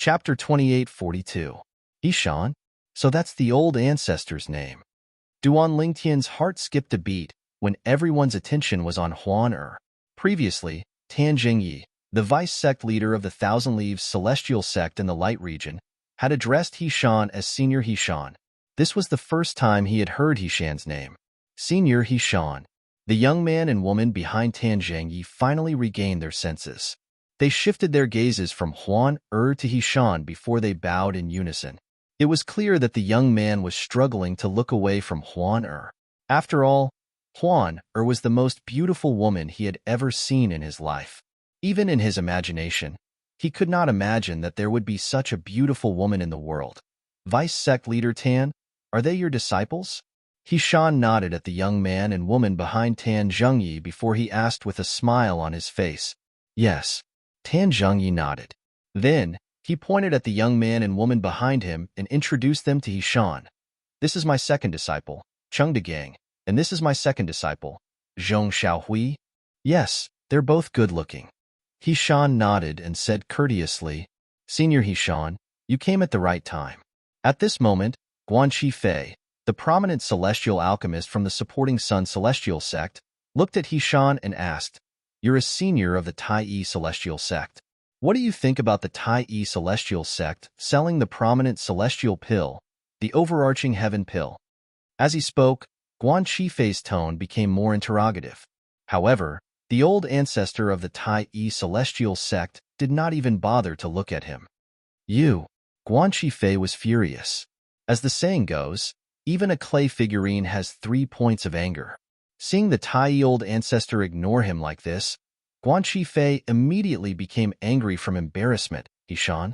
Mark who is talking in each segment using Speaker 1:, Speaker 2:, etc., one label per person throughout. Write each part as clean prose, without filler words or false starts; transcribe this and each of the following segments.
Speaker 1: Chapter 2842. Yishan? So that's the old ancestor's name. Duan Lingtian's heart skipped a beat when everyone's attention was on Huan Er. Previously, Tan Jingyi, the vice sect leader of the Thousand Leaves Celestial Sect in the Light Region, had addressed Yishan as Senior Yishan. This was the first time he had heard Yishan's name. Senior Yishan. The young man and woman behind Tan Jingyi finally regained their senses. They shifted their gazes from Huan Er to Yishan before they bowed in unison. It was clear that the young man was struggling to look away from Huan Er. After all, Huan Er was the most beautiful woman he had ever seen in his life. Even in his imagination, he could not imagine that there would be such a beautiful woman in the world. Vice Sect Leader Tan, are they your disciples? Yishan nodded at the young man and woman behind Tan Zhengyi before he asked with a smile on his face. Yes. Tan Zhengyi nodded. Then, he pointed at the young man and woman behind him and introduced them to Yishan. This is my second disciple, Cheng Degang, and this is my second disciple, Zhong Xiaohui. Yes, they're both good-looking. Yishan nodded and said courteously, Senior Yishan, you came at the right time. At this moment, Guan Qifei, the prominent celestial alchemist from the supporting Sun Celestial Sect, looked at Yishan and asked, You're a senior of the Tai Celestial Sect. What do you think about the Tai Celestial Sect selling the prominent celestial pill, the overarching heaven pill? As he spoke, Guan Qifei's tone became more interrogative. However, the old ancestor of the Tai Celestial Sect did not even bother to look at him. Guan Qifei was furious. As the saying goes, even a clay figurine has 3 points of anger. Seeing the Tai old ancestor ignore him like this, Guan Qifei immediately became angry from embarrassment. Yishan,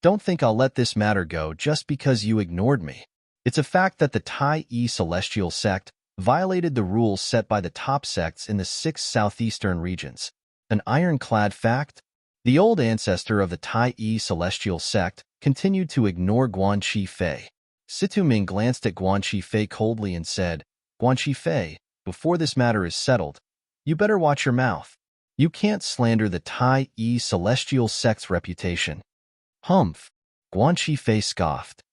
Speaker 1: don't think I'll let this matter go just because you ignored me. It's a fact that the Tai Celestial Sect violated the rules set by the top sects in the 6 southeastern regions. An ironclad fact? The old ancestor of the Tai Celestial Sect continued to ignore Guan Qifei. Situ Ming glanced at Guan Qifei coldly and said, Guan Qifei, before this matter is settled, you better watch your mouth. You can't slander the Tai Celestial Sect's reputation. Humph, Guan Qifei scoffed.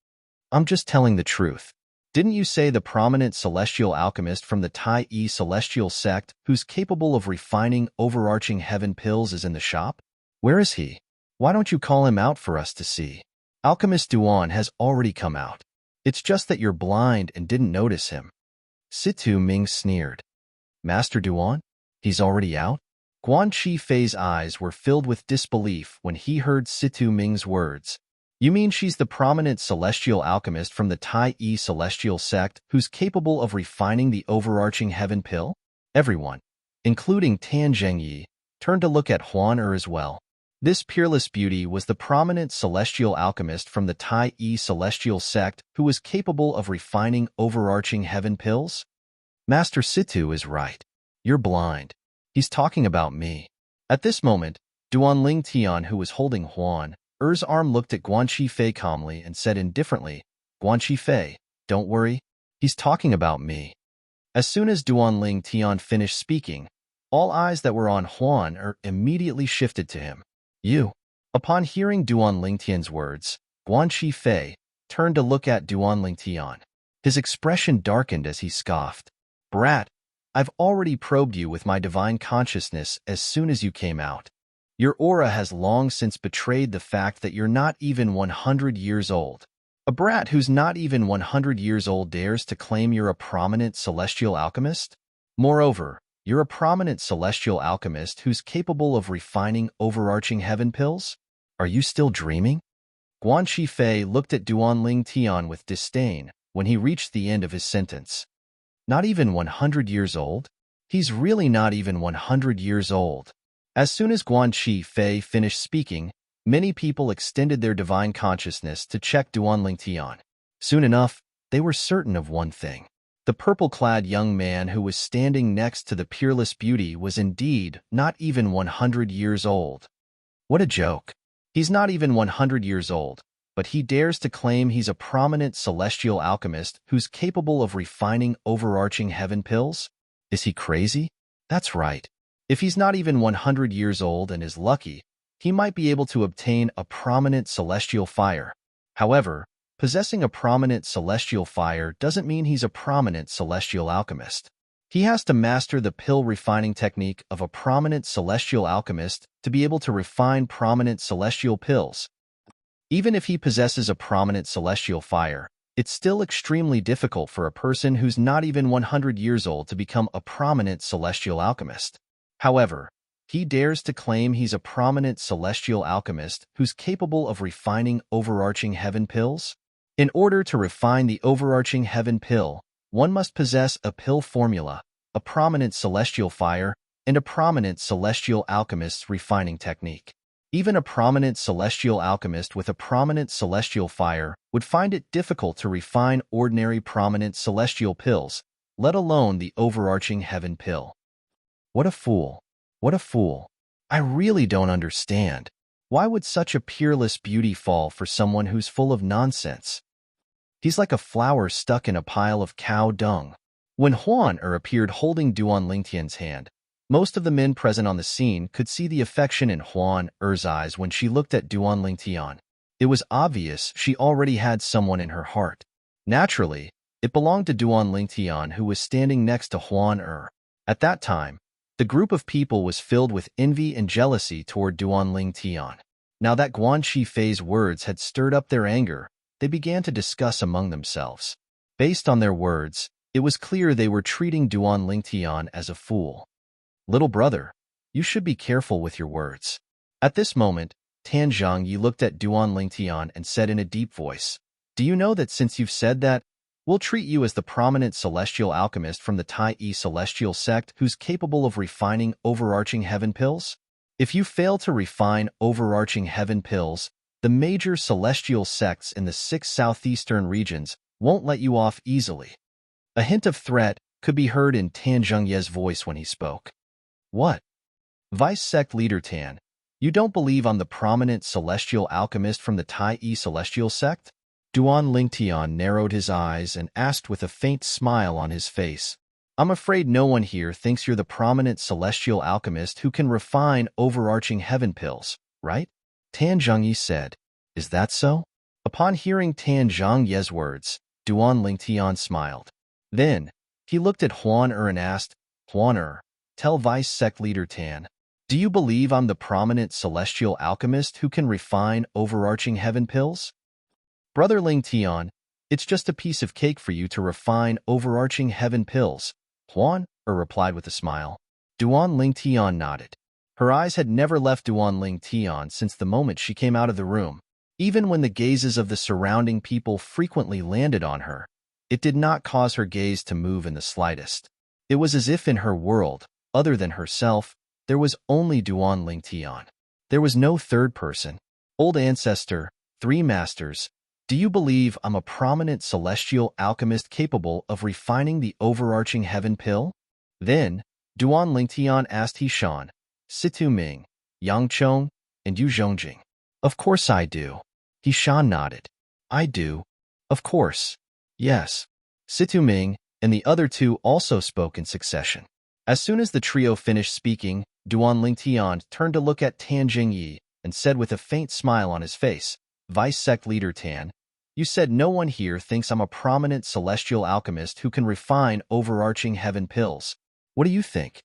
Speaker 1: I'm just telling the truth. Didn't you say the prominent celestial alchemist from the Tai Celestial Sect who's capable of refining overarching heaven pills is in the shop? Where is he? Why don't you call him out for us to see? Alchemist Duan has already come out. It's just that you're blind and didn't notice him. Situ Ming sneered. Master Duan? He's already out? Guan Qifei's eyes were filled with disbelief when he heard Situ Ming's words. You mean she's the prominent celestial alchemist from the Tai Celestial Sect who's capable of refining the overarching heaven pill? Everyone, including Tan Zhengyi, turned to look at Huan Er as well. This peerless beauty was the prominent celestial alchemist from the Tai Celestial Sect who was capable of refining overarching heaven pills? Master Situ is right. You're blind. He's talking about me. At this moment, Duan Lingtian, who was holding Huan Er's arm, looked at Guan Qifei calmly and said indifferently, Guan Qifei, don't worry. He's talking about me. As soon as Duan Lingtian finished speaking, all eyes that were on Huan Er immediately shifted to him. You. Upon hearing Duan Lingtian's words, Guan Qifei turned to look at Duan Lingtian. His expression darkened as he scoffed. Brat, I've already probed you with my divine consciousness as soon as you came out. Your aura has long since betrayed the fact that you're not even 100 years old. A brat who's not even 100 years old dares to claim you're a prominent celestial alchemist? Moreover, you're a prominent celestial alchemist who's capable of refining overarching heaven pills? Are you still dreaming? Guan Qifei looked at Duan Lingtian with disdain when he reached the end of his sentence. Not even 100 years old? He's really not even 100 years old. As soon as Guan Qifei finished speaking, many people extended their divine consciousness to check Duan Lingtian. Soon enough, they were certain of one thing. The purple-clad young man who was standing next to the peerless beauty was indeed not even 100 years old. What a joke. He's not even 100 years old, but he dares to claim he's a prominent celestial alchemist who's capable of refining overarching heaven pills? Is he crazy? That's right. If he's not even 100 years old and is lucky, he might be able to obtain a prominent celestial fire. However, possessing a prominent celestial fire doesn't mean he's a prominent celestial alchemist. He has to master the pill refining technique of a prominent celestial alchemist to be able to refine prominent celestial pills. Even if he possesses a prominent celestial fire, it's still extremely difficult for a person who's not even 100 years old to become a prominent celestial alchemist. However, he dares to claim he's a prominent celestial alchemist who's capable of refining overarching heaven pills. In order to refine the overarching heaven pill, one must possess a pill formula, a prominent celestial fire, and a prominent celestial alchemist's refining technique. Even a prominent celestial alchemist with a prominent celestial fire would find it difficult to refine ordinary prominent celestial pills, let alone the overarching heaven pill. What a fool! What a fool! I really don't understand. Why would such a peerless beauty fall for someone who's full of nonsense? He's like a flower stuck in a pile of cow dung. When Huan appeared holding Duan Lingtian's hand, most of the men present on the scene could see the affection in Huan eyes when she looked at Duan Lingtian. It was obvious she already had someone in her heart. Naturally, it belonged to Duan Lingtian, who was standing next to Huan At that time, the group of people was filled with envy and jealousy toward Duan Lingtian. Now that Guan Fei's words had stirred up their anger, they began to discuss among themselves. Based on their words, it was clear they were treating Duan Lingtian as a fool. Little brother, you should be careful with your words. At this moment, Tan Zhangyi looked at Duan Lingtian and said in a deep voice, Do you know that since you've said that, we'll treat you as the prominent celestial alchemist from the Tai celestial sect who's capable of refining overarching heaven pills? If you fail to refine overarching heaven pills, the major celestial sects in the 6 southeastern regions won't let you off easily. A hint of threat could be heard in Tan Zhengye's voice when he spoke. What? Vice sect leader Tan, you don't believe I'm the prominent celestial alchemist from the Tai celestial sect? Duan Lingtian narrowed his eyes and asked with a faint smile on his face, I'm afraid no one here thinks you're the prominent celestial alchemist who can refine overarching heaven pills, right? Tan Zhengye said, Is that so? Upon hearing Tan Zhengye's words, Duan Lingtian smiled. Then, he looked at Huan and asked, Huan tell Vice Sect Leader Tan, do you believe I'm the prominent celestial alchemist who can refine overarching heaven pills? Brother Lingtian, it's just a piece of cake for you to refine overarching heaven pills, Huan replied with a smile. Duan Lingtian nodded. Her eyes had never left Duan Lingtian since the moment she came out of the room. Even when the gazes of the surrounding people frequently landed on her, it did not cause her gaze to move in the slightest. It was as if in her world, other than herself, there was only Duan Lingtian. There was no third person. Old ancestor, 3 masters, do you believe I'm a prominent celestial alchemist capable of refining the overarching heaven pill? Then, Duan Lingtian asked Hishan, Situ Ming, Yang Chong, and Yu Zhongjing. Of course I do. Hishan nodded. I do. Of course. Yes. Situ Ming and the other 2 also spoke in succession. As soon as the trio finished speaking, Duan Lingtian turned to look at Tan Zhengye and said with a faint smile on his face, Vice Sect Leader Tan, you said no one here thinks I'm a prominent celestial alchemist who can refine overarching heaven pills. What do you think?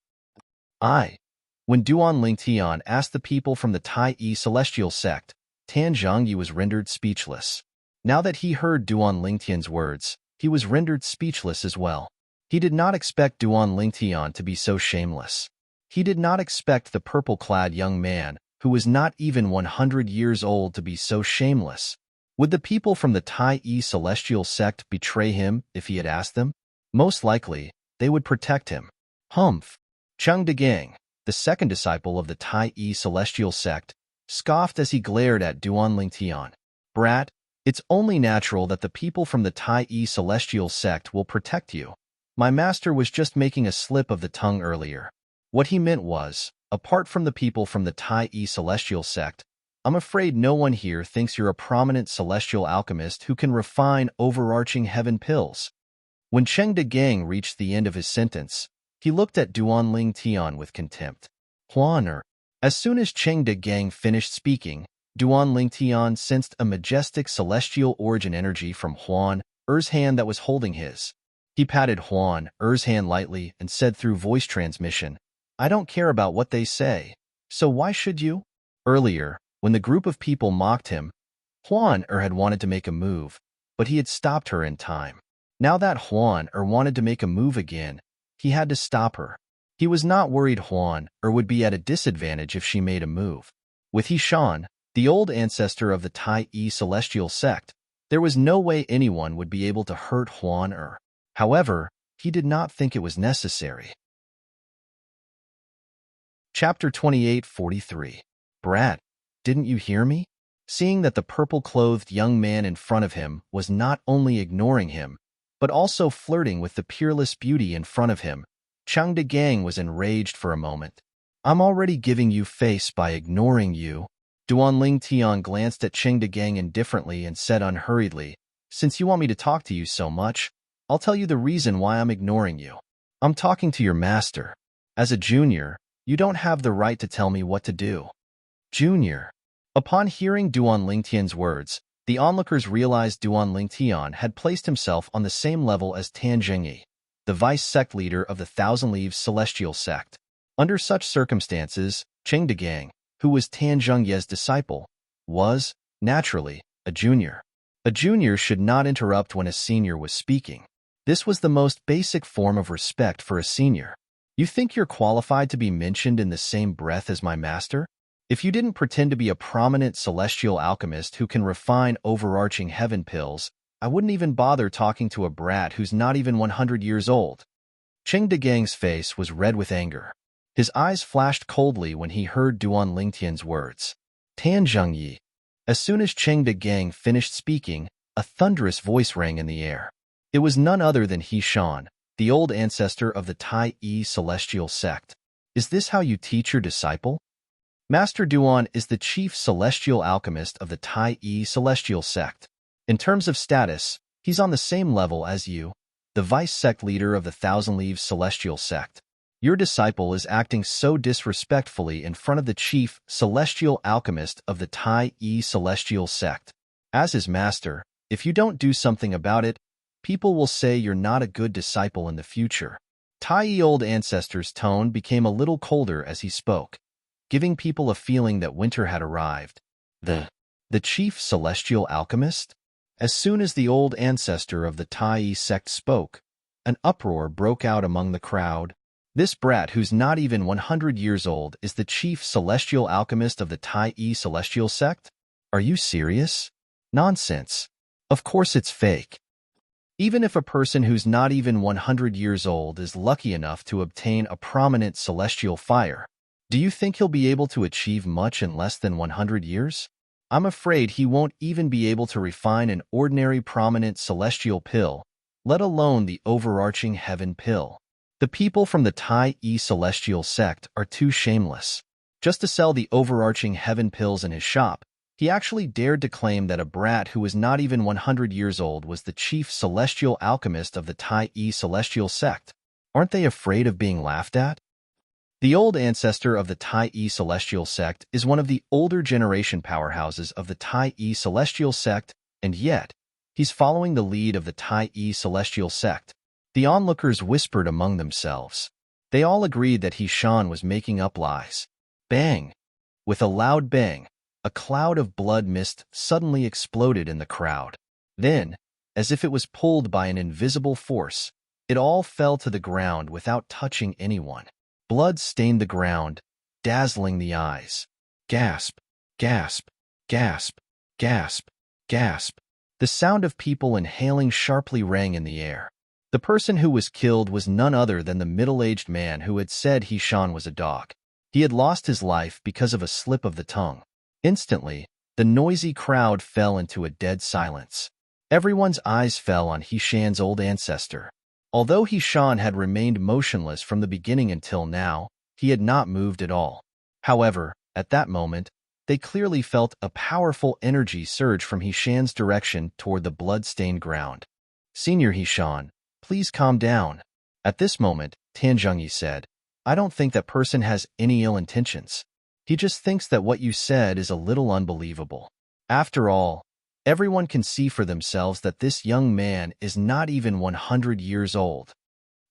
Speaker 1: When Duan Lingtian asked the people from the Tai celestial sect, Tan Zhengye was rendered speechless. Now that he heard Duan Lingtian's words, he was rendered speechless as well. He did not expect Duan Lingtian to be so shameless. He did not expect the purple-clad young man, who was not even 100 years old, to be so shameless. Would the people from the Tai celestial sect betray him if he had asked them? Most likely, they would protect him. Humph! Cheng Degang, the second disciple of the Tai celestial sect, scoffed as he glared at Duan Lingtian. Brat, it's only natural that the people from the Tai celestial sect will protect you. My master was just making a slip of the tongue earlier. What he meant was, apart from the people from the Tai celestial sect, I'm afraid no one here thinks you're a prominent celestial alchemist who can refine overarching heaven pills. When Cheng Degang reached the end of his sentence, he looked at Duan Lingtian with contempt. Huan As soon as Cheng De Gang finished speaking, Duan Lingtian sensed a majestic celestial origin energy from Huan Er's hand that was holding his. He patted Huan Er's hand lightly and said through voice transmission, "I don't care about what they say, so why should you?" Earlier, when the group of people mocked him, Huan Er had wanted to make a move, but he had stopped her in time. Now that Huan Er wanted to make a move again, he had to stop her. He was not worried Huan Er would be at a disadvantage if she made a move. With Hishan, the old ancestor of the Tai Yi celestial sect, there was no way anyone would be able to hurt Huan Er. However, he did not think it was necessary. Chapter 28:43. Brat, didn't you hear me? Seeing that the purple-clothed young man in front of him was not only ignoring him, but also flirting with the peerless beauty in front of him, Cheng De Gang was enraged for a moment. "I'm already giving you face by ignoring you." Duan Lingtian glanced at Cheng De Gang indifferently and said unhurriedly, "Since you want me to talk to you so much, I'll tell you the reason why I'm ignoring you. I'm talking to your master. As a junior, you don't have the right to tell me what to do." Junior. Upon hearing Duan Lingtian's words, the onlookers realized Duan Lingtian had placed himself on the same level as Tan Zhengyi, the vice sect leader of the Thousand Leaves Celestial Sect. Under such circumstances, Cheng De Gang, who was Tan Zhengye's disciple, was, naturally, a junior. A junior should not interrupt when a senior was speaking. This was the most basic form of respect for a senior. You think you're qualified to be mentioned in the same breath as my master? If you didn't pretend to be a prominent celestial alchemist who can refine overarching heaven pills, I wouldn't even bother talking to a brat who's not even 100 years old. Cheng De Gang's face was red with anger. His eyes flashed coldly when he heard Duan Lingtian's words. Tan Zhengyi. As soon as Cheng De Gang finished speaking, a thunderous voice rang in the air. It was none other than Hishan, the old ancestor of the Tai Yi celestial sect. "Is this how you teach your disciple?" Master Duan is the chief celestial alchemist of the Tai Yi celestial sect. In terms of status, he's on the same level as you, the vice sect leader of the Thousand Leaves celestial sect. Your disciple is acting so disrespectfully in front of the chief celestial alchemist of the Tai Yi celestial sect. As his master, if you don't do something about it, people will say you're not a good disciple in the future. Tai Yi old ancestor's tone became a little colder as he spoke, giving people a feeling that winter had arrived. The chief celestial alchemist? As soon as the old ancestor of the Tai Yi sect spoke, an uproar broke out among the crowd. This brat who's not even 100 years old is the chief celestial alchemist of the Tai Yi celestial sect? Are you serious? Nonsense. Of course it's fake. Even if a person who's not even 100 years old is lucky enough to obtain a prominent celestial fire, do you think he'll be able to achieve much in less than 100 years? I'm afraid he won't even be able to refine an ordinary prominent celestial pill, let alone the overarching heaven pill. The people from the Tai Yi celestial sect are too shameless. Just to sell the overarching heaven pills in his shop, he actually dared to claim that a brat who was not even 100 years old was the chief celestial alchemist of the Tai Yi celestial sect. Aren't they afraid of being laughed at? The old ancestor of the Tai Yi celestial sect is one of the older generation powerhouses of the Tai Yi celestial sect, and yet, he's following the lead of the Tai Yi celestial sect. The onlookers whispered among themselves. They all agreed that Hishan was making up lies. Bang! With a loud bang, a cloud of blood mist suddenly exploded in the crowd. Then, as if it was pulled by an invisible force, it all fell to the ground without touching anyone. Blood stained the ground, dazzling the eyes. Gasp, gasp, gasp, gasp, gasp. The sound of people inhaling sharply rang in the air. The person who was killed was none other than the middle-aged man who had said Hishan was a dog. He had lost his life because of a slip of the tongue. Instantly, the noisy crowd fell into a dead silence. Everyone's eyes fell on Hishan's old ancestor. Although Hishan had remained motionless from the beginning until now, he had not moved at all. However, at that moment, they clearly felt a powerful energy surge from Hishan's direction toward the blood-stained ground. "Senior Hishan, please calm down." At this moment, Tan Zhengyi said, "I don't think that person has any ill intentions." He just thinks that what you said is a little unbelievable. After all, everyone can see for themselves that this young man is not even 100 years old.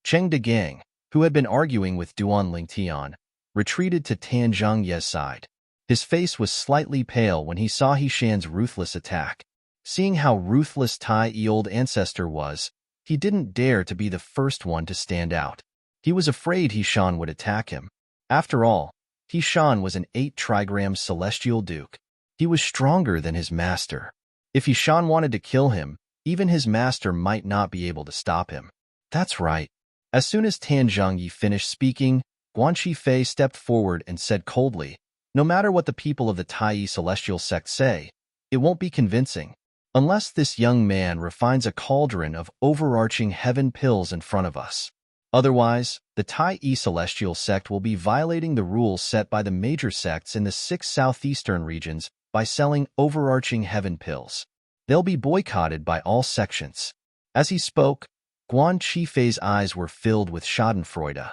Speaker 1: Cheng Degang, who had been arguing with Duan Lingtian, retreated to Tan Zhongye's side. His face was slightly pale when he saw Hishan's ruthless attack. Seeing how ruthless Tai old ancestor was, he didn't dare to be the first one to stand out. He was afraid Hishan would attack him. After all, Hishan was an 8-trigram celestial duke. He was stronger than his master. If Hishan wanted to kill him, even his master might not be able to stop him. That's right. As soon as Tan Zhongyi finished speaking, Guan Qifei stepped forward and said coldly, "No matter what the people of the Tai celestial sect say, it won't be convincing. Unless this young man refines a cauldron of overarching heaven pills in front of us. Otherwise, the Tai celestial sect will be violating the rules set by the major sects in the 6 southeastern regions by selling overarching heaven pills. They'll be boycotted by all sections." As he spoke, Guan Qifei's eyes were filled with schadenfreude.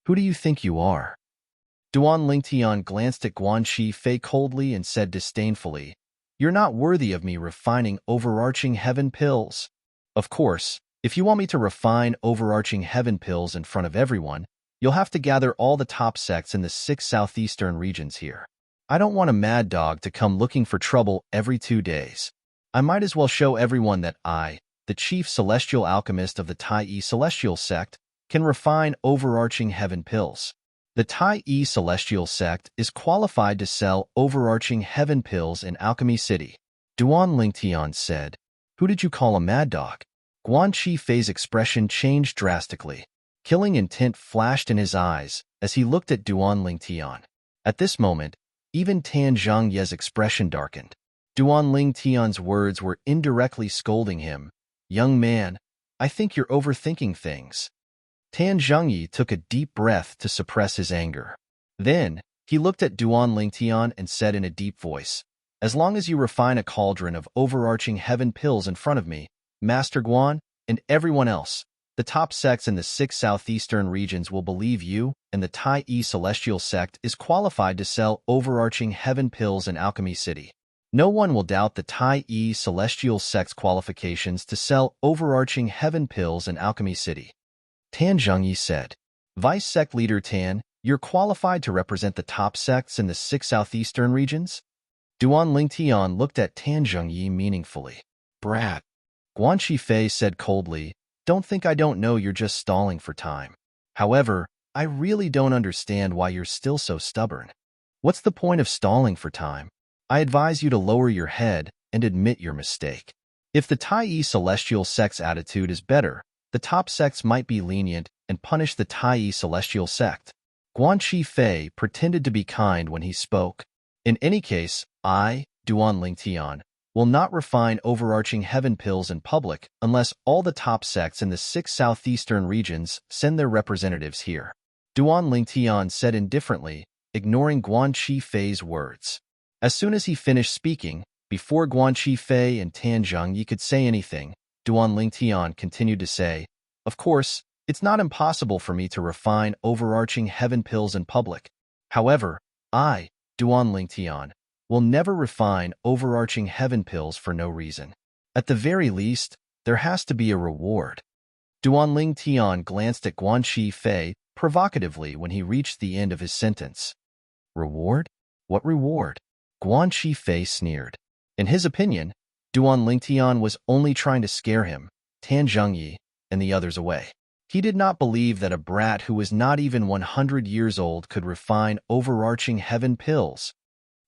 Speaker 1: "Who do you think you are?" Duan Lingtian glanced at Guan Qifei coldly and said disdainfully, "You're not worthy of me refining overarching heaven pills. Of course, if you want me to refine overarching heaven pills in front of everyone, you'll have to gather all the top sects in the 6 southeastern regions here. I don't want a mad dog to come looking for trouble every 2 days. I might as well show everyone that I, the chief celestial alchemist of the Tai celestial sect, can refine overarching heaven pills. The Tai celestial sect is qualified to sell overarching heaven pills in Alchemy City." Duan Lingtian said, "Who did you call a mad dog?" Guan Qifei's expression changed drastically. Killing intent flashed in his eyes as he looked at Duan Lingtian. At this moment, even Tan Zhongye's expression darkened. Duan Lingtian's words were indirectly scolding him. "Young man, I think you're overthinking things." Tan Zhongyi took a deep breath to suppress his anger. Then, he looked at Duan Lingtian and said in a deep voice, "As long as you refine a cauldron of overarching heaven pills in front of me, Master Guan, and everyone else, the top sects in the 6 southeastern regions will believe you, and the Tai celestial sect is qualified to sell overarching heaven pills in Alchemy City. No one will doubt the Tai celestial sect's qualifications to sell overarching heaven pills in Alchemy City." Tan Zhongyi said, "Vice sect leader Tan, you're qualified to represent the top sects in the 6 southeastern regions?" Duan Lingtian looked at Tan Zhongyi meaningfully. "Brat." Guan Qifei said coldly, "Don't think I don't know you're just stalling for time. However, I really don't understand why you're still so stubborn. What's the point of stalling for time? I advise you to lower your head and admit your mistake. If the Tai celestial sect's attitude is better, the top sects might be lenient and punish the Tai celestial sect." Guan Qifei pretended to be kind when he spoke. "In any case, I, Duan Lingtian, will not refine overarching heaven pills in public unless all the top sects in the 6 southeastern regions send their representatives here." Duan Lingtian said indifferently, ignoring Guan Qifei's words. As soon as he finished speaking, before Guan Qifei and Tan Zhongyi could say anything, Duan Lingtian continued to say, "Of course, it's not impossible for me to refine overarching heaven pills in public. However, I, Duan Lingtian, will never refine overarching heaven pills for no reason. At the very least, there has to be a reward." Duan Lingtian glanced at Guan Qifei provocatively when he reached the end of his sentence. "Reward? What reward?" Guan Qifei sneered. In his opinion, Duan Lingtian was only trying to scare him, Tan Zhongyi, and the others away. He did not believe that a brat who was not even 100 years old could refine overarching heaven pills.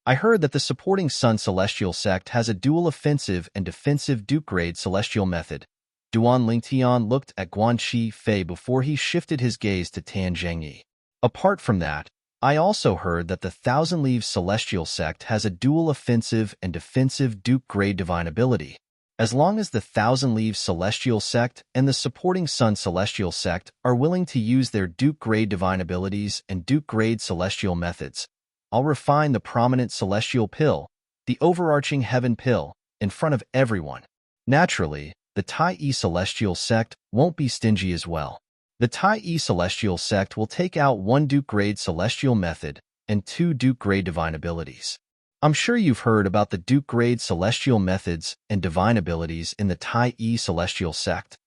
Speaker 1: "I heard that the supporting Sun Celestial sect has a dual offensive and defensive Duke-grade celestial method." Duan Lingtian looked at Guan Qifei before he shifted his gaze to Tan Zhongyi. "Apart from that, I also heard that the Thousand Leaves Celestial sect has a dual offensive and defensive Duke-grade divine ability. As long as the Thousand Leaves Celestial sect and the supporting Sun Celestial sect are willing to use their Duke-grade divine abilities and Duke-grade celestial methods, I'll refine the prominent celestial pill, the overarching heaven pill, in front of everyone. Naturally, the Tai celestial sect won't be stingy as well. The Tai celestial sect will take out one Duke-grade celestial method, and 2 Duke-grade divine abilities. I'm sure you've heard about the Duke-grade celestial methods and divine abilities in the Tai-E celestial sect.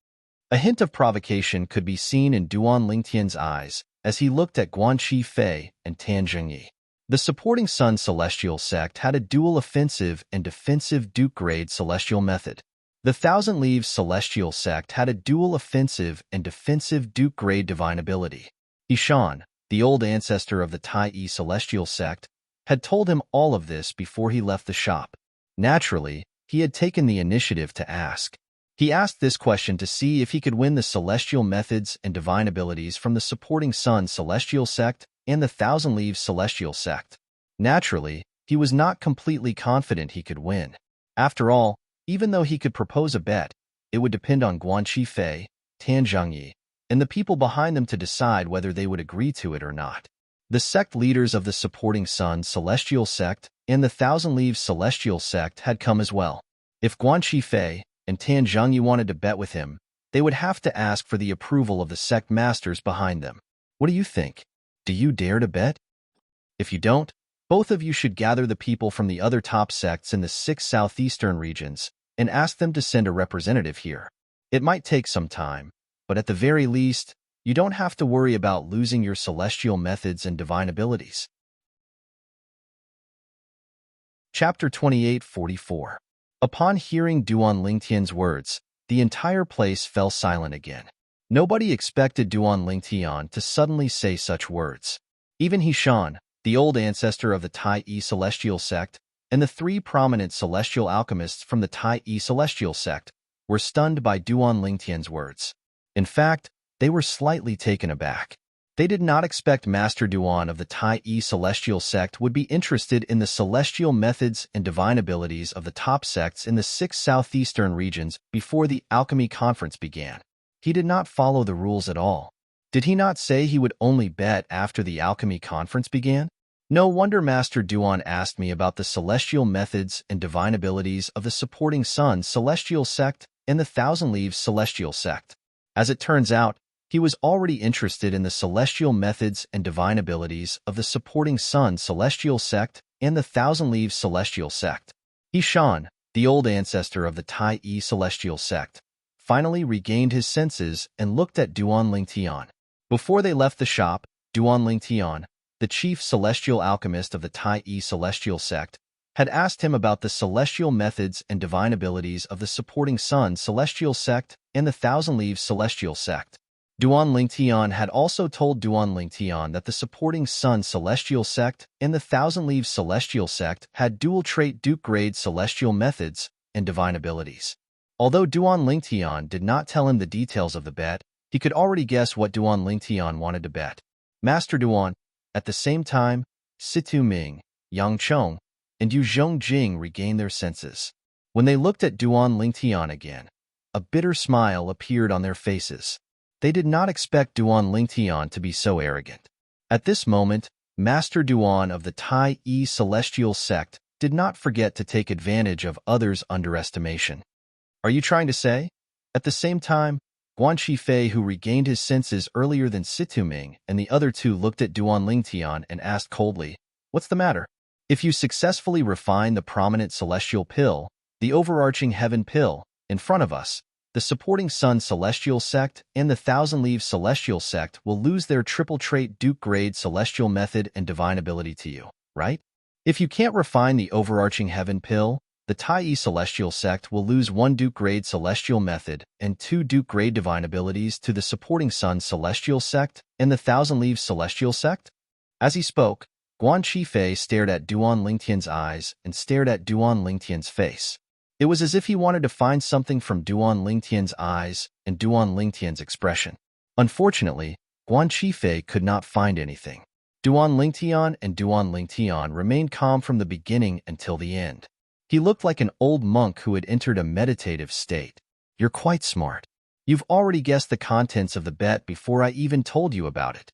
Speaker 1: A hint of provocation could be seen in Duan Lingtian's eyes as he looked at Guanxi Fei and Tan Zhengyi. The supporting Sun celestial sect had a dual offensive and defensive Duke-grade celestial method. The Thousand Leaves celestial sect had a dual offensive and defensive Duke-grade divine ability. Ishan, the old ancestor of the Tai-E celestial sect, had told him all of this before he left the shop. Naturally, he had taken the initiative to ask. He asked this question to see if he could win the celestial methods and divine abilities from the supporting Sun celestial sect and the Thousand Leaves celestial sect. Naturally, he was not completely confident he could win. After all, even though he could propose a bet, it would depend on Guanxi Fei, Tan Zhengyi, and the people behind them to decide whether they would agree to it or not. The sect leaders of the supporting Sun celestial sect and the Thousand Leaves celestial sect had come as well. If Guanxi Fei and Tan Zhengyi wanted to bet with him, they would have to ask for the approval of the sect masters behind them. What do you think? Do you dare to bet? If you don't, both of you should gather the people from the other top sects in the 6 southeastern regions and ask them to send a representative here. It might take some time, but at the very least, you don't have to worry about losing your celestial methods and divine abilities. Chapter 28:44. Upon hearing Duan Lingtian's words, the entire place fell silent again. Nobody expected Duan Lingtian to suddenly say such words. Even Hishan, the old ancestor of the Tai-E celestial sect, and the 3 prominent celestial alchemists from the Tai-E celestial sect were stunned by Duan Lingtian's words. In fact, they were slightly taken aback. They did not expect Master Duan of the Tai-E celestial sect would be interested in the celestial methods and divine abilities of the top sects in the 6 southeastern regions before the alchemy conference began. He did not follow the rules at all. Did he not say he would only bet after the alchemy conference began? No wonder Master Duan asked me about the celestial methods and divine abilities of the supporting Sun celestial sect and the Thousand Leaves celestial sect. As it turns out, he was already interested in the celestial methods and divine abilities of the supporting Sun celestial sect and the Thousand Leaves celestial sect. Ishan, the old ancestor of the Tai-E celestial sect, finally regained his senses and looked at Duan Lingtian. Before they left the shop, Duan Lingtian, the chief celestial alchemist of the Tai-E celestial sect, had asked him about the celestial methods and divine abilities of the supporting Sun celestial sect and the Thousand Leaves celestial sect. Duan Lingtian had also told Duan Lingtian that the supporting Sun celestial sect and the Thousand Leaves celestial sect had dual-trait Duke-grade celestial methods and divine abilities. Although Duan Lingtian did not tell him the details of the bet, he could already guess what Duan Lingtian wanted to bet. Master Duan. At the same time, Situ Ming, Yang Chong, and Yu Zhongjing regained their senses. When they looked at Duan Lingtian again, a bitter smile appeared on their faces. They did not expect Duan Lingtian to be so arrogant. At this moment, Master Duan of the Tai-E celestial sect did not forget to take advantage of others' underestimation. Are you trying to say? At the same time, Guanxi Fei, who regained his senses earlier than Situ Ming, and the other 2 looked at Duan Lingtian and asked coldly, "What's the matter?" If you successfully refine the prominent celestial pill, the overarching heaven pill, in front of us, the supporting Sun celestial sect and the Thousand Leaves celestial sect will lose their triple-trait Duke-grade celestial method and divine ability to you, right? If you can't refine the overarching heaven pill, the Tai-E celestial sect will lose 1 Duke-grade celestial method and 2 Duke-grade divine abilities to the supporting Sun celestial sect and the Thousand Leaves celestial sect. As he spoke, Guanxi Fei stared at Duan Lingtian's eyes and stared at Duan Lingtian's face. It was as if he wanted to find something from Duan Lingtian's eyes and Duan Lingtian's expression. Unfortunately, Guanxi Fei could not find anything. Duan Lingtian and Duan Lingtian remained calm from the beginning until the end. He looked like an old monk who had entered a meditative state. You're quite smart. You've already guessed the contents of the bet before I even told you about it.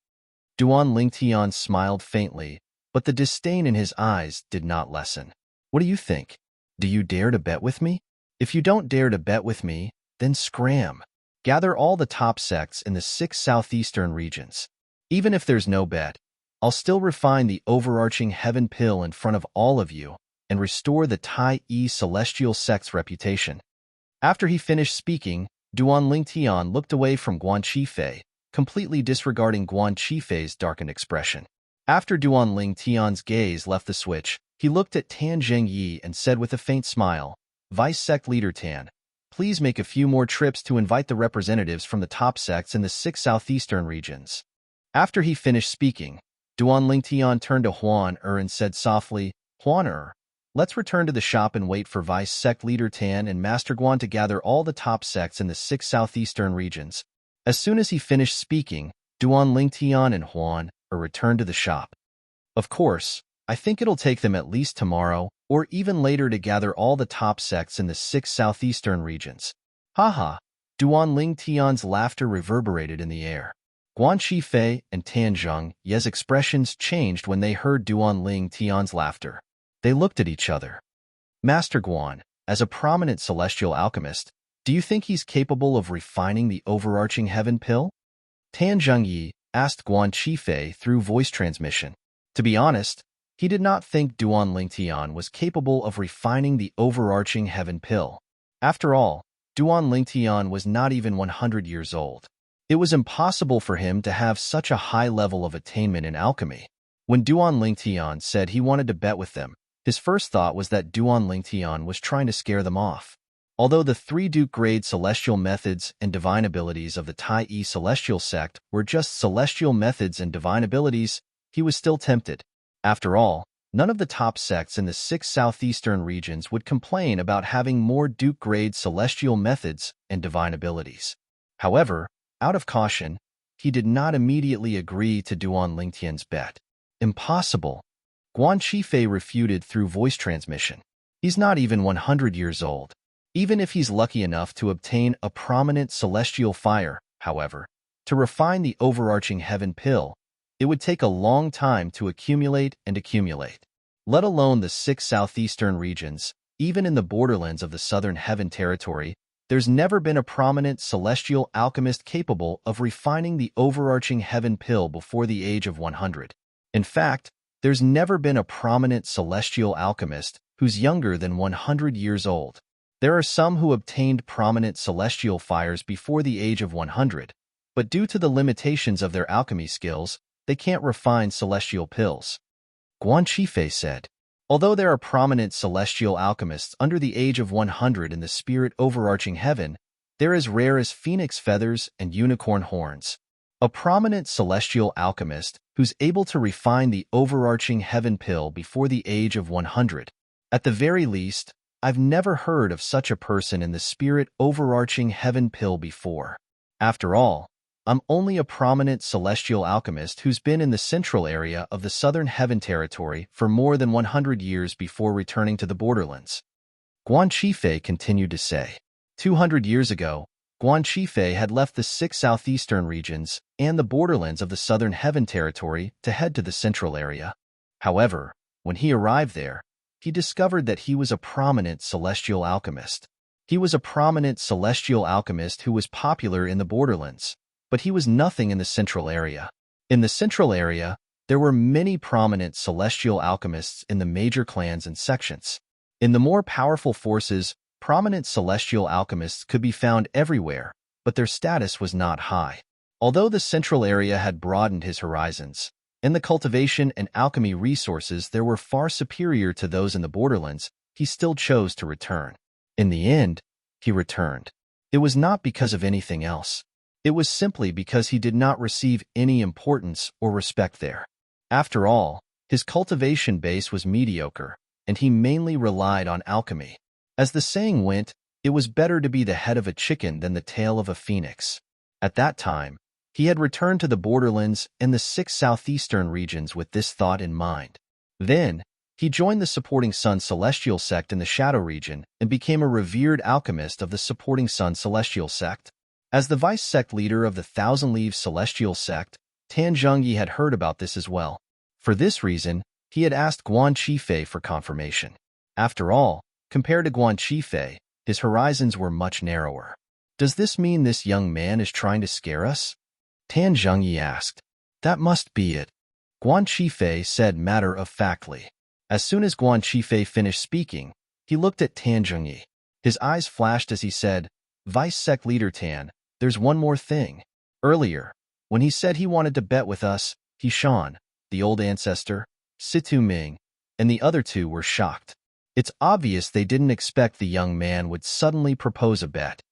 Speaker 1: Duan Lingtian smiled faintly, but the disdain in his eyes did not lessen. What do you think? Do you dare to bet with me? If you don't dare to bet with me, then scram. Gather all the top sects in the 6 southeastern regions. Even if there's no bet, I'll still refine the overarching heaven pill in front of all of you and restore the Tai Yi celestial sect's reputation. After he finished speaking, Duan Lingtian looked away from Guan Qifei, completely disregarding Guan Qifei's darkened expression. After Duan Lingtian's gaze left the switch, he looked at Tan Zhengyi and said with a faint smile, "Vice Sect Leader Tan, please make a few more trips to invite the representatives from the top sects in the 6 southeastern regions." After he finished speaking, Duan Lingtian turned to Huan and said softly, "Huan, let's return to the shop and wait for Vice Sect Leader Tan and Master Guan to gather all the top sects in the 6 southeastern regions." As soon as he finished speaking, Duan Lingtian and Huan returned to the shop. "Of course, I think it'll take them at least tomorrow or even later to gather all the top sects in the 6 southeastern regions." Haha, Duan Lingtian's laughter reverberated in the air. Guan Qifei and Tan Zhengyi's expressions changed when they heard Duan Lingtian's laughter. They looked at each other. "Master Guan, as a prominent celestial alchemist, do you think he's capable of refining the overarching heaven pill?" Tan Zhengyi asked Guan Qifei through voice transmission. To be honest, he did not think Duan Lingtian was capable of refining the overarching heaven pill. After all, Duan Lingtian was not even 100 years old. It was impossible for him to have such a high level of attainment in alchemy. When Duan Lingtian said he wanted to bet with them, his first thought was that Duan Lingtian was trying to scare them off. Although the 3 Duke-grade celestial methods and divine abilities of the Tai Yi celestial sect were just celestial methods and divine abilities, he was still tempted. After all, none of the top sects in the 6 southeastern regions would complain about having more Duke-grade celestial methods and divine abilities. However, out of caution, he did not immediately agree to Duan Lingtian's bet. "Impossible," Guan Qifei refuted through voice transmission. "He's not even 100 years old. Even if he's lucky enough to obtain a prominent celestial fire, however, to refine the overarching heaven pill, it would take a long time to accumulate and accumulate. Let alone the 6 southeastern regions, even in the borderlands of the southern heaven territory, there's never been a prominent celestial alchemist capable of refining the overarching heaven pill before the age of 100. In fact, there's never been a prominent celestial alchemist who's younger than 100 years old. There are some who obtained prominent celestial fires before the age of 100, but due to the limitations of their alchemy skills, they can't refine celestial pills." Guan Qifei said, "Although there are prominent celestial alchemists under the age of 100 in the spirit overarching heaven, they're as rare as phoenix feathers and unicorn horns. A prominent celestial alchemist who's able to refine the overarching heaven pill before the age of 100. At the very least, I've never heard of such a person in the spirit overarching heaven pill before. After all, I'm only a prominent celestial alchemist who's been in the central area of the southern heaven territory for more than 100 years before returning to the borderlands." Guan Qifei continued to say, 200 years ago, Guan Qifei had left the 6 southeastern regions and the borderlands of the southern heaven territory to head to the central area. However, when he arrived there, he discovered that he was a prominent celestial alchemist. He was a prominent celestial alchemist who was popular in the borderlands, but he was nothing in the central area. In the central area, there were many prominent celestial alchemists in the major clans and sections. In the more powerful forces, prominent celestial alchemists could be found everywhere, but their status was not high. Although the central area had broadened his horizons, in the cultivation and alchemy resources there were far superior to those in the borderlands, he still chose to return. In the end, he returned. It was not because of anything else. It was simply because he did not receive any importance or respect there. After all, his cultivation base was mediocre, and he mainly relied on alchemy. As the saying went, it was better to be the head of a chicken than the tail of a phoenix. At that time, he had returned to the borderlands and the 6 southeastern regions with this thought in mind. Then, he joined the Supporting Sun Celestial Sect in the Shadow region and became a revered alchemist of the Supporting Sun Celestial Sect. As the vice sect leader of the Thousand Leaves Celestial Sect, Tan Zhengyi had heard about this as well. For this reason, he had asked Guan Qifei for confirmation. After all, compared to Guan Qifei, his horizons were much narrower. "Does this mean this young man is trying to scare us?" Tan Zhengyi asked. "That must be it." Guan Qifei said matter-of-factly. As soon as Guan Qifei finished speaking, he looked at Tan Zhengyi. His eyes flashed as he said, "Vice Sect Leader Tan, there's one more thing. Earlier, when he said he wanted to bet with us, he Shan, the old ancestor, Situ Ming, and the other two were shocked. It's obvious they didn't expect the young man would suddenly propose a bet.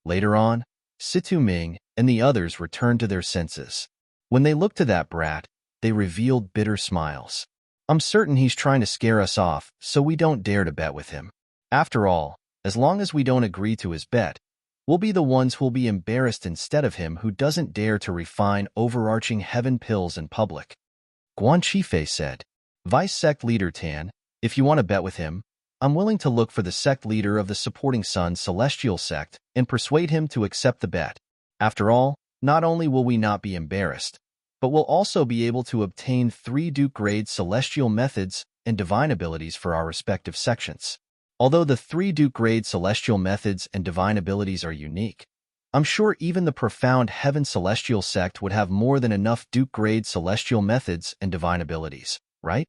Speaker 1: Later on, Situ Ming and the others returned to their senses. When they looked to that brat, they revealed bitter smiles. I'm certain he's trying to scare us off, so we don't dare to bet with him. After all, as long as we don't agree to his bet, we'll be the ones who'll be embarrassed instead of him who doesn't dare to refine overarching heaven pills in public." Guan Qifei said, "Vice Sect Leader Tan, if you want to bet with him, I'm willing to look for the sect leader of the supporting Sun Celestial Sect and persuade him to accept the bet. After all, not only will we not be embarrassed, but we'll also be able to obtain 3 Duke-grade celestial methods and divine abilities for our respective sections. Although the 3 Duke-grade celestial methods and divine abilities are unique, I'm sure even the profound Heaven Celestial Sect would have more than enough Duke-grade celestial methods and divine abilities, right?"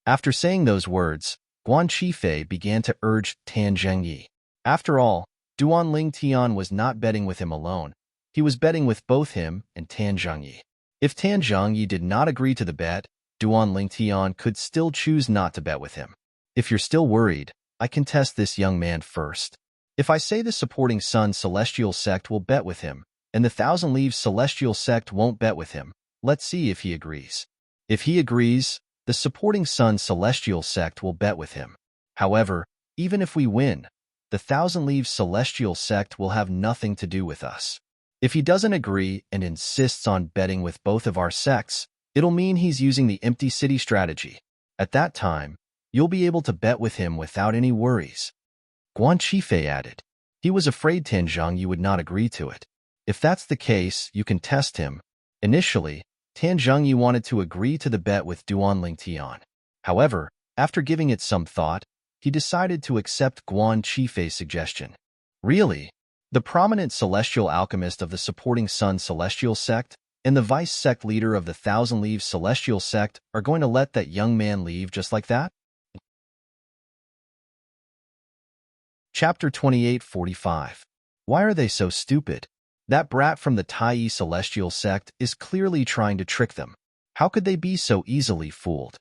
Speaker 1: After saying those words, Guan Qifei began to urge Tan Zhengyi. After all, Duan Lingtian was not betting with him alone. He was betting with both him and Tan Zhengyi. If Tan Zhengyi did not agree to the bet, Duan Lingtian could still choose not to bet with him. "If you're still worried, I can test this young man first. If I say the supporting Sun Celestial Sect will bet with him, and the Thousand Leaves Celestial Sect won't bet with him, let's see if he agrees. If he agrees, the supporting Sun Celestial Sect will bet with him. However, even if we win, the Thousand Leaves Celestial Sect will have nothing to do with us. If he doesn't agree and insists on betting with both of our sects, it'll mean he's using the Empty City strategy. At that time, you'll be able to bet with him without any worries." Guan Qifei added. He was afraid Tan Zhengyi would not agree to it. "If that's the case, you can test him." Initially, Tan Zhengyi wanted to agree to the bet with Duan Lingtian. However, after giving it some thought, he decided to accept Guan Qifei's suggestion. Really? The prominent celestial alchemist of the supporting Sun Celestial Sect and the vice sect leader of the Thousand Leaves Celestial Sect are going to let that young man leave just like that? Chapter 2845. Why are they so stupid? That brat from the Tai Celestial Sect is clearly trying to trick them. How could they be so easily fooled?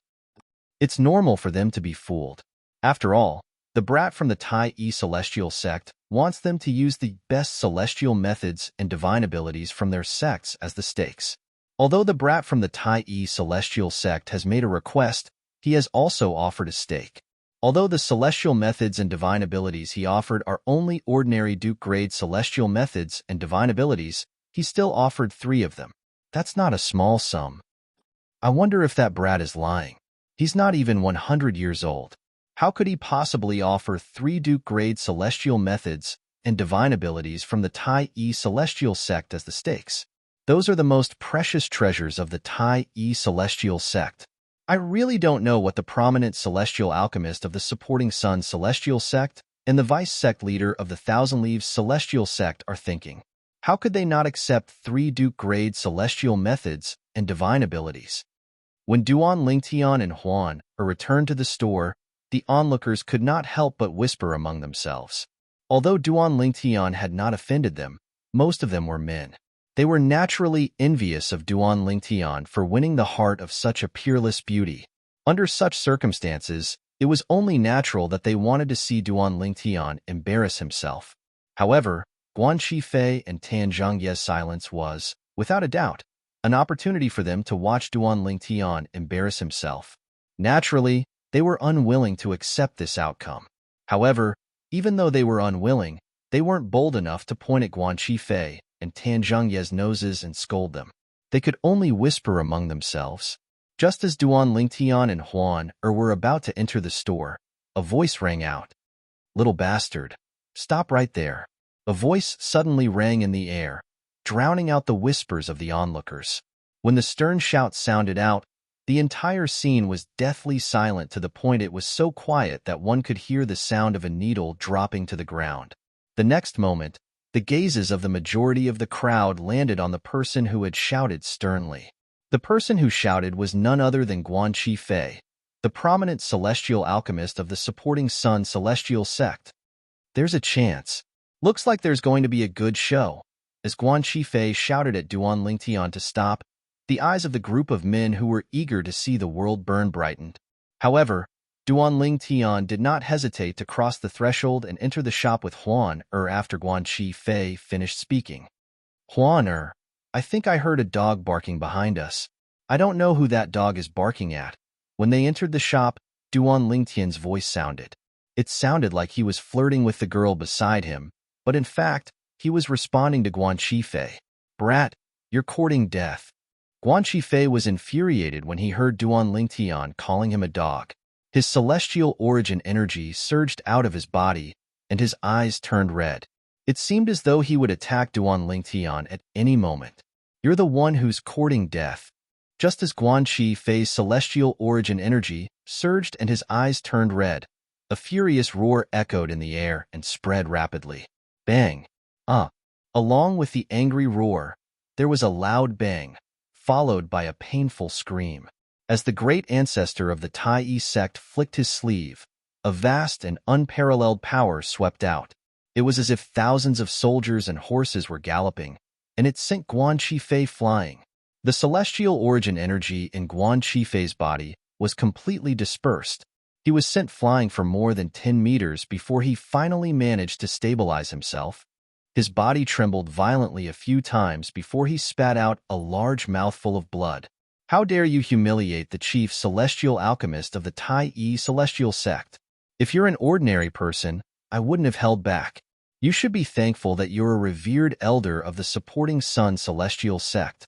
Speaker 1: It's normal for them to be fooled. After all, the brat from the Tai Celestial Sect wants them to use the best celestial methods and divine abilities from their sects as the stakes. Although the brat from the Tai Celestial Sect has made a request, he has also offered a stake. Although the celestial methods and divine abilities he offered are only ordinary Duke-grade celestial methods and divine abilities, he still offered 3 of them. That's not a small sum. I wonder if that brat is lying. He's not even 100 years old. How could he possibly offer 3 Duke-grade celestial methods and divine abilities from the Tai Celestial Sect as the stakes? Those are the most precious treasures of the Tai Celestial Sect. I really don't know what the prominent celestial alchemist of the supporting Sun Celestial Sect and the vice sect leader of the Thousand Leaves Celestial Sect are thinking. How could they not accept 3 Duke-grade celestial methods and divine abilities? When Duan Lingtian and Huan returned to the store, the onlookers could not help but whisper among themselves. Although Duan Lingtian had not offended them, most of them were men. They were naturally envious of Duan Lingtian for winning the heart of such a peerless beauty. Under such circumstances, it was only natural that they wanted to see Duan Lingtian embarrass himself. However, Guan Qifei and Tan Zhengyi's silence was, without a doubt, an opportunity for them to watch Duan Lingtian embarrass himself. Naturally, they were unwilling to accept this outcome. However, even though they were unwilling, they weren't bold enough to point at Guan Qifei and Tan Zhengyi's noses and scold them. They could only whisper among themselves. Just as Duan Lingtian and Huan were about to enter the store, a voice rang out. "Little bastard, stop right there." A voice suddenly rang in the air, drowning out the whispers of the onlookers. When the stern shout sounded out, the entire scene was deathly silent to the point it was so quiet that one could hear the sound of a needle dropping to the ground. The next moment, the gazes of the majority of the crowd landed on the person who had shouted sternly. The person who shouted was none other than Guan Fei, the prominent celestial alchemist of the supporting Sun celestial sect. There's a chance. Looks like there's going to be a good show. As Guan Fei shouted at Duan Lingtian to stop, the eyes of the group of men who were eager to see the world burn brightened. However, Duan Lingtian did not hesitate to cross the threshold and enter the shop with Huan after Guan Fei finished speaking. Huan I think I heard a dog barking behind us. I don't know who that dog is barking at. When they entered the shop, Duan Lingtian's voice sounded. It sounded like he was flirting with the girl beside him, but in fact, he was responding to Guan Fei. Brat, you're courting death. Guan Fei was infuriated when he heard Duan Lingtian calling him a dog. His celestial origin energy surged out of his body, and his eyes turned red. It seemed as though he would attack Duan Lingtian at any moment. You're the one who's courting death. Just as Guan Fei's celestial origin energy surged and his eyes turned red, a furious roar echoed in the air and spread rapidly. Bang! Along with the angry roar, there was a loud bang, followed by a painful scream. As the great ancestor of the Tai sect flicked his sleeve, a vast and unparalleled power swept out. It was as if thousands of soldiers and horses were galloping, and it sent Guan Fei flying. The celestial origin energy in Guan Fei's body was completely dispersed. He was sent flying for more than 10 meters before he finally managed to stabilize himself. His body trembled violently a few times before he spat out a large mouthful of blood. How dare you humiliate the chief celestial alchemist of the Tai celestial sect? If you're an ordinary person, I wouldn't have held back. You should be thankful that you're a revered elder of the supporting Sun celestial sect.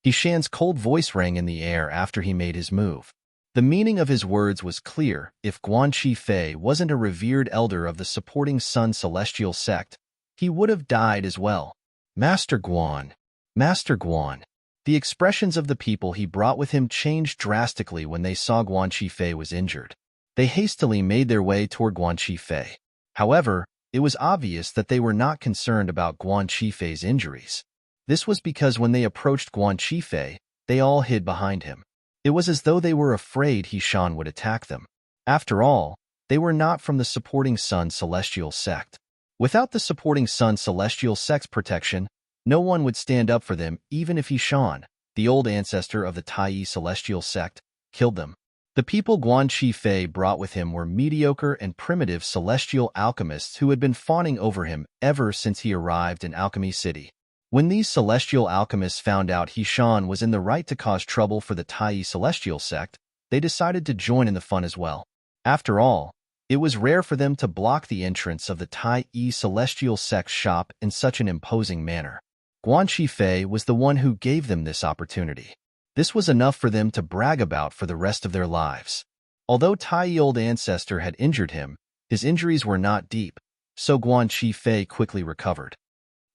Speaker 1: Hishan's cold voice rang in the air after he made his move. The meaning of his words was clear. If Guan Fei wasn't a revered elder of the supporting Sun celestial sect, he would have died as well. Master Guan. Master Guan. The expressions of the people he brought with him changed drastically when they saw Guan Fei was injured. They hastily made their way toward Guan Fei. However, it was obvious that they were not concerned about Guan Fei's injuries. This was because when they approached Guan Fei, they all hid behind him. It was as though they were afraid Hishan would attack them. After all, they were not from the supporting Sun celestial sect. Without the supporting Sun celestial sect's protection, no one would stand up for them even if Hishan, the old ancestor of the Tai celestial sect, killed them. The people Guan Fei brought with him were mediocre and primitive celestial alchemists who had been fawning over him ever since he arrived in Alchemy City. When these celestial alchemists found out Hishan was in the right to cause trouble for the Tai celestial sect, they decided to join in the fun as well. After all, it was rare for them to block the entrance of the Tai celestial sect's shop in such an imposing manner. Guan Fei was the one who gave them this opportunity. This was enough for them to brag about for the rest of their lives. Although Tai old ancestor had injured him, his injuries were not deep, so Guan Fei quickly recovered.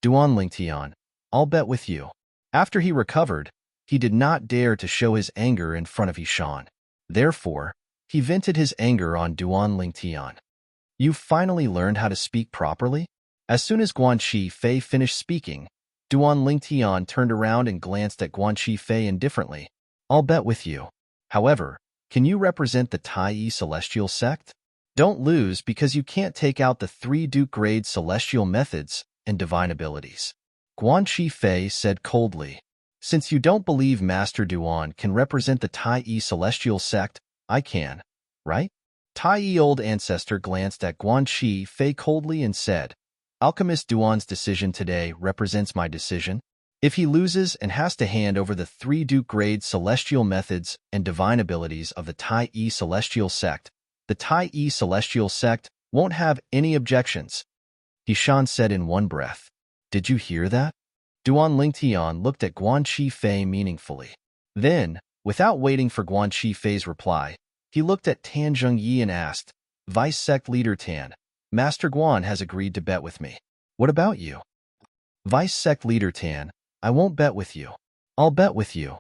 Speaker 1: Duan Lingtian, I'll bet with you. After he recovered, he did not dare to show his anger in front of Hishan. Therefore, he vented his anger on Duan Lingtian. You finally learned how to speak properly? As soon as Guan Fei finished speaking, Duan Lingtian turned around and glanced at Guan Fei indifferently. I'll bet with you. However, can you represent the Tai celestial sect? Don't lose because you can't take out the 3 Duke-grade celestial methods and divine abilities. Guan Fei said coldly. Since you don't believe Master Duan can represent the Tai celestial sect, I can, right? Tai old ancestor glanced at Guan Fei coldly and said, Alchemist Duan's decision today represents my decision. If he loses and has to hand over the 3 Duke-grade celestial methods and divine abilities of the Tai celestial sect, the Tai celestial sect won't have any objections. Hishan said in one breath. Did you hear that? Duan Lingtian looked at Guan Fei meaningfully. Then, without waiting for Guan Fei's reply, he looked at Tan Zhengyi and asked, Vice Sect Leader Tan, Master Guan has agreed to bet with me. What about you? Vice Sect Leader Tan, I won't bet with you. I'll bet with you.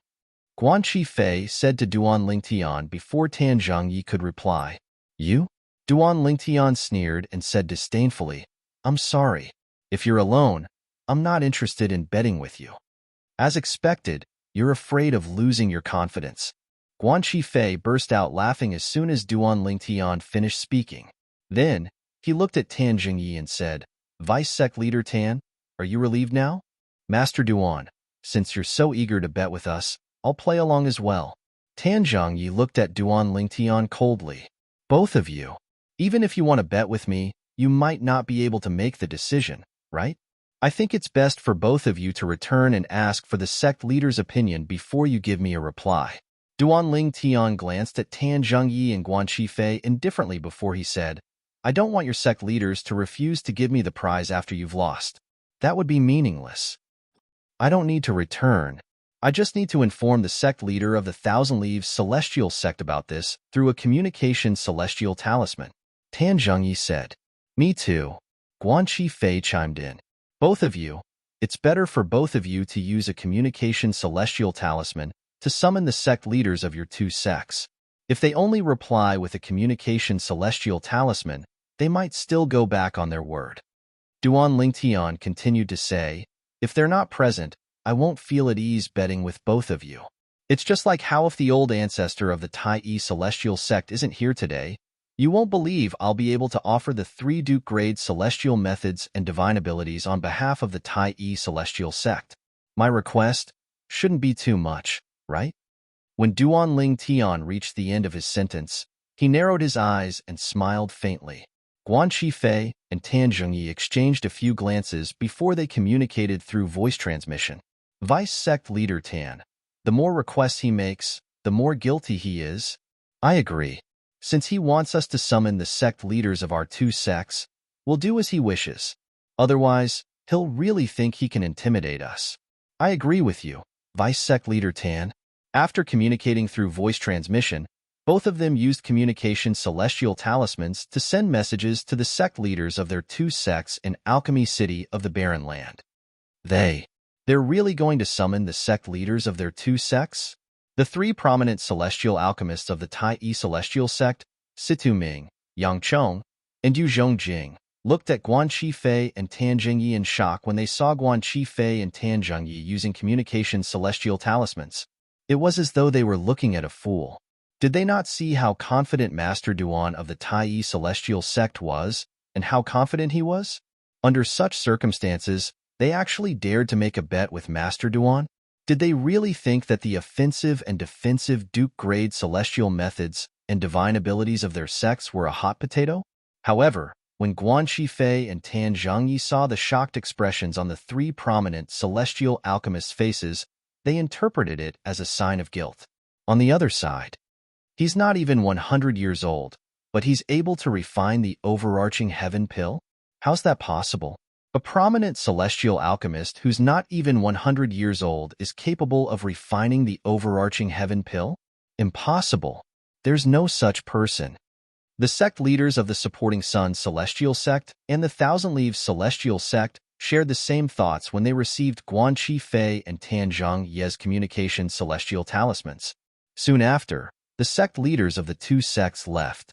Speaker 1: Guan Fei said to Duan Lingtian before Tan Zhengyi could reply. You? Duan Lingtian sneered and said disdainfully, I'm sorry. If you're alone, I'm not interested in betting with you. As expected, You're afraid of losing your confidence. Guan Qifei burst out laughing as soon as Duan Lingtian finished speaking. Then, he looked at Tan Jingyi and said, Vice Sect Leader Tan, are you relieved now? Master Duan, since you're so eager to bet with us, I'll play along as well. Tan Zhongyi looked at Duan Lingtian coldly. Both of you. Even if you want to bet with me, you might not be able to make the decision, right? I think it's best for both of you to return and ask for the sect leader's opinion before you give me a reply. Duan Lingtian glanced at Tan Zhongyi and Guan Qifei indifferently before he said, I don't want your sect leaders to refuse to give me the prize after you've lost. That would be meaningless. I don't need to return. I just need to inform the sect leader of the Thousand Leaves Celestial Sect about this through a communication celestial talisman. Tan Zhongyi said. Me too. Guan Qifei chimed in. Both of you. It's better for both of you to use a communication celestial talisman to summon the sect leaders of your two sects. If they only reply with a communication celestial talisman, they might still go back on their word. Duan Lingtian continued to say, if they're not present, I won't feel at ease betting with both of you. It's just like how if the old ancestor of the Tai Celestial Sect isn't here today, you won't believe I'll be able to offer the 3 Duke grade celestial methods and divine abilities on behalf of the Tai Celestial Sect. My request shouldn't be too much, right? When Duan Lingtian reached the end of his sentence, he narrowed his eyes and smiled faintly. Guan Qifei and Tan Zhongyi exchanged a few glances before they communicated through voice transmission. Vice Sect Leader Tan, the more requests he makes, the more guilty he is. I agree. Since he wants us to summon the sect leaders of our two sects, we'll do as he wishes. Otherwise, he'll really think he can intimidate us. I agree with you, Vice Sect Leader Tan. After communicating through voice transmission, both of them used communication celestial talismans to send messages to the sect leaders of their two sects in Alchemy City of the Barren Land. They're really going to summon the sect leaders of their two sects? The 3 prominent celestial alchemists of the Tai Celestial Sect, Situ Ming, Yang Chong, and Yu Zhongjing, looked at Guan Qifei and Tan Jingyi in shock when they saw Guan Qifei and Tan Zhongyi using communication celestial talismans. It was as though they were looking at a fool. Did they not see how confident Master Duan of the Tai Celestial Sect was, and how confident he was? Under such circumstances, they actually dared to make a bet with Master Duan? Did they really think that the offensive and defensive Duke-grade celestial methods and divine abilities of their sects were a hot potato? However, when Guan Qifei and Tan Zhongyi saw the shocked expressions on the 3 prominent celestial alchemists' faces, they interpreted it as a sign of guilt. On the other side, he's not even 100 years old, but he's able to refine the overarching heaven pill? How's that possible? A prominent celestial alchemist who's not even 100 years old is capable of refining the overarching heaven pill? Impossible. There's no such person. The sect leaders of the Supporting Sun Celestial Sect and the Thousand Leaves Celestial Sect shared the same thoughts when they received Guan Qifei and Tan Zhongyi's communication celestial talismans. Soon after, the sect leaders of the two sects left.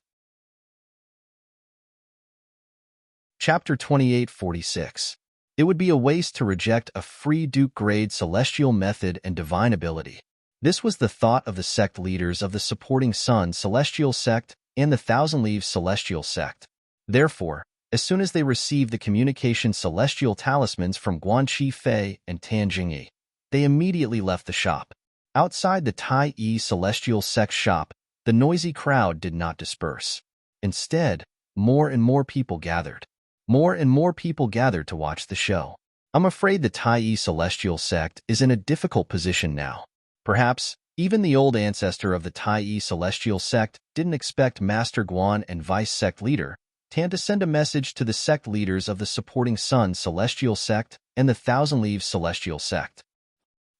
Speaker 1: Chapter 2846. It would be a waste to reject a free Duke-grade celestial method and divine ability. This was the thought of the sect leaders of the Supporting Sun Celestial Sect and the Thousand Leaves Celestial Sect. Therefore, as soon as they received the communication celestial talismans from Guan Qifei and Tan Jingyi, they immediately left the shop. Outside the Tai Celestial Sect shop, the noisy crowd did not disperse. Instead, more and more people gathered. More and more people gathered to watch the show. I'm afraid the Tai Celestial Sect is in a difficult position now. Perhaps, even the old ancestor of the Tai Celestial Sect didn't expect Master Guan and Vice Sect Leader Tan to send a message to the sect leaders of the Supporting Sun Celestial Sect and the Thousand Leaves Celestial Sect.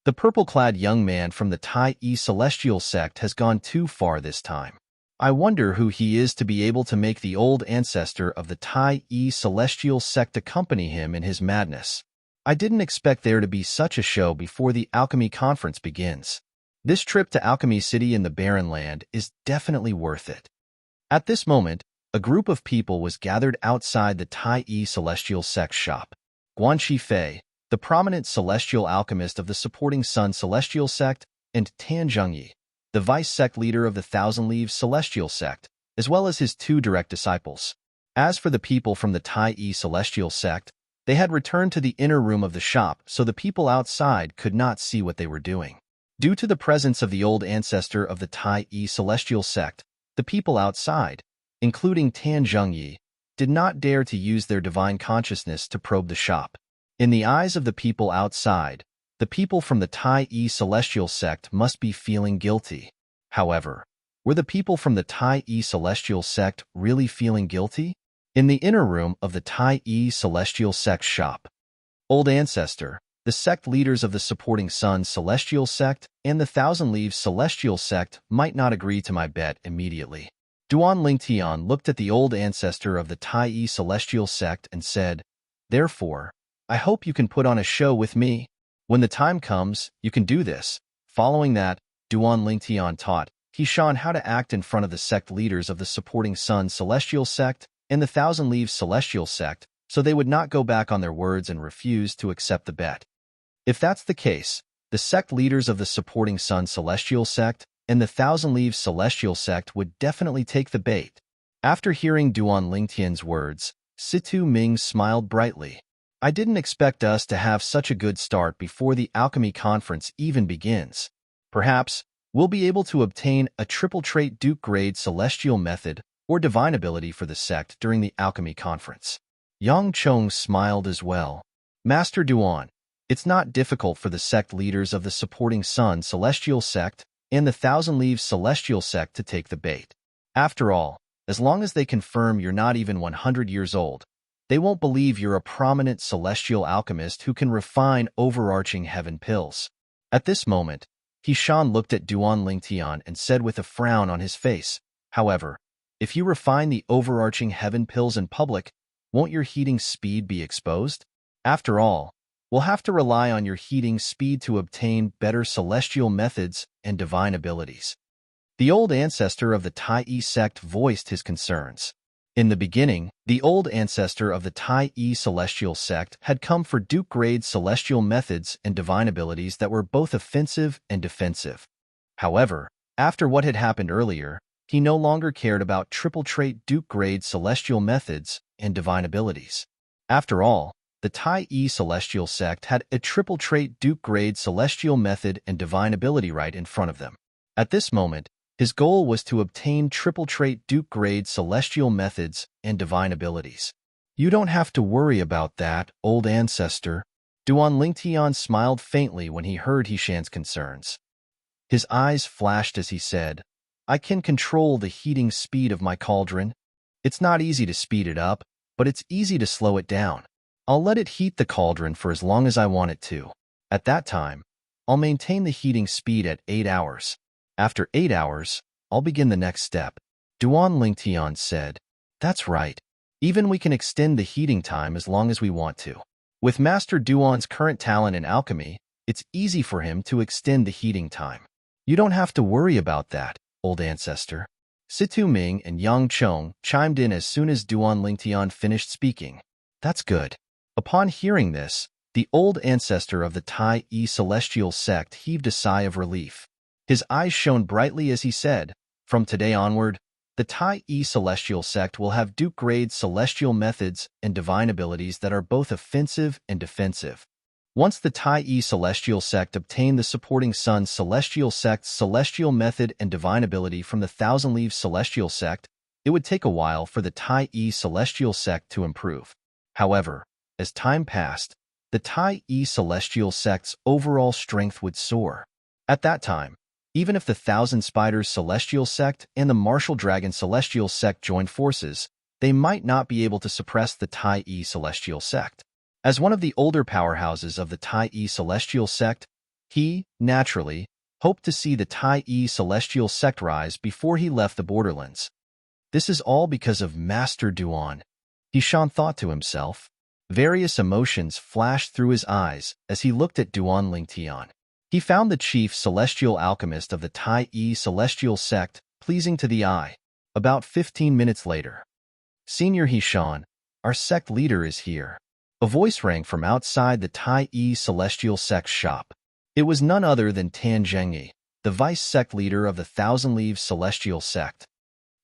Speaker 1: The purple-clad young man from the Tai Celestial Sect has gone too far this time. I wonder who he is to be able to make the old ancestor of the Tai Celestial Sect accompany him in his madness. I didn't expect there to be such a show before the Alchemy Conference begins. This trip to Alchemy City in the Barren Land is definitely worth it. At this moment, a group of people was gathered outside the Tai Celestial Sect shop. Guan Qifei, the prominent celestial alchemist of the supporting Sun Celestial Sect, and Tan Zhengyi, the vice sect leader of the Thousand Leaves Celestial Sect, as well as his two direct disciples. As for the people from the Tai Celestial Sect, they had returned to the inner room of the shop so the people outside could not see what they were doing. Due to the presence of the old ancestor of the Tai Celestial Sect, the people outside, including Tan Zhengyi, did not dare to use their divine consciousness to probe the shop. In the eyes of the people outside, the people from the Tai Celestial Sect must be feeling guilty. However, were the people from the Tai Celestial Sect really feeling guilty? In the inner room of the Tai Celestial Sect shop, Old Ancestor, the sect leaders of the supporting Sun Celestial Sect and the Thousand Leaves Celestial Sect might not agree to my bet immediately. Duan Lingtian looked at the old ancestor of the Tai Celestial Sect and said, "Therefore, I hope you can put on a show with me. When the time comes, you can do this." Following that, Duan Lingtian taught Hishan how to act in front of the sect leaders of the supporting Sun Celestial Sect and the Thousand Leaves Celestial Sect, so they would not go back on their words and refuse to accept the bet. If that's the case, the sect leaders of the supporting Sun Celestial Sect and the Thousand Leaves Celestial Sect would definitely take the bait. After hearing Duan Lingtian's words, Situ Ming smiled brightly. "I didn't expect us to have such a good start before the alchemy conference even begins. Perhaps we'll be able to obtain a triple trait Duke grade celestial method or divine ability for the sect during the alchemy conference." Yang Chong smiled as well. "Master Duan, it's not difficult for the sect leaders of the supporting Sun Celestial Sect and the Thousand Leaves Celestial Sect to take the bait. After all, as long as they confirm you're not even 100 years old, they won't believe you're a prominent celestial alchemist who can refine overarching heaven pills." At this moment, Hishan looked at Duan Lingtian and said with a frown on his face, "However, if you refine the overarching heaven pills in public, won't your heating speed be exposed? After all, we'll have to rely on your heating speed to obtain better celestial methods and divine abilities." The old ancestor of the Tai sect voiced his concerns. In the beginning, the old ancestor of the Tai Celestial Sect had come for Duke-grade celestial methods and divine abilities that were both offensive and defensive. However, after what had happened earlier, he no longer cared about triple-trait Duke-grade celestial methods and divine abilities. After all, the Tai Celestial Sect had a triple-trait Duke-grade celestial method and divine ability right in front of them. At this moment, his goal was to obtain triple-trait Duke-grade celestial methods and divine abilities. "You don't have to worry about that, old ancestor." Duan Lingtian smiled faintly when he heard Hishan's concerns. His eyes flashed as he said, "I can control the heating speed of my cauldron. It's not easy to speed it up, but it's easy to slow it down. I'll let it heat the cauldron for as long as I want it to. At that time, I'll maintain the heating speed at 8 hours. After 8 hours, I'll begin the next step." Duan Lingtian said, "That's right. Even we can extend the heating time as long as we want to. With Master Duan's current talent in alchemy, it's easy for him to extend the heating time. You don't have to worry about that, old ancestor." Situ Ming and Yang Chong chimed in as soon as Duan Lingtian finished speaking. "That's good." Upon hearing this, the old ancestor of the Tai Celestial Sect heaved a sigh of relief. His eyes shone brightly as he said, "From today onward, the Tai Celestial Sect will have Duke-grade celestial methods and divine abilities that are both offensive and defensive. Once the Tai Celestial Sect obtained the supporting Sun Celestial Sect's celestial method and divine ability from the Thousand Leaves Celestial Sect, it would take a while for the Tai Celestial Sect to improve. However, as time passed, the Tai Celestial Sect's overall strength would soar. At that time, even if the Thousand Spiders Celestial Sect and the Martial Dragon Celestial Sect joined forces, they might not be able to suppress the Tai Celestial Sect. As one of the older powerhouses of the Tai Celestial Sect, he, naturally, hoped to see the Tai Celestial Sect rise before he left the borderlands. This is all because of Master Duan, Hishan thought to himself. Various emotions flashed through his eyes as he looked at Duan Lingtian. He found the chief celestial alchemist of the Tai Celestial Sect pleasing to the eye. About 15 minutes later, "Senior Hishan, our sect leader is here." A voice rang from outside the Tai celestial sect shop. It was none other than Tan Zhengyi, the vice sect leader of the Thousand Leaves celestial sect.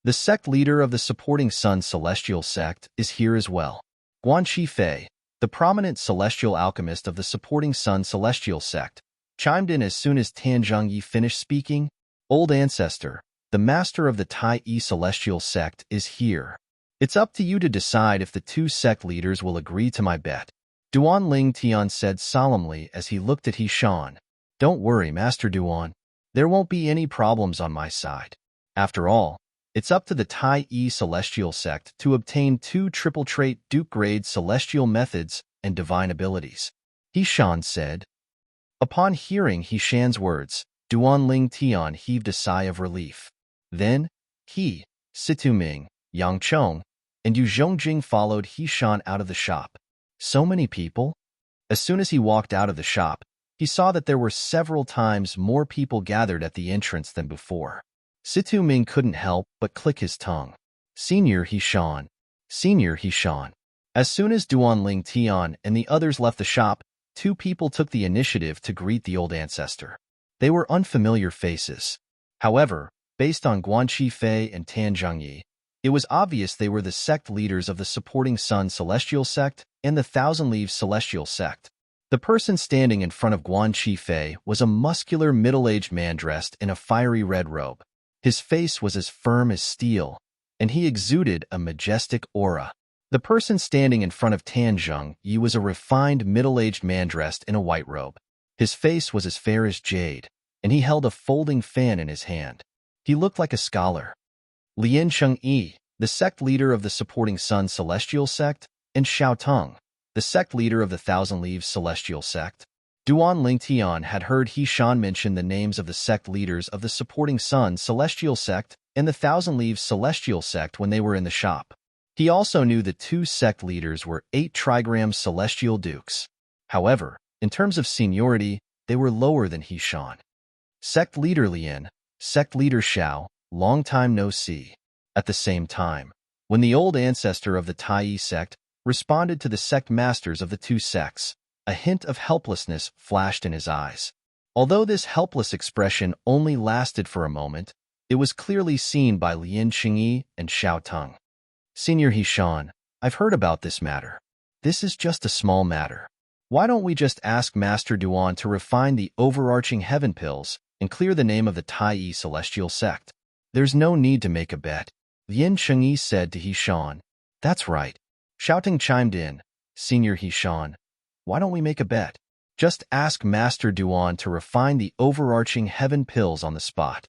Speaker 1: The sect leader of the supporting Sun celestial sect is here as well. Guan Qifei, the prominent celestial alchemist of the supporting Sun celestial sect, chimed in as soon as Tan Zhengyi finished speaking. Old Ancestor, the master of the Tai celestial sect, is here. It's up to you to decide if the two sect leaders will agree to my bet. Duan Ling Tian said solemnly as he looked at He Shan. Don't worry, Master Duan. There won't be any problems on my side. After all, it's up to the Tai celestial sect to obtain two triple-trait Duke-grade celestial methods and divine abilities. He Shan said. Upon hearing He Shan's words, Duan Ling Tian heaved a sigh of relief. Then, he, Situ Ming, Yang Chong, and Yu Zhongjing followed He Shan out of the shop. So many people? As soon as he walked out of the shop, he saw that there were several times more people gathered at the entrance than before. Situ Ming couldn't help but click his tongue. Senior He Shan. Senior He Shan. As soon as Duan Ling Tian and the others left the shop, two people took the initiative to greet the old ancestor. They were unfamiliar faces. However, based on Guan Qifei and Tan Zhengyi, it was obvious they were the sect leaders of the supporting Sun celestial sect and the Thousand Leaves celestial sect. The person standing in front of Guan Qifei was a muscular middle-aged man dressed in a fiery red robe. His face was as firm as steel, and he exuded a majestic aura. The person standing in front of Tan Zhengyi was a refined middle-aged man dressed in a white robe. His face was as fair as jade, and he held a folding fan in his hand. He looked like a scholar. Lian Chengyi, the sect leader of the supporting Sun celestial sect, and Xiao Tong, the sect leader of the Thousand Leaves celestial sect. Duan Ling Tian had heard He Shan mention the names of the sect leaders of the supporting Sun celestial sect and the Thousand Leaves celestial sect when they were in the shop. He also knew the two sect leaders were 8 trigram celestial dukes. However, in terms of seniority, they were lower than He Shan. Sect leader Lian, sect leader Xiao, long time no see. At the same time, when the old ancestor of the Tai sect responded to the sect masters of the two sects, a hint of helplessness flashed in his eyes. Although this helpless expression only lasted for a moment, it was clearly seen by Lian Qingyi and Xiao Tong. Senior He Shan, I've heard about this matter. This is just a small matter. Why don't we just ask Master Duan to refine the overarching heaven pills and clear the name of the Tai celestial sect? There's no need to make a bet. Lian Chengyi said to He Shan. That's right. Shouting chimed in. Senior He Shan, why don't we make a bet? Just ask Master Duan to refine the overarching heaven pills on the spot.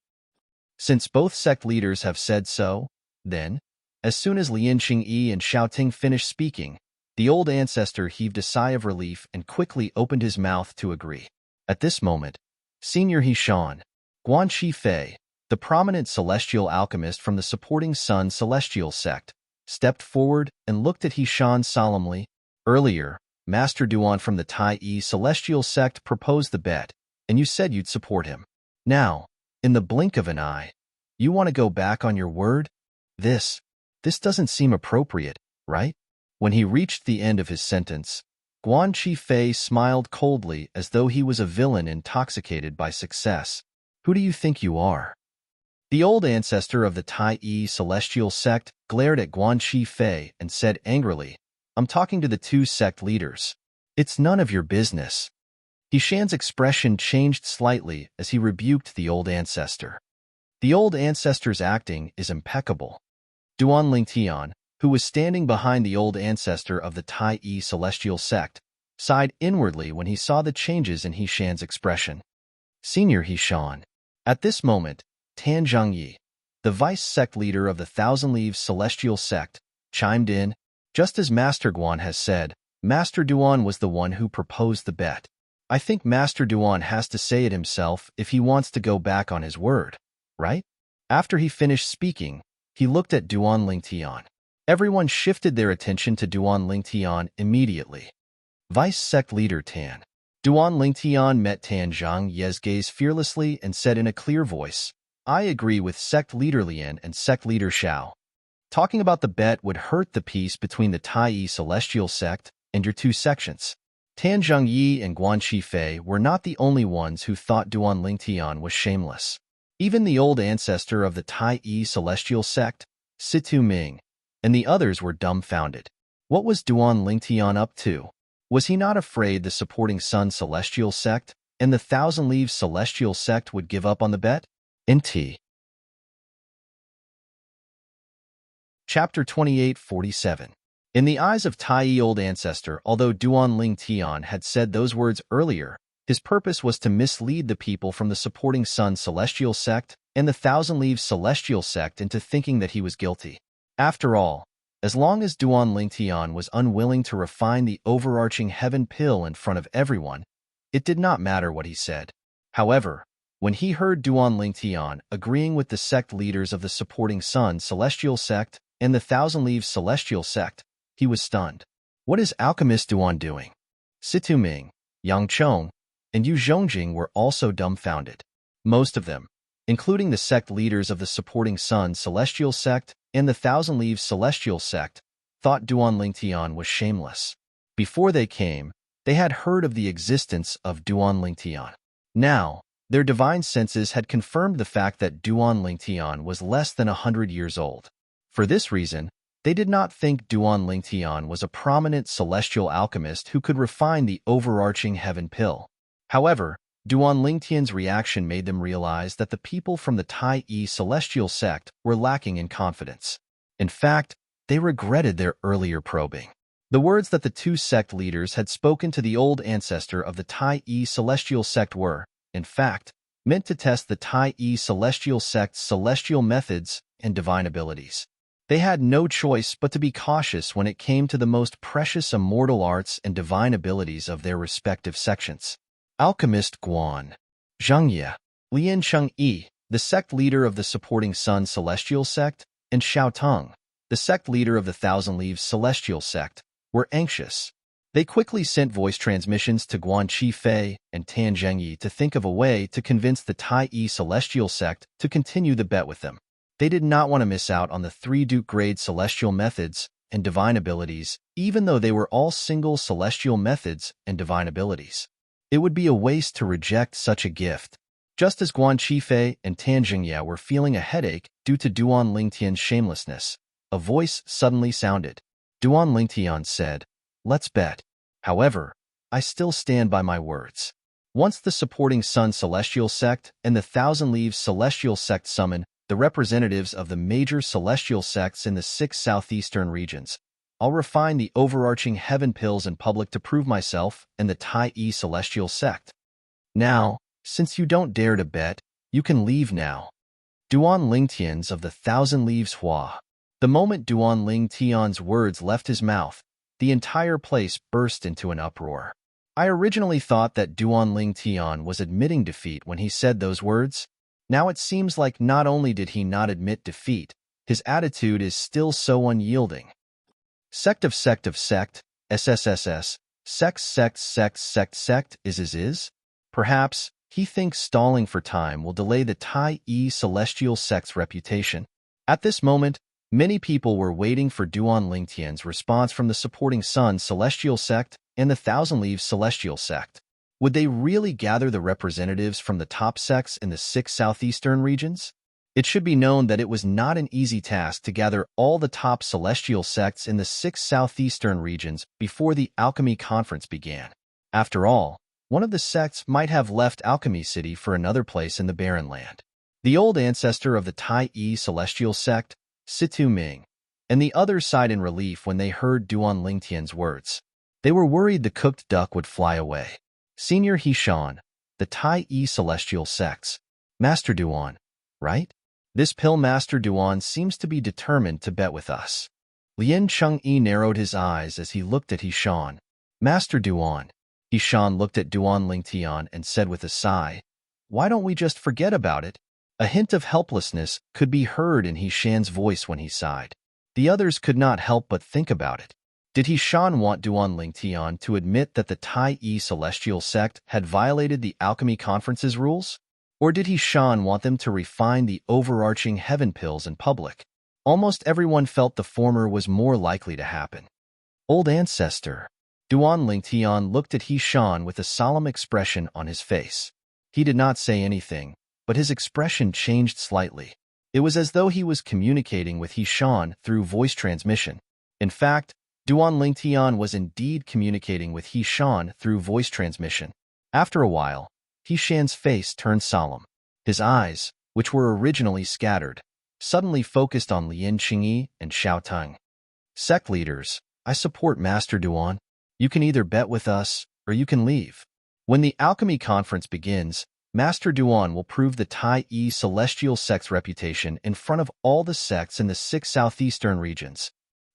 Speaker 1: Since both sect leaders have said so, then, as soon as Lian Qingyi and Xiao Ting finished speaking, the old ancestor heaved a sigh of relief and quickly opened his mouth to agree. At this moment, Senior He Shan, Guan Qifei, the prominent celestial alchemist from the supporting Sun celestial sect, stepped forward and looked at He Shan solemnly. Earlier, Master Duan from the Tai celestial sect proposed the bet, and you said you'd support him. Now, in the blink of an eye, you want to go back on your word? This doesn't seem appropriate, right? When he reached the end of his sentence, Guan Qifei smiled coldly as though he was a villain intoxicated by success. Who do you think you are? The old ancestor of the Tai celestial sect glared at Guan Qifei and said angrily, I'm talking to the two sect leaders. It's none of your business. He Shan's expression changed slightly as he rebuked the old ancestor. The old ancestor's acting is impeccable. Duan Ling Tian, who was standing behind the old ancestor of the Tai celestial sect, sighed inwardly when he saw the changes in He Shan's expression. Senior He Shan. At this moment, Tan Zhengyi, the vice sect leader of the Thousand Leaves celestial sect, chimed in. Just as Master Guan has said, Master Duan was the one who proposed the bet. I think Master Duan has to say it himself if he wants to go back on his word, right? After he finished speaking, he looked at Duan Ling Tian. Everyone shifted their attention to Duan Ling Tian immediately. Vice sect leader Tan. Duan Ling Tian met Tan Zhengyi's gaze fearlessly and said in a clear voice, I agree with sect leader Lian and sect leader Xiao. Talking about the bet would hurt the peace between the Tai celestial sect and your two sections. Tan Zhengyi and Guan Qifei were not the only ones who thought Duan Lingtian was shameless. Even the old ancestor of the Tai Yi celestial sect, Situ Ming, and the others were dumbfounded. What was Duan Lingtian up to? Was he not afraid the supporting Sun celestial sect and the Thousand Leaves celestial sect would give up on the bet? Nt. Chapter 2847. In the eyes of Tai Yi old ancestor, although Duan Lingtian had said those words earlier, his purpose was to mislead the people from the supporting Sun celestial sect and the Thousand Leaves celestial sect into thinking that he was guilty. After all, as long as Duan Lingtian was unwilling to refine the overarching heaven pill in front of everyone, it did not matter what he said. However, when he heard Duan Lingtian agreeing with the sect leaders of the supporting Sun celestial sect and the Thousand Leaves celestial sect, he was stunned. What is alchemist Duan doing? Situ Ming, Yang Chong, and Yu Zhongjing were also dumbfounded. Most of them, including the sect leaders of the supporting Sun celestial sect and the Thousand Leaves celestial sect, thought Duan Lingtian was shameless. Before they came, they had heard of the existence of Duan Lingtian. Now, their divine senses had confirmed the fact that Duan Lingtian was less than 100 years old. For this reason, they did not think Duan Lingtian was a prominent celestial alchemist who could refine the overarching heaven pill. However, Duan Lingtian's reaction made them realize that the people from the Tai Yi celestial sect were lacking in confidence. In fact, they regretted their earlier probing. The words that the two sect leaders had spoken to the old ancestor of the Tai Yi celestial sect were, in fact, meant to test the Tai Yi celestial sect's celestial methods and divine abilities. They had no choice but to be cautious when it came to the most precious immortal arts and divine abilities of their respective sections. Alchemist Guan Zhengye, Lian Chengyi, the sect leader of the supporting Sun celestial sect, and Xiao Tong, the sect leader of the Thousand Leaves celestial sect, were anxious. They quickly sent voice transmissions to Guan Qifei and Tan Zhengyi to think of a way to convince the Tai Yi celestial sect to continue the bet with them. They did not want to miss out on the 3 Duke-grade celestial methods and divine abilities, even though they were all single celestial methods and divine abilities. It would be a waste to reject such a gift. Just as Guan Qifei and Tan Zhengye were feeling a headache due to Duan Lingtian's shamelessness, a voice suddenly sounded. Duan Lingtian said, "Let's bet. However, I still stand by my words." Once the supporting Sun celestial sect and the Thousand Leaves celestial sect summoned the representatives of the major celestial sects in the 6 southeastern regions, I'll refine the overarching heaven pills in public to prove myself and the Tai Yi celestial sect. Now, since you don't dare to bet, you can leave now. Duan Lingtian's of the Thousand Leaves Hua. The moment Duan Lingtian's words left his mouth, the entire place burst into an uproar. I originally thought that Duan Lingtian was admitting defeat when he said those words. Now it seems like not only did he not admit defeat, his attitude is still so unyielding. Sect of sect, SSSS, sect is. Perhaps he thinks stalling for time will delay the Tai Yi celestial sect's reputation. At this moment, many people were waiting for Duan Lingtian's response from the supporting Sun celestial sect and the Thousand Leaves celestial sect. Would they really gather the representatives from the top sects in the 6 southeastern regions? It should be known that it was not an easy task to gather all the top celestial sects in the 6 southeastern regions before the Alchemy Conference began. After all, one of the sects might have left Alchemy City for another place in the Barren Land. The old ancestor of the Tai Yi celestial sect, Situ Ming, and the others sighed in relief when they heard Duan Lingtian's words. They were worried the cooked duck would fly away. Senior Hishan, the Tai Yi celestial sects. Master Duan, right? This pill Master Duan seems to be determined to bet with us. Lian Chengyi narrowed his eyes as he looked at Hishan. Master Duan. Hishan looked at Duan Lingtian and said with a sigh, "Why don't we just forget about it?" A hint of helplessness could be heard in Hishan's voice when he sighed. The others could not help but think about it. Did Hishan want Duan Lingtian to admit that the Tai Yi celestial sect had violated the Alchemy Conference's rules? Or did Hishan want them to refine the overarching heaven pills in public? Almost everyone felt the former was more likely to happen. Old ancestor. Duan Lingtian looked at He Shan with a solemn expression on his face. He did not say anything, but his expression changed slightly. It was as though he was communicating with He Shan through voice transmission. In fact, Duan Lingtian was indeed communicating with He Shan through voice transmission. After a while, He Shan's face turned solemn. His eyes, which were originally scattered, suddenly focused on Lin Qingyi and Xiao Teng. Sect leaders, I support Master Duan. You can either bet with us, or you can leave. When the alchemy conference begins, Master Duan will prove the Tai Yi celestial sect's reputation in front of all the sects in the 6 southeastern regions.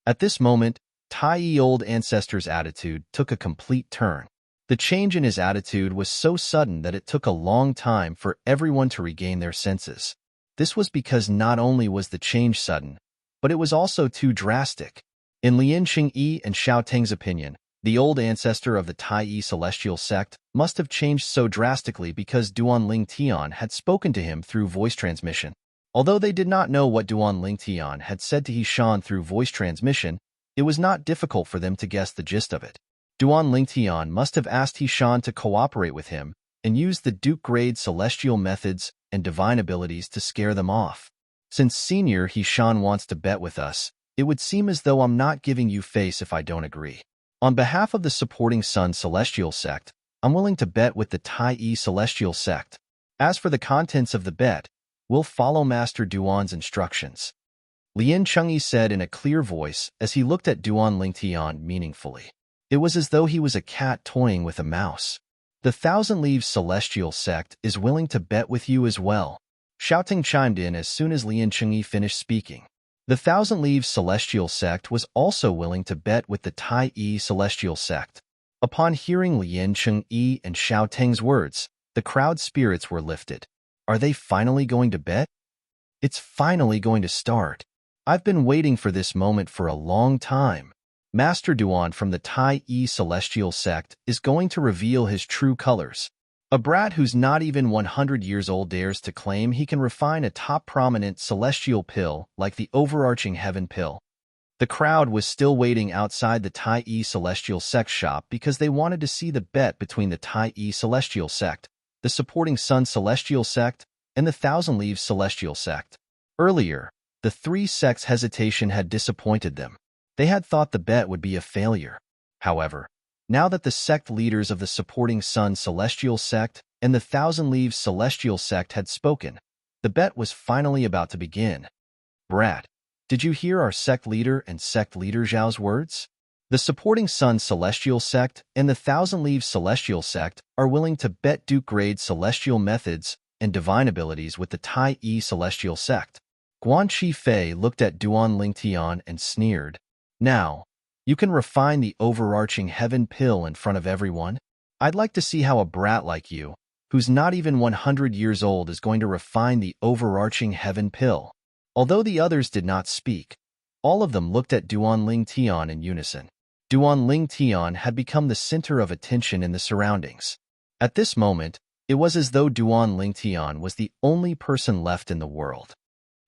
Speaker 1: At this moment, Tai Yi old ancestor's attitude took a complete turn. The change in his attitude was so sudden that it took a long time for everyone to regain their senses. This was because not only was the change sudden, but it was also too drastic. In Lin Qingyi and Xiao Teng's opinion, the old ancestor of the Tai Yi celestial sect must have changed so drastically because Duan Lingtian had spoken to him through voice transmission. Although they did not know what Duan Lingtian had said to He Shan through voice transmission, it was not difficult for them to guess the gist of it. Duan Lingtian must have asked He Shan to cooperate with him and use the Duke-grade celestial methods and divine abilities to scare them off. Since Senior He Shan wants to bet with us, it would seem as though I'm not giving you face if I don't agree. On behalf of the supporting Sun Celestial Sect, I'm willing to bet with the Tai Yi Celestial Sect. As for the contents of the bet, we'll follow Master Duan's instructions. Lin Chengyi said in a clear voice as he looked at Duan Lingtian meaningfully. It was as though he was a cat toying with a mouse. The Thousand Leaves Celestial Sect is willing to bet with you as well. Shouting chimed in as soon as Lin Chengyi finished speaking. The Thousand Leaves Celestial Sect was also willing to bet with the Tai Yi Celestial Sect. Upon hearing Lin Chengyi and Xiao Teng's words, the crowd's spirits were lifted. Are they finally going to bet? It's finally going to start. I've been waiting for this moment for a long time. Master Duan from the Tai Yi Celestial Sect is going to reveal his true colors. A brat who's not even 100 years old dares to claim he can refine a top prominent celestial pill like the overarching heaven pill. The crowd was still waiting outside the Tai Yi Celestial Sect shop because they wanted to see the bet between the Tai Yi Celestial Sect, the supporting Sun Celestial Sect, and the Thousand Leaves Celestial Sect. Earlier, the 3 sects' hesitation had disappointed them. They had thought the bet would be a failure. However, now that the sect leaders of the supporting Sun Celestial Sect and the Thousand Leaves Celestial Sect had spoken, the bet was finally about to begin. Brat, did you hear our sect leader and sect leader Zhao's words? The supporting Sun Celestial Sect and the Thousand Leaves Celestial Sect are willing to bet Duke-grade celestial methods and divine abilities with the Tai Yi Celestial Sect. Guan Qifei looked at Duan Lingtian and sneered. Now, you can refine the overarching heaven pill in front of everyone? I'd like to see how a brat like you, who's not even 100 years old, is going to refine the overarching heaven pill. Although the others did not speak, all of them looked at Duan Lingtian in unison. Duan Lingtian had become the center of attention in the surroundings. At this moment, it was as though Duan Lingtian was the only person left in the world.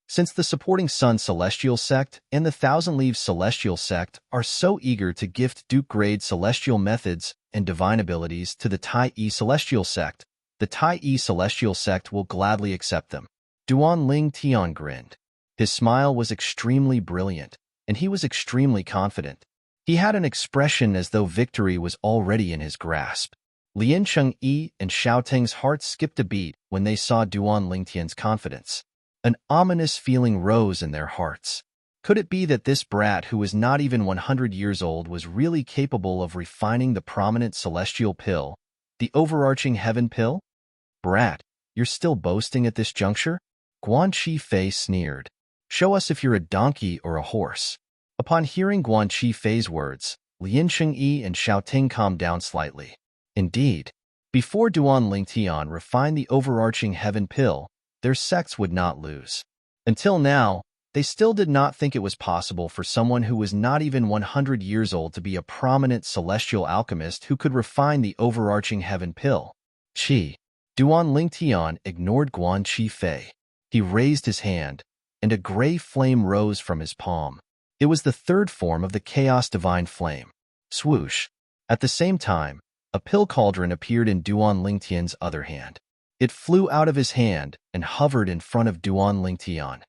Speaker 1: Since the supporting Sun Celestial Sect and the Thousand Leaves Celestial Sect are so eager to gift Duke-grade celestial methods and divine abilities to the Tai Yi Celestial Sect, the Tai Yi Celestial Sect will gladly accept them. Duan Lingtian grinned. His smile was extremely brilliant, and he was extremely confident. He had an expression as though victory was already in his grasp. Lin Chengyi and Xiao Teng's hearts skipped a beat when they saw Duan Lingtian's confidence. An ominous feeling rose in their hearts. Could it be that this brat who was not even 100 years old was really capable of refining the prominent celestial pill, the overarching heaven pill? Brat, you're still boasting at this juncture? Guan Qifei sneered. Show us if you're a donkey or a horse. Upon hearing Guan Qifei's words, Lin Chengyi and Xiao Teng calmed down slightly. Indeed, before Duan Lingtian refined the overarching heaven pill, their sects would not lose. Until now, they still did not think it was possible for someone who was not even 100 years old to be a prominent celestial alchemist who could refine the overarching heaven pill. Duan Lingtian ignored Guan Qifei. He raised his hand, and a gray flame rose from his palm. It was the third form of the Chaos Divine Flame. Swoosh! At the same time, a pill cauldron appeared in Duan Lingtian's other hand. It flew out of his hand and hovered in front of Duan Lingtian.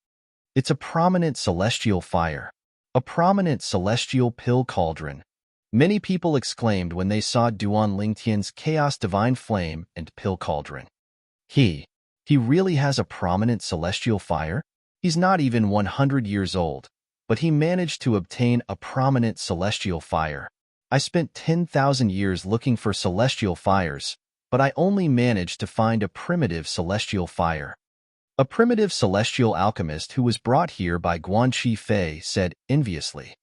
Speaker 1: It's a prominent celestial fire. A prominent celestial pill cauldron. Many people exclaimed when they saw Duan Lingtian's chaos divine flame and pill cauldron. He really has a prominent celestial fire? He's not even 100 years old, but he managed to obtain a prominent celestial fire. I spent 10,000 years looking for celestial fires, but I only managed to find a primitive celestial fire. A primitive celestial alchemist who was brought here by Guanxi Fei said enviously.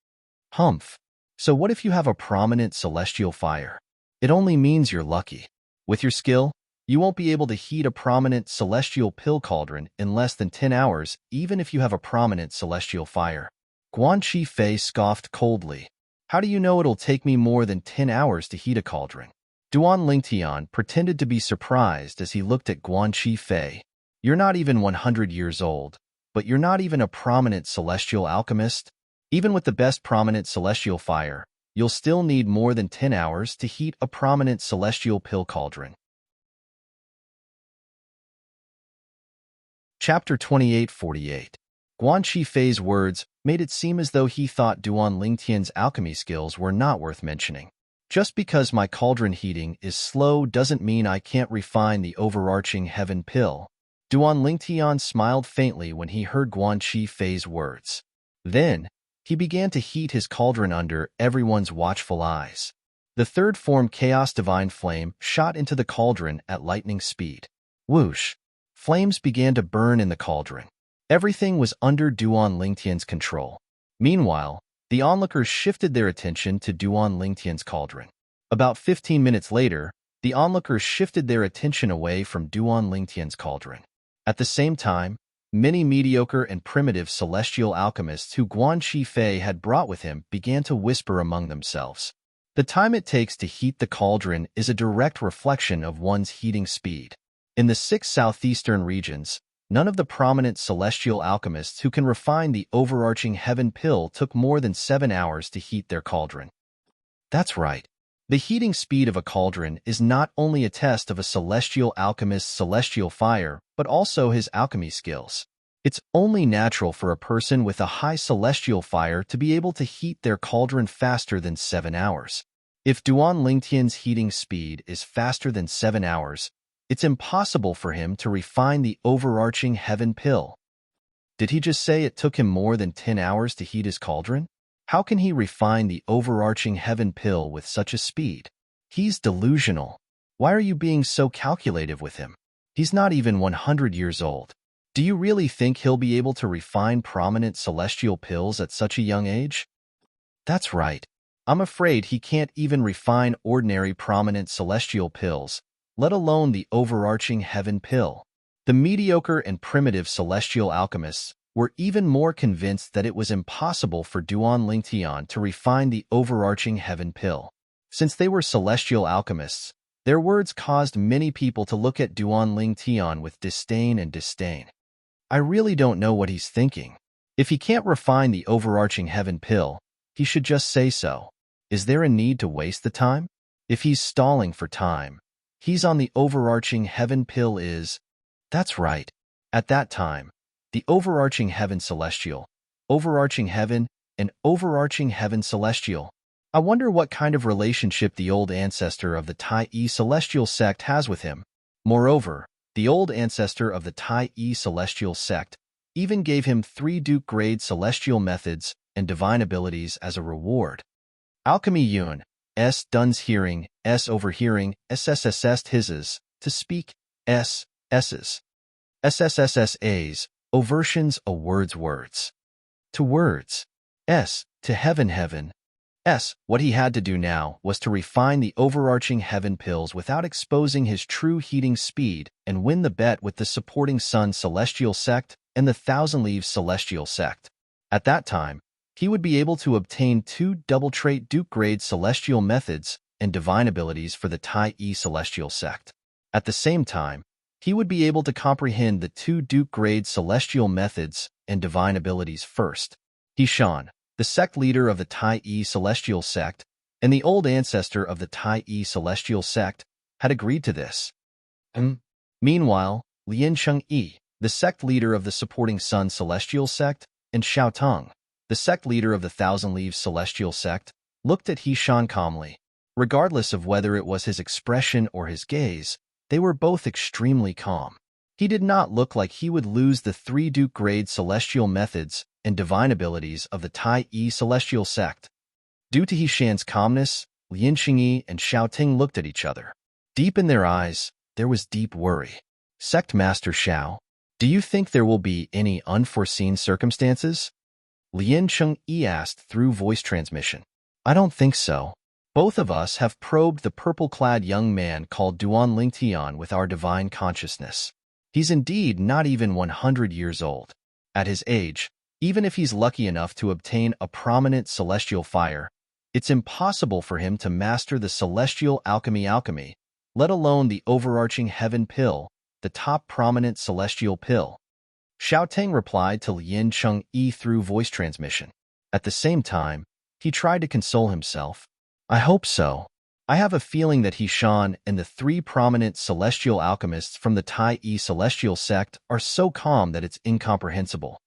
Speaker 1: Humph. So what if you have a prominent celestial fire? It only means you're lucky. With your skill, you won't be able to heat a prominent celestial pill cauldron in less than 10 hours, even if you have a prominent celestial fire. Guanxi Fei scoffed coldly. How do you know it'll take me more than 10 hours to heat a cauldron? Duan Lingtian pretended to be surprised as he looked at Guanxi Fei. You're not even 100 years old, but you're not even a prominent celestial alchemist. Even with the best prominent celestial fire, you'll still need more than 10 hours to heat a prominent celestial pill cauldron. Chapter 2848. Guanxi Fei's words made it seem as though he thought Duan Lingtian's alchemy skills were not worth mentioning. Just because my cauldron heating is slow doesn't mean I can't refine the overarching heaven pill. Duan Lingtian smiled faintly when he heard Guanxi Fei's words. Then, he began to heat his cauldron under everyone's watchful eyes. The third form Chaos Divine Flame shot into the cauldron at lightning speed. Whoosh! Flames began to burn in the cauldron. Everything was under Duan Lingtian's control. Meanwhile, the onlookers shifted their attention to Duan Lingtian's cauldron. About 15 minutes later, the onlookers shifted their attention away from Duan Lingtian's cauldron. At the same time, many mediocre and primitive celestial alchemists who Guanxi Fei had brought with him began to whisper among themselves. The time it takes to heat the cauldron is a direct reflection of one's heating speed. In the 6 southeastern regions, none of the prominent celestial alchemists who can refine the overarching heaven pill took more than 7 hours to heat their cauldron. That's right. The heating speed of a cauldron is not only a test of a celestial alchemist's celestial fire, but also his alchemy skills. It's only natural for a person with a high celestial fire to be able to heat their cauldron faster than 7 hours. If Duan Lingtian's heating speed is faster than 7 hours, it's impossible for him to refine the overarching heaven pill. Did he just say it took him more than 10 hours to heat his cauldron? How can he refine the overarching heaven pill with such a speed? He's delusional. Why are you being so calculative with him? He's not even 100 years old. Do you really think he'll be able to refine prominent celestial pills at such a young age? That's right. I'm afraid he can't even refine ordinary prominent celestial pills, let alone the overarching heaven pill. The mediocre and primitive celestial alchemists were even more convinced that it was impossible for Duan Lingtian to refine the overarching heaven pill. Since they were celestial alchemists, their words caused many people to look at Duan Lingtian with disdain and disdain. I really don't know what he's thinking. If he can't refine the overarching heaven pill, he should just say so. Is there a need to waste the time? If he's stalling for time, he's on the overarching heaven pill is... That's right. At that time, the overarching heaven celestial, overarching heaven, and overarching heaven celestial. I wonder what kind of relationship the old ancestor of the Tai-E celestial sect has with him. Moreover, the old ancestor of the Tai-E celestial sect even gave him 3 Duke-grade celestial methods and divine abilities as a reward. Alchemy Yun, S. Dun's hearing, S. overhearing, SSSS hisses, to speak, S. S's. SSSSA's, overtions a words. To words. S. To heaven. S. What he had to do now was to refine the overarching heaven pills without exposing his true heating speed and win the bet with the supporting Sun celestial sect and the Thousand Leaves celestial sect. At that time, he would be able to obtain 2 double-trait Duke-grade celestial methods and divine abilities for the Tai-E celestial sect. At the same time, he would be able to comprehend the 2 Duke-grade celestial methods and divine abilities first. He Shan, the sect leader of the Tai-E celestial sect, and the old ancestor of the Tai celestial sect, had agreed to this. Meanwhile, Lien Cheng-yi, the sect leader of the supporting Sun celestial sect, and Xiao Teng, the sect leader of the Thousand Leaves celestial sect, looked at He Shan calmly. Regardless of whether it was his expression or his gaze, they were both extremely calm. He did not look like he would lose the 3 Duke-grade celestial methods and divine abilities of the Tai celestial sect. Due to He Shan's calmness, Lien Cheng-yi and Xiao Ting looked at each other. Deep in their eyes, there was deep worry. Sect Master Xiao, do you think there will be any unforeseen circumstances? Lien Cheng-yi asked through voice transmission. I don't think so. Both of us have probed the purple-clad young man called Duan Lingtian with our divine consciousness. He's indeed not even 100 years old. At his age, even if he's lucky enough to obtain a prominent celestial fire, it's impossible for him to master the celestial alchemy, let alone the overarching heaven pill, the top prominent celestial pill. Xiao Teng replied to Lien Cheng-yi through voice transmission. At the same time, he tried to console himself. I hope so. I have a feeling that He Shan and the 3 prominent celestial alchemists from the Tai celestial sect are so calm that it's incomprehensible.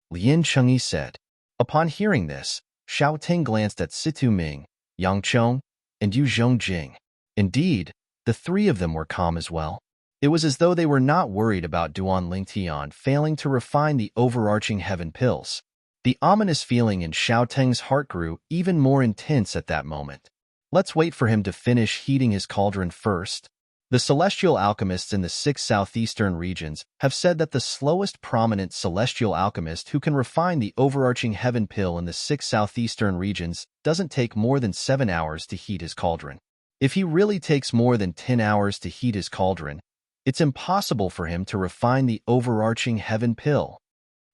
Speaker 1: Lien Cheng-yi said. Upon hearing this, Xiao Ting glanced at Situ Ming, Yang Chong, and Yu Zhongjing. Indeed, the 3 of them were calm as well. It was as though they were not worried about Duan Lingtian failing to refine the overarching heaven pills. The ominous feeling in Xiao Teng's heart grew even more intense at that moment. Let's wait for him to finish heating his cauldron first. The celestial alchemists in the 6 southeastern regions have said that the slowest prominent celestial alchemist who can refine the overarching heaven pill in the 6 southeastern regions doesn't take more than 7 hours to heat his cauldron. If he really takes more than 10 hours to heat his cauldron, it's impossible for him to refine the overarching heaven pill.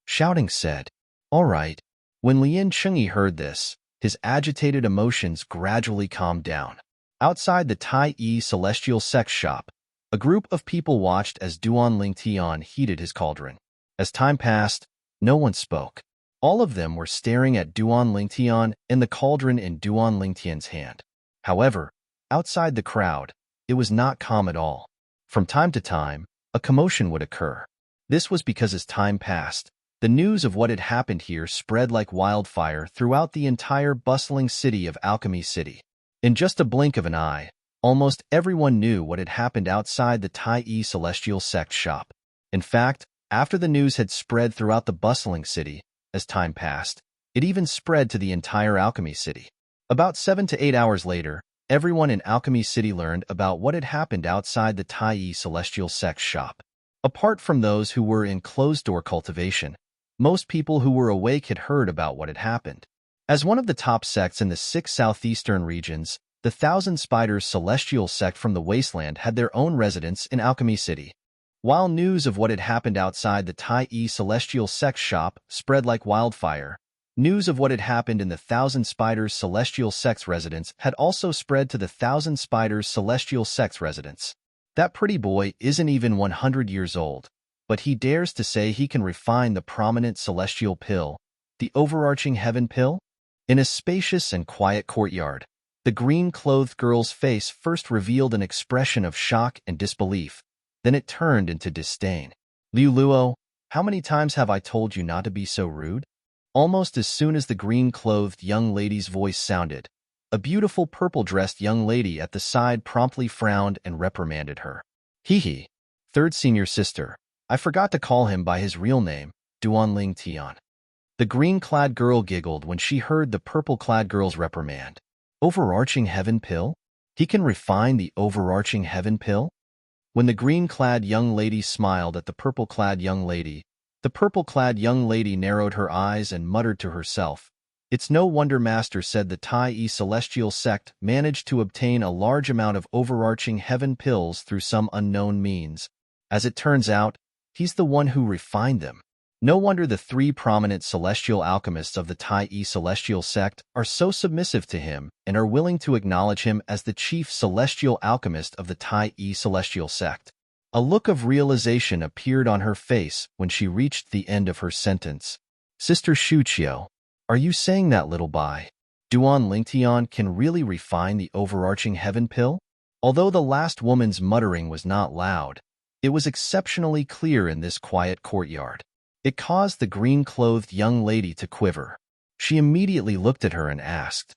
Speaker 1: Shouting said, All right. When Lien Cheng-yi heard this, his agitated emotions gradually calmed down. Outside the Tai celestial sex shop, a group of people watched as Duan Lingtian heated his cauldron. As time passed, no one spoke. All of them were staring at Duan Lingtian and the cauldron in Duan Lingtian's hand. However, outside the crowd, it was not calm at all. From time to time, a commotion would occur. This was because as time passed, the news of what had happened here spread like wildfire throughout the entire bustling city of Alchemy City. In just a blink of an eye, almost everyone knew what had happened outside the Tai celestial sect shop. In fact, after the news had spread throughout the bustling city, as time passed, it even spread to the entire Alchemy City. About 7 to 8 hours later, everyone in Alchemy City learned about what had happened outside the Tai celestial sect shop. Apart from those who were in closed-door cultivation, most people who were awake had heard about what had happened. As one of the top sects in the 6 southeastern regions, the Thousand Spiders celestial sect from the wasteland had their own residence in Alchemy City. While news of what had happened outside the Tai celestial sect shop spread like wildfire, news of what had happened in the Thousand Spiders celestial sect's residence had also spread to the Thousand Spiders celestial sect's residence. That pretty boy isn't even 100 years old, but he dares to say he can refine the prominent celestial pill, the overarching heaven pill? In a spacious and quiet courtyard, the green-clothed girl's face first revealed an expression of shock and disbelief, then it turned into disdain. Liu Luo, how many times have I told you not to be so rude? Almost as soon as the green-clothed young lady's voice sounded, a beautiful purple-dressed young lady at the side promptly frowned and reprimanded her. Hee. Third senior sister, I forgot to call him by his real name, Duan Lingtian. The green-clad girl giggled when she heard the purple-clad girl's reprimand. Overarching heaven pill? He can refine the overarching heaven pill? When the green-clad young lady smiled at the purple-clad young lady, the purple-clad young lady narrowed her eyes and muttered to herself. It's no wonder Master said the Tai celestial sect managed to obtain a large amount of overarching heaven pills through some unknown means. As it turns out, he's the one who refined them. No wonder the 3 prominent celestial alchemists of the Tai celestial sect are so submissive to him and are willing to acknowledge him as the chief celestial alchemist of the Tai celestial sect. A look of realization appeared on her face when she reached the end of her sentence. Sister Shuqiu, are you saying that little bai? Duan Lingtian can really refine the overarching heaven pill? Although the last woman's muttering was not loud, it was exceptionally clear in this quiet courtyard. It caused the green-clothed young lady to quiver. She immediately looked at her and asked,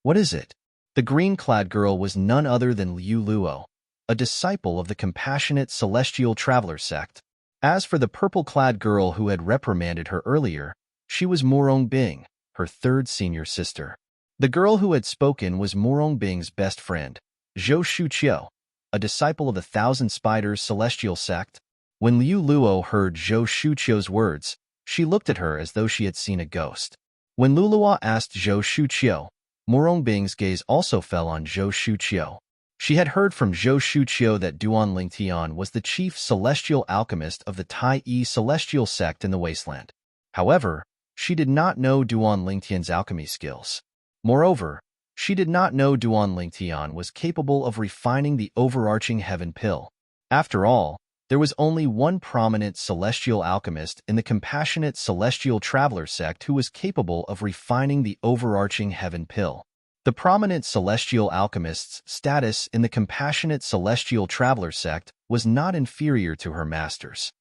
Speaker 1: "What is it?" The green-clad girl was none other than Liu Luo, a disciple of the compassionate celestial traveler sect. As for the purple-clad girl who had reprimanded her earlier, she was Morong Bing, her third senior sister. The girl who had spoken was Morong Bing's best friend, Zhou Shuqiu, a disciple of the Thousand Spiders celestial sect. When Liu Luo heard Zhou Shuqiu's words, she looked at her as though she had seen a ghost. When Luluo asked Zhou Shuqiu, Morong Bing's gaze also fell on Zhou Shuqiu. She had heard from Zhou Shuqiu that Duan Lingtian was the chief celestial alchemist of the Tai Yi celestial sect in the wasteland. However, she did not know Duan Lingtian's alchemy skills. Moreover, she did not know Duan Lingtian was capable of refining the overarching heaven pill. After all, there was only one prominent celestial alchemist in the compassionate celestial traveler sect who was capable of refining the overarching heaven pill. The prominent celestial alchemist's status in the compassionate celestial traveler sect was not inferior to her master's.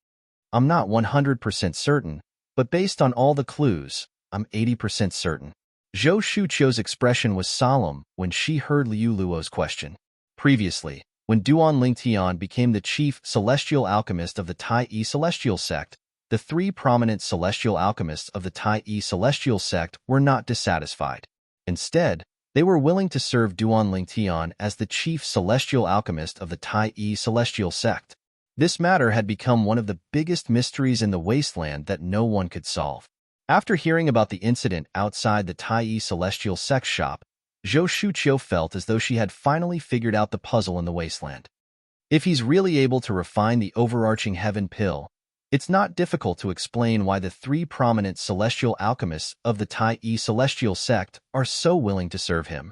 Speaker 1: "I'm not 100% certain, but based on all the clues, I'm 80% certain." Zhou Shuqiu's expression was solemn when she heard Liu Luo's question. Previously, when Duan Lingtian became the chief celestial alchemist of the Tai Yi celestial sect, the three prominent celestial alchemists of the Tai Yi celestial sect were not dissatisfied. Instead, they were willing to serve Duan Lingtian as the chief celestial alchemist of the Tai Yi celestial sect. This matter had become one of the biggest mysteries in the wasteland that no one could solve. After hearing about the incident outside the Tai Yi celestial sect shop, Zhou Shuqiu felt as though she had finally figured out the puzzle in the wasteland. If he's really able to refine the overarching heaven pill, it's not difficult to explain why the three prominent celestial alchemists of the Tai Yi celestial sect are so willing to serve him.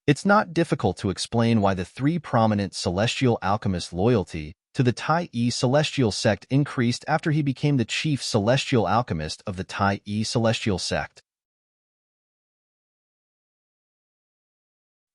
Speaker 1: It's not difficult to explain why the three prominent celestial alchemists' loyalty to the Tai Yi celestial sect increased after he became the chief celestial alchemist of the Tai Yi celestial sect.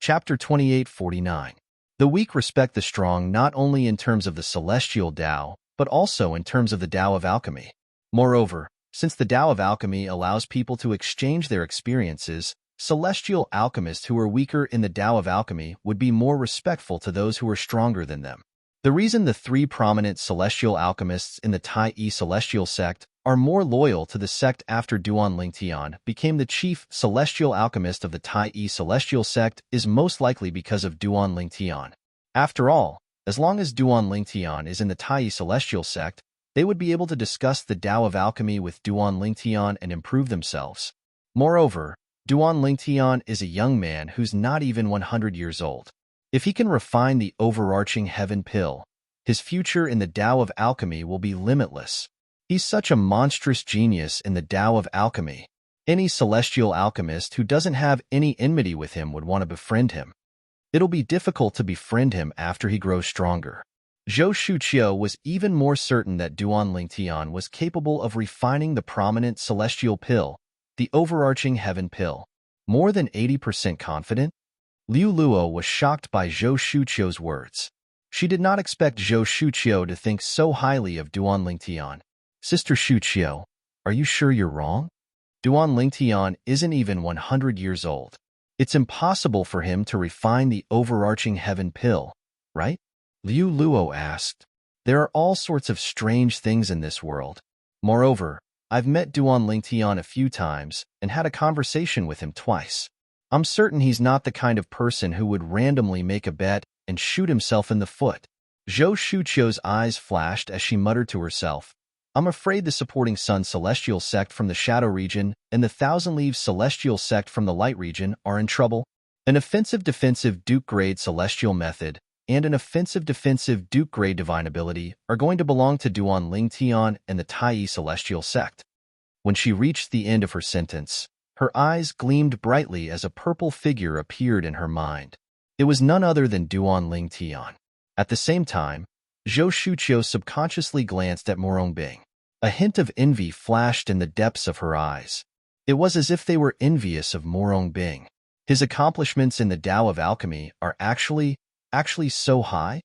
Speaker 1: Chapter 2849. The weak respect the strong not only in terms of the celestial Tao, but also in terms of the Tao of alchemy. Moreover, since the Tao of alchemy allows people to exchange their experiences, celestial alchemists who are weaker in the Tao of alchemy would be more respectful to those who are stronger than them. The reason the three prominent celestial alchemists in the Tai Yi celestial sect are more loyal to the sect after Duan Lingtian became the chief celestial alchemist of the Tai Yi celestial sect is most likely because of Duan Lingtian. After all, as long as Duan Lingtian is in the Tai Yi celestial sect, they would be able to discuss the Tao of alchemy with Duan Lingtian and improve themselves. Moreover, Duan Lingtian is a young man who's not even 100 years old. If he can refine the overarching heaven pill, his future in the Tao of alchemy will be limitless. He's such a monstrous genius in the Tao of alchemy. Any celestial alchemist who doesn't have any enmity with him would want to befriend him. It'll be difficult to befriend him after he grows stronger. Zhou Shuqiu was even more certain that Duan Lingtian was capable of refining the prominent celestial pill, the overarching heaven pill. More than 80% confident? Liu Luo was shocked by Zhou Shuqiu's words. She did not expect Zhou Shuqiu to think so highly of Duan Lingtian. "Sister Shuqiu, are you sure you're wrong? Duan Lingtian isn't even 100 years old. It's impossible for him to refine the overarching heaven pill, right?" Liu Luo asked. "There are all sorts of strange things in this world. Moreover, I've met Duan Lingtian a few times and had a conversation with him twice. I'm certain he's not the kind of person who would randomly make a bet and shoot himself in the foot." Zhou Shuqiu's eyes flashed as she muttered to herself, "I'm afraid the supporting Sun celestial sect from the Shadow region and the Thousand Leaves celestial sect from the Light region are in trouble. An offensive-defensive Duke-grade celestial method and an offensive-defensive Duke-grade divine ability are going to belong to Duan Lingtian and the Tai Yi celestial sect." When she reached the end of her sentence, her eyes gleamed brightly as a purple figure appeared in her mind. It was none other than Duan Lingtian. At the same time, Zhou Shuqiu subconsciously glanced at Morong Bing. A hint of envy flashed in the depths of her eyes. It was as if they were envious of Morong Bing. His accomplishments in the Tao of alchemy are actually so high?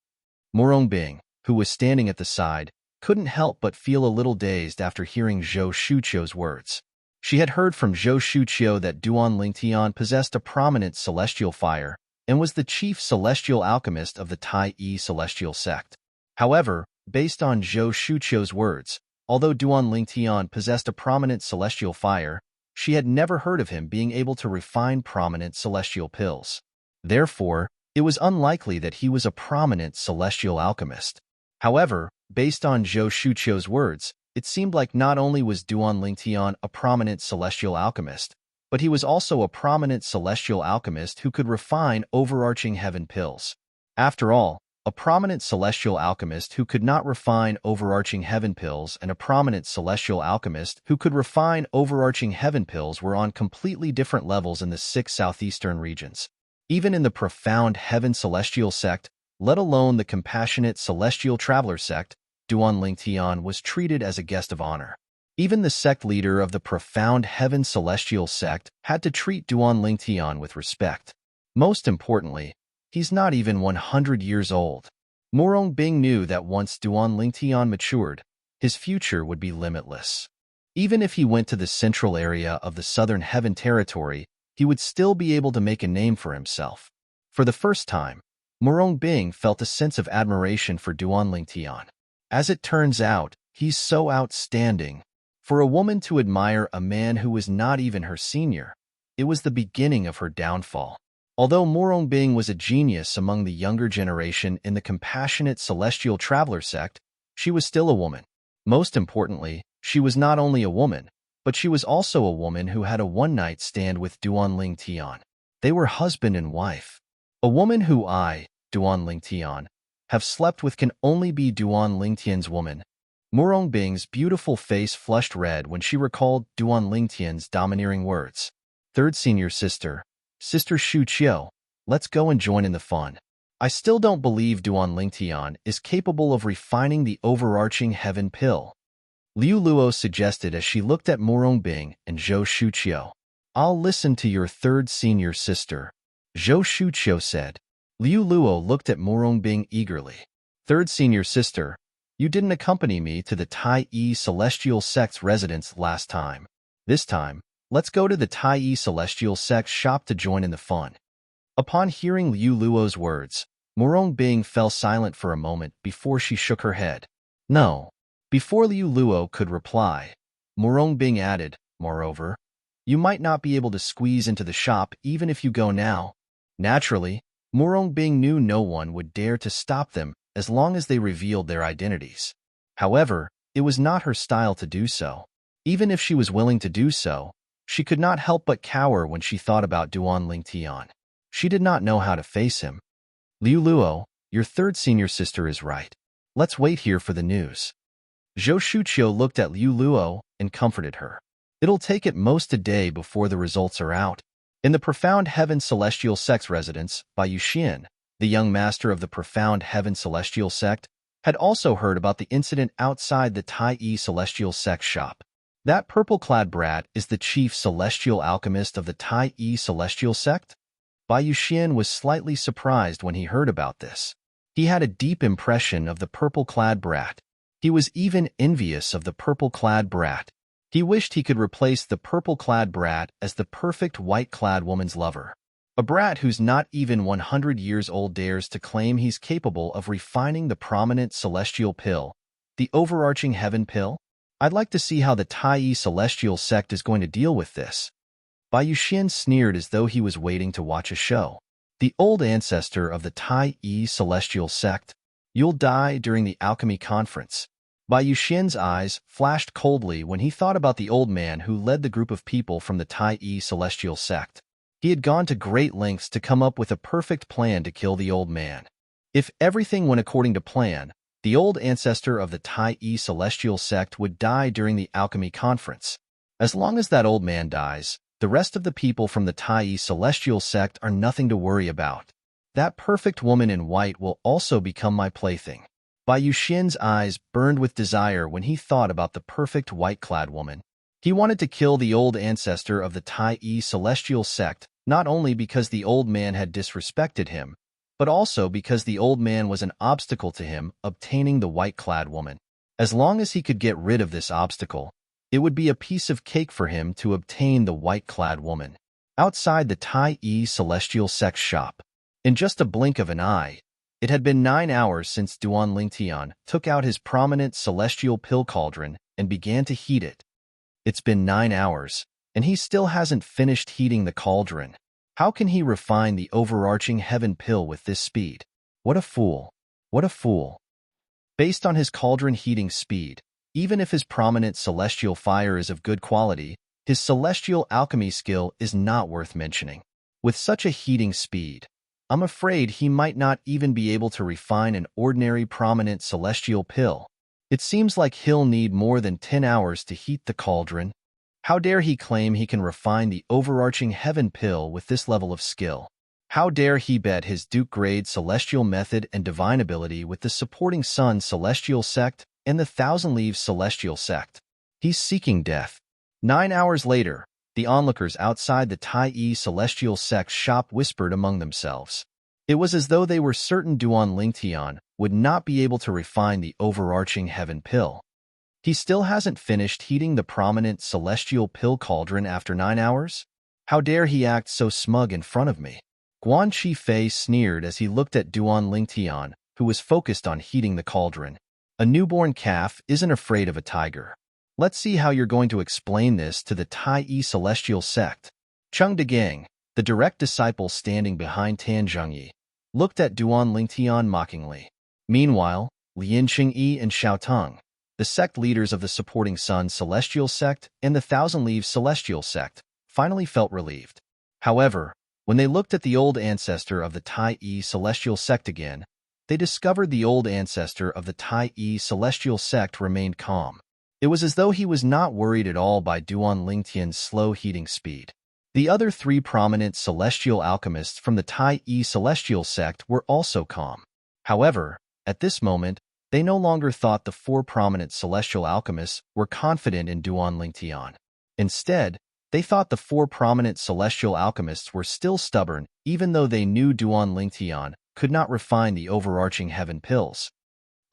Speaker 1: Morongbing, who was standing at the side, couldn't help but feel a little dazed after hearing Zhou Shuqiu's words. She had heard from Zhou Shuqiu that Duan Lingtian possessed a prominent celestial fire and was the chief celestial alchemist of the Tai Yi celestial sect. However, based on Zhou Shuqiu's words, although Duan Lingtian possessed a prominent celestial fire, she had never heard of him being able to refine prominent celestial pills. Therefore, it was unlikely that he was a prominent celestial alchemist. However, based on Zhou Shuqiu's words, it seemed like not only was Duan Lingtian a prominent celestial alchemist, but he was also a prominent celestial alchemist who could refine overarching heaven pills. After all, a prominent celestial alchemist who could not refine overarching heaven pills and a prominent celestial alchemist who could refine overarching heaven pills were on completely different levels in the 6 southeastern regions. Even in the profound heaven celestial sect, let alone the compassionate celestial traveler sect, Duan Lingtian was treated as a guest of honor. Even the sect leader of the profound heaven celestial sect had to treat Duan Lingtian with respect. Most importantly, he's not even 100 years old. Morongbing knew that once Duan Lingtian matured, his future would be limitless. Even if he went to the central area of the southern heaven territory, he would still be able to make a name for himself. For the first time, Morongbing felt a sense of admiration for Duan Lingtian. As it turns out, he's so outstanding. For a woman to admire a man who was not even her senior, it was the beginning of her downfall. Although Morongbing was a genius among the younger generation in the compassionate celestial traveler sect, she was still a woman. Most importantly, she was not only a woman, but she was also a woman who had a one-night stand with Duan Lingtian. They were husband and wife. A woman who I, Duan Lingtian, have slept with can only be Duan Lingtian's woman. Morongbing's beautiful face flushed red when she recalled Duan Lingtian's domineering words. Third senior sister, Sister Shuqiu, let's go and join in the fun. I still don't believe Duan Lingtian is capable of refining the overarching heaven pill. Liu Luo suggested as she looked at Morongbing and Zhou Shuqiu. I'll listen to your third senior sister, Zhou Shuqiu said. Liu Luo looked at Morongbing eagerly. Third senior sister, you didn't accompany me to the Tai Yi Celestial Sect's residence last time. This time, let's go to the Tai Yi Celestial Sect's shop to join in the fun. Upon hearing Liu Luo's words, Morongbing fell silent for a moment before she shook her head. No. Before Liu Luo could reply, Morongbing added, moreover, you might not be able to squeeze into the shop even if you go now. Naturally, Morongbing knew no one would dare to stop them as long as they revealed their identities. However, it was not her style to do so. Even if she was willing to do so, she could not help but cower when she thought about Duan Lingtian. She did not know how to face him. Liu Luo, your third senior sister is right. Let's wait here for the news. Zhou Shuqiu looked at Liu Luo and comforted her. It'll take at most a day before the results are out. In the profound heaven celestial sect's residence, Bai Yuxian, the young master of the profound heaven celestial sect, had also heard about the incident outside the Tai Yi celestial sect shop. That purple-clad brat is the chief celestial alchemist of the Tai Yi celestial sect? Bai Yuxian was slightly surprised when he heard about this. He had a deep impression of the purple-clad brat. He was even envious of the purple-clad brat. He wished he could replace the purple-clad brat as the perfect white-clad woman's lover. A brat who's not even 100 years old dares to claim he's capable of refining the prominent celestial pill, the overarching heaven pill? I'd like to see how the Tai Yi celestial sect is going to deal with this. Bai Yuxian sneered as though he was waiting to watch a show. The old ancestor of the Tai Yi celestial sect. You'll die during the alchemy conference. Bai Yuxian's eyes flashed coldly when he thought about the old man who led the group of people from the Tai Yi celestial sect. He had gone to great lengths to come up with a perfect plan to kill the old man. If everything went according to plan, the old ancestor of the Tai Yi celestial sect would die during the alchemy conference. As long as that old man dies, the rest of the people from the Tai Yi celestial sect are nothing to worry about. That perfect woman in white will also become my plaything. Bai Yuxian's eyes burned with desire when he thought about the perfect white-clad woman. He wanted to kill the old ancestor of the Tai Yi celestial sect not only because the old man had disrespected him, but also because the old man was an obstacle to him obtaining the white-clad woman. As long as he could get rid of this obstacle, it would be a piece of cake for him to obtain the white-clad woman. Outside the Tai celestial sex shop, in just a blink of an eye, it had been 9 hours since Duan Lingtian took out his prominent celestial pill cauldron and began to heat it. It's been 9 hours, and he still hasn't finished heating the cauldron. How can he refine the overarching heaven pill with this speed? What a fool! What a fool! Based on his cauldron heating speed, even if his prominent celestial fire is of good quality, his celestial alchemy skill is not worth mentioning. With such a heating speed, I'm afraid he might not even be able to refine an ordinary prominent celestial pill. It seems like he'll need more than 10 hours to heat the cauldron. How dare he claim he can refine the overarching heaven pill with this level of skill? How dare he bet his Duke-grade celestial method and divine ability with the supporting Sun celestial sect and the Thousand Leaves celestial sect? He's seeking death. 9 hours later, the onlookers outside the Tai celestial sect's shop whispered among themselves. It was as though they were certain Duan Lingtian would not be able to refine the overarching heaven pill. He still hasn't finished heating the prominent celestial pill cauldron after 9 hours? How dare he act so smug in front of me? Guan Qifei sneered as he looked at Duan Lingtian, who was focused on heating the cauldron. A newborn calf isn't afraid of a tiger. Let's see how you're going to explain this to the Tai celestial sect. Cheng Degang, the direct disciple standing behind Tan Zhengyi, looked at Duan Lingtian mockingly. Meanwhile, Lin Qingyi and Xiao Teng, the sect leaders of the supporting Sun celestial sect and the Thousand Leaves celestial sect, finally felt relieved. However, when they looked at the old ancestor of the Tai celestial sect again, they discovered the old ancestor of the Tai celestial sect remained calm. It was as though he was not worried at all by Duan Lingtian's slow heating speed. The other 3 prominent celestial alchemists from the Tai celestial sect were also calm. However, at this moment, they no longer thought the 4 prominent celestial alchemists were confident in Duan Lingtian. Instead, they thought the 4 prominent celestial alchemists were still stubborn, even though they knew Duan Lingtian could not refine the overarching heaven pills.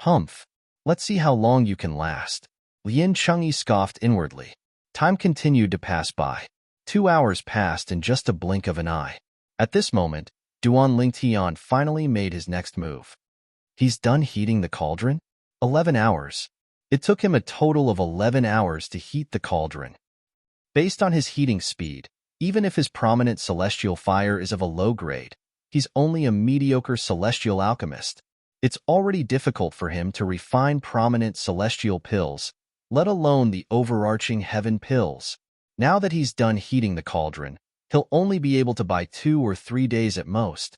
Speaker 1: Humph! Let's see how long you can last. Lin Chengyi scoffed inwardly. Time continued to pass by. 2 hours passed in just a blink of an eye. At this moment, Duan Lingtian finally made his next move. He's done heating the cauldron? 11 hours. It took him a total of 11 hours to heat the cauldron. Based on his heating speed, even if his prominent celestial fire is of a low grade, he's only a mediocre celestial alchemist. It's already difficult for him to refine prominent celestial pills, let alone the overarching heaven pills. Now that he's done heating the cauldron, he'll only be able to buy 2 or 3 days at most.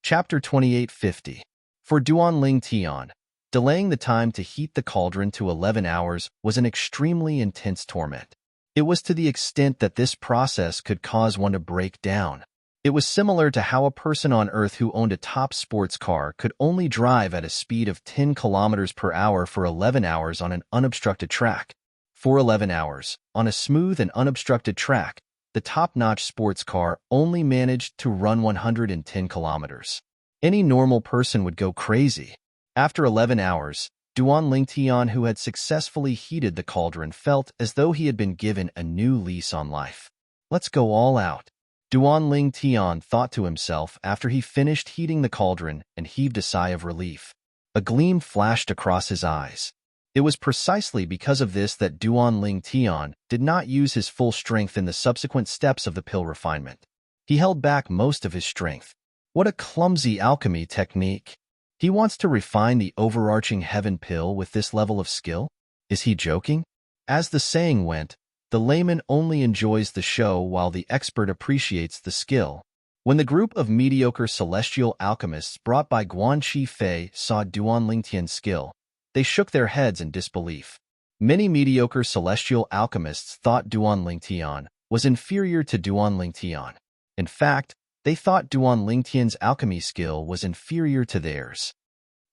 Speaker 1: Chapter 2850. For Duan Lingtian, delaying the time to heat the cauldron to 11 hours was an extremely intense torment. It was to the extent that this process could cause one to break down. It was similar to how a person on Earth who owned a top sports car could only drive at a speed of 10 kilometers per hour for 11 hours on an unobstructed track. For 11 hours, on a smooth and unobstructed track, the top-notch sports car only managed to run 110 kilometers. Any normal person would go crazy. After 11 hours, Duan Lingtian, who had successfully heated the cauldron, felt as though he had been given a new lease on life. Let's go all out. Duan Lingtian thought to himself after he finished heating the cauldron and heaved a sigh of relief. A gleam flashed across his eyes. It was precisely because of this that Duan Lingtian did not use his full strength in the subsequent steps of the pill refinement. He held back most of his strength. What a clumsy alchemy technique! He wants to refine the overarching heaven pill with this level of skill? Is he joking? As the saying went, the layman only enjoys the show while the expert appreciates the skill. When the group of mediocre celestial alchemists brought by Guan Qifei saw Duan Lingtian's skill, they shook their heads in disbelief. Many mediocre celestial alchemists thought Duan Lingtian was inferior to Duan Lingtian. In fact, they thought Duan Lingtian's alchemy skill was inferior to theirs.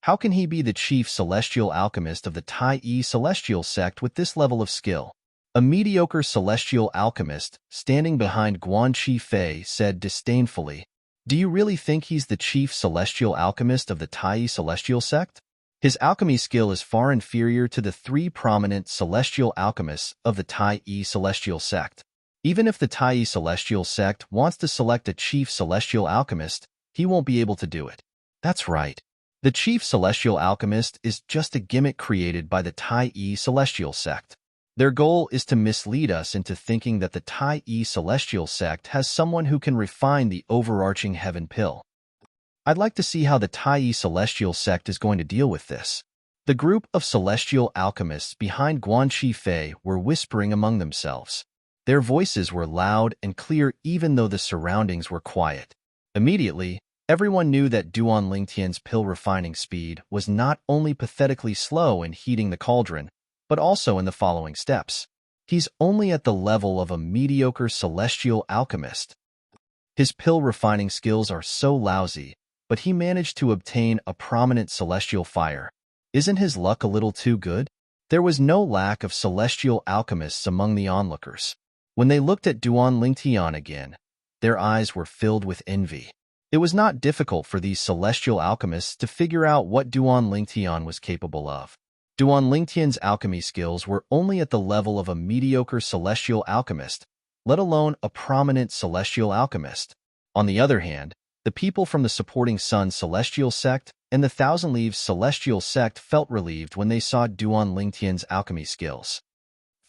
Speaker 1: How can he be the chief celestial alchemist of the Tai celestial sect with this level of skill? A mediocre celestial alchemist, standing behind Guan Fei, said disdainfully, "Do you really think he's the chief celestial alchemist of the Tai celestial sect? His alchemy skill is far inferior to the three prominent celestial alchemists of the Tai celestial sect. Even if the Tai celestial sect wants to select a chief celestial alchemist, he won't be able to do it." That's right. The chief celestial alchemist is just a gimmick created by the Tai celestial sect. Their goal is to mislead us into thinking that the Tai celestial sect has someone who can refine the overarching heaven pill. I'd like to see how the Tai celestial sect is going to deal with this. The group of celestial alchemists behind Guan Fei were whispering among themselves. Their voices were loud and clear even though the surroundings were quiet. Immediately, everyone knew that Duan Lingtian's pill refining speed was not only pathetically slow in heating the cauldron, but also in the following steps. He's only at the level of a mediocre celestial alchemist. His pill refining skills are so lousy, but he managed to obtain a prominent celestial fire. Isn't his luck a little too good? There was no lack of celestial alchemists among the onlookers. When they looked at Duan Lingtian again, their eyes were filled with envy. It was not difficult for these celestial alchemists to figure out what Duan Lingtian was capable of. Duan Lingtian's alchemy skills were only at the level of a mediocre celestial alchemist, let alone a prominent celestial alchemist. On the other hand, the people from the supporting Sun celestial sect and the Thousand Leaves celestial sect felt relieved when they saw Duan Lingtian's alchemy skills.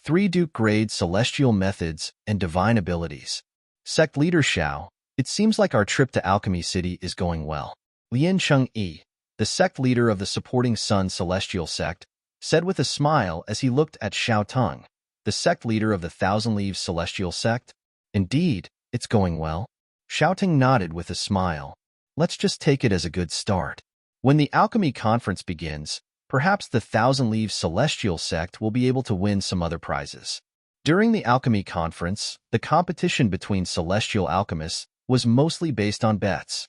Speaker 1: 3 Duke-grade celestial methods and divine abilities. Sect Leader Xiao, it seems like our trip to Alchemy City is going well. Lian Chengyi, the sect leader of the supporting Sun celestial sect, said with a smile as he looked at Xiao Teng, the sect leader of the Thousand Leaves celestial sect. Indeed, it's going well. Xiao Teng nodded with a smile. Let's just take it as a good start. When the alchemy conference begins, perhaps the Thousand Leaves celestial sect will be able to win some other prizes. During the alchemy conference, the competition between celestial alchemists was mostly based on bets.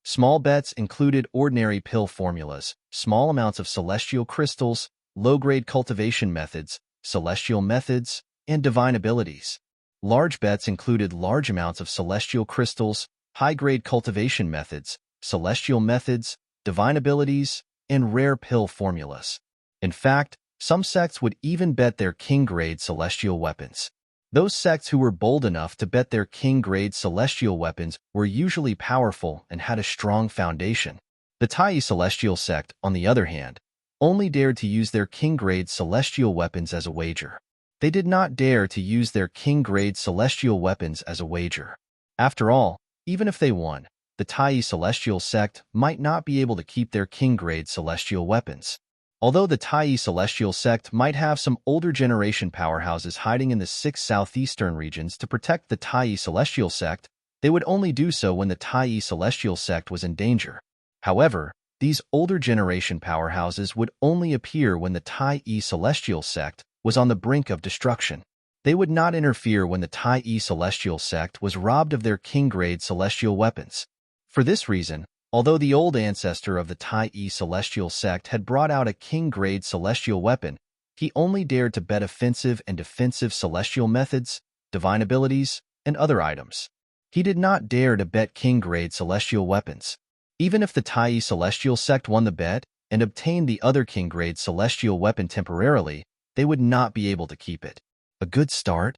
Speaker 1: Small bets included ordinary pill formulas, small amounts of celestial crystals, low-grade cultivation methods, celestial methods, and divine abilities. Large bets included large amounts of celestial crystals, high-grade cultivation methods, celestial methods, divine abilities, and rare pill formulas. In fact, some sects would even bet their king-grade celestial weapons. Those sects who were bold enough to bet their king-grade celestial weapons were usually powerful and had a strong foundation. The Tai celestial sect, on the other hand, only dared to use their king-grade celestial weapons as a wager. They did not dare to use their king-grade celestial weapons as a wager. After all, even if they won, the Tai celestial sect might not be able to keep their king-grade celestial weapons. Although the Tai celestial sect might have some older generation powerhouses hiding in the 6 southeastern regions to protect the Tai celestial sect, they would only do so when the Tai celestial sect was in danger. However, these older generation powerhouses would only appear when the Tai celestial sect was on the brink of destruction. They would not interfere when the Tai celestial sect was robbed of their king-grade celestial weapons. For this reason, although the old ancestor of the Tai celestial sect had brought out a king-grade celestial weapon, he only dared to bet offensive and defensive celestial methods, divine abilities, and other items. He did not dare to bet king-grade celestial weapons. Even if the Tai celestial sect won the bet and obtained the other king-grade celestial weapon temporarily, they would not be able to keep it. A good start?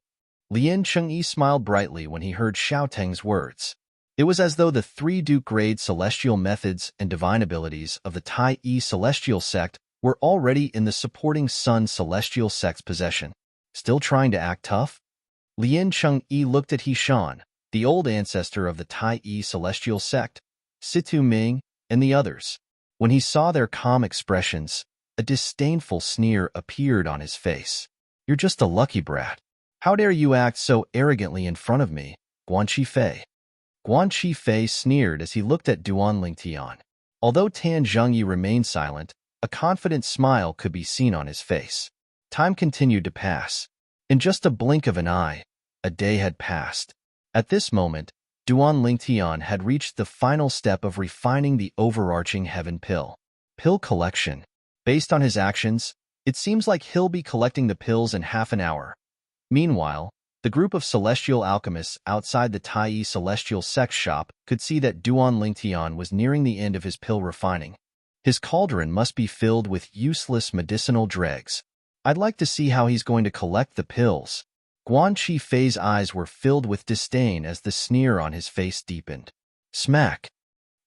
Speaker 1: Lian Chengyi smiled brightly when he heard Xiao Teng's words. It was as though the 3 Duke-grade celestial methods and divine abilities of the Tai celestial sect were already in the supporting Sun celestial sect's possession. Still trying to act tough? Lian Chengyi looked at Hishan, the old ancestor of the Tai celestial sect, Situ Ming, and the others. When he saw their calm expressions, a disdainful sneer appeared on his face. You're just a lucky brat. How dare you act so arrogantly in front of me, Guan Fei? Guan Fei sneered as he looked at Duan Lingtian. Although Tan Zhengyi remained silent, a confident smile could be seen on his face. Time continued to pass. In just a blink of an eye, a day had passed. At this moment, Duan Lingtian had reached the final step of refining the overarching heaven pill. Pill collection. Based on his actions, it seems like he'll be collecting the pills in half an hour. Meanwhile, the group of celestial alchemists outside the Tai celestial sect shop could see that Duan Lingtian was nearing the end of his pill refining. His cauldron must be filled with useless medicinal dregs. I'd like to see how he's going to collect the pills. Guan Chi Fei's eyes were filled with disdain as the sneer on his face deepened. Smack!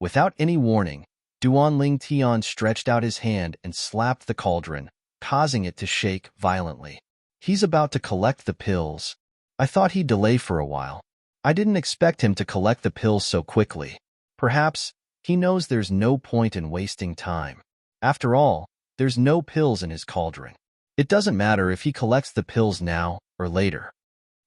Speaker 1: Without any warning, Duan Lingtian stretched out his hand and slapped the cauldron, causing it to shake violently. He's about to collect the pills. I thought he'd delay for a while. I didn't expect him to collect the pills so quickly. Perhaps he knows there's no point in wasting time. After all, there's no pills in his cauldron. It doesn't matter if he collects the pills now or later.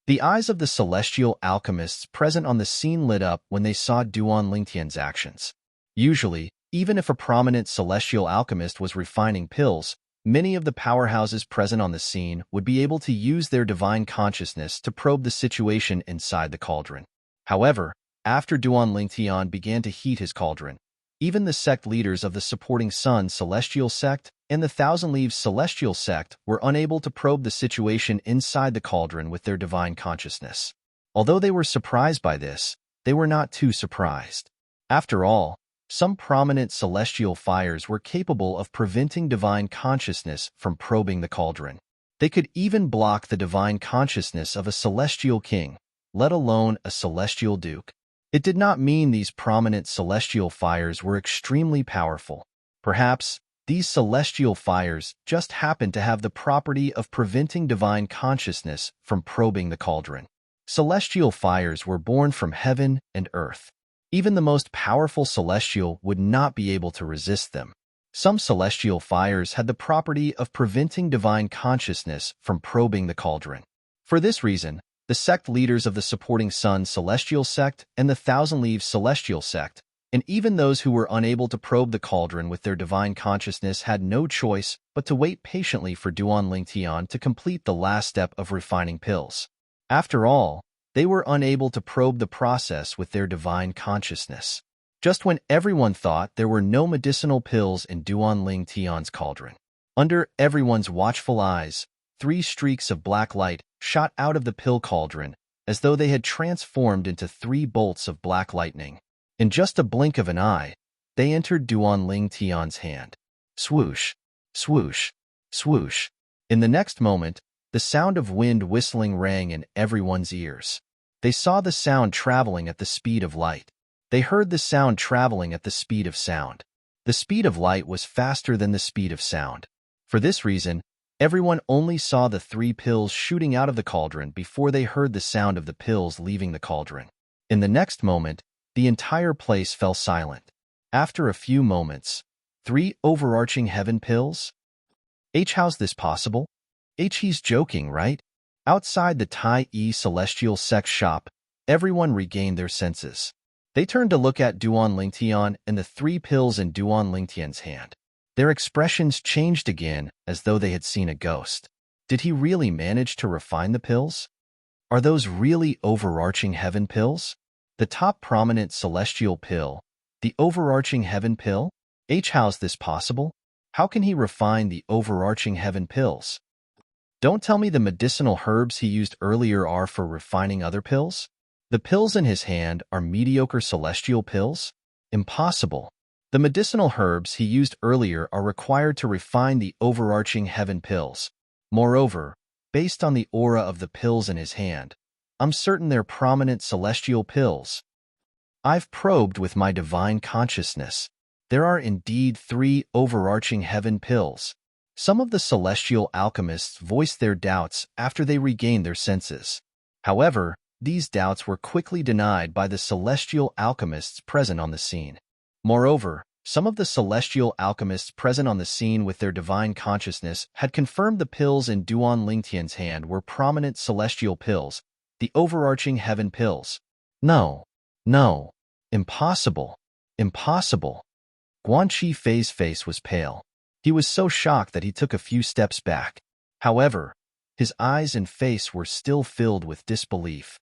Speaker 1: The eyes of the celestial alchemists present on the scene lit up when they saw Duan Lingtian's actions. Usually, even if a prominent celestial alchemist was refining pills, many of the powerhouses present on the scene would be able to use their divine consciousness to probe the situation inside the cauldron. However, after Duan Lingtian began to heat his cauldron, even the sect leaders of the supporting Sun Celestial Sect and the Thousand Leaves Celestial Sect were unable to probe the situation inside the cauldron with their divine consciousness. Although they were surprised by this, they were not too surprised. After all, some prominent celestial fires were capable of preventing divine consciousness from probing the cauldron. They could even block the divine consciousness of a celestial king, let alone a celestial duke. It did not mean these prominent celestial fires were extremely powerful. Perhaps these celestial fires just happened to have the property of preventing divine consciousness from probing the cauldron. Celestial fires were born from heaven and earth. Even the most powerful celestial would not be able to resist them. Some celestial fires had the property of preventing divine consciousness from probing the cauldron. For this reason, the sect leaders of the supporting Sun Celestial Sect and the Thousand Leaves Celestial Sect, and even those who were unable to probe the cauldron with their divine consciousness had no choice but to wait patiently for Duan Lingtian to complete the last step of refining pills. After all, they were unable to probe the process with their divine consciousness. Just when everyone thought there were no medicinal pills in Duan Lingtian's cauldron, under everyone's watchful eyes, 3 streaks of black light shot out of the pill cauldron as though they had transformed into 3 bolts of black lightning. In just a blink of an eye, they entered Duan Lingtian's hand. Swoosh, swoosh, swoosh. In the next moment, the sound of wind whistling rang in everyone's ears. They saw the sound traveling at the speed of light. They heard the sound traveling at the speed of sound. The speed of light was faster than the speed of sound. For this reason, everyone only saw the 3 pills shooting out of the cauldron before they heard the sound of the pills leaving the cauldron. In the next moment, the entire place fell silent. After a few moments, 3 overarching heaven pills? How's this possible? He's joking, right? Outside the Tai Celestial Sect shop, everyone regained their senses. They turned to look at Duan Lingtian and the 3 pills in Duan Lingtian's hand. Their expressions changed again as though they had seen a ghost. Did he really manage to refine the pills? Are those really overarching heaven pills? The top prominent celestial pill, the overarching heaven pill? How's this possible? How can he refine the overarching heaven pills? Don't tell me the medicinal herbs he used earlier are for refining other pills? The pills in his hand are mediocre celestial pills? Impossible. The medicinal herbs he used earlier are required to refine the overarching heaven pills. Moreover, based on the aura of the pills in his hand, I'm certain they're prominent celestial pills. I've probed with my divine consciousness. There are indeed 3 overarching heaven pills. Some of the celestial alchemists voiced their doubts after they regained their senses. However, these doubts were quickly denied by the celestial alchemists present on the scene. Moreover, some of the celestial alchemists present on the scene with their divine consciousness had confirmed the pills in Duan Lingtian's hand were prominent celestial pills, the overarching heaven pills. No, no, impossible, impossible. Guan Chi Fei's face was pale. He was so shocked that he took a few steps back. However, his eyes and face were still filled with disbelief.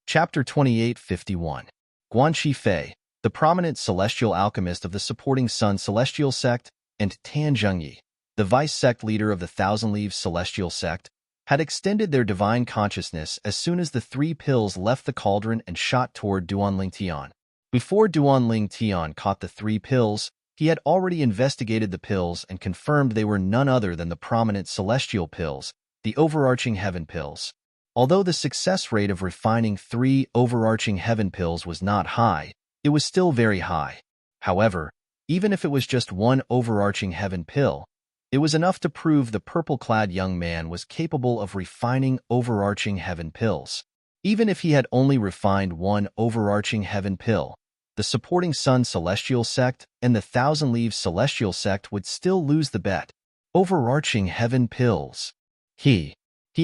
Speaker 1: Chapter 2851. Guan Chi Fei, the prominent celestial alchemist of the supporting Sun Celestial Sect, and Tan Zhengyi, the vice-sect leader of the Thousand Leaves Celestial Sect, had extended their divine consciousness as soon as the 3 pills left the cauldron and shot toward Duanling Tian. Before Duanling Tian caught the 3 pills, he had already investigated the pills and confirmed they were none other than the prominent celestial pills, the overarching heaven pills. Although the success rate of refining 3 overarching heaven pills was not high, it was still very high. However, even if it was just 1 overarching heaven pill, it was enough to prove the purple-clad young man was capable of refining overarching heaven pills. Even if he had only refined 1 overarching heaven pill, the supporting Sun Celestial Sect and the Thousand Leaves Celestial Sect would still lose the bet. Overarching heaven pills. He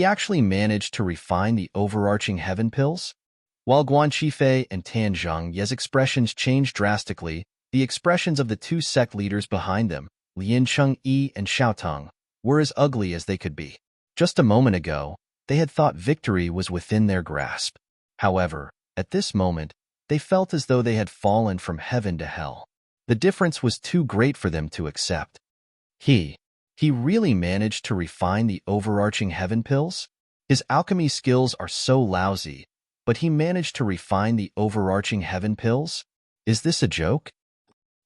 Speaker 1: actually managed to refine the overarching heaven pills? While Guan Qifei and Tan Zhangye's expressions changed drastically, the expressions of the 2 sect leaders behind them, Lin Chengyi and Xiao Teng, were as ugly as they could be. Just a moment ago, they had thought victory was within their grasp. However, at this moment, they felt as though they had fallen from heaven to hell. The difference was too great for them to accept. He really managed to refine the overarching heaven pills? His alchemy skills are so lousy, but he managed to refine the overarching heaven pills? Is this a joke?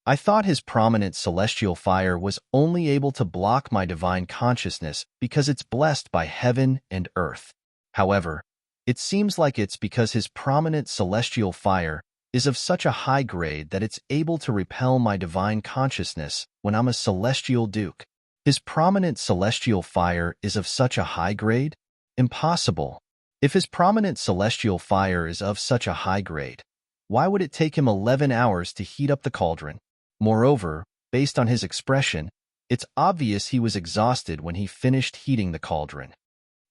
Speaker 1: I thought his prominent celestial fire was only able to block my divine consciousness because it's blessed by heaven and earth. However, it seems like it's because his prominent celestial fire is of such a high grade that it's able to repel my divine consciousness when I'm a celestial duke. His prominent celestial fire is of such a high grade? Impossible. If his prominent celestial fire is of such a high grade, why would it take him 11 hours to heat up the cauldron? Moreover, based on his expression, it's obvious he was exhausted when he finished heating the cauldron.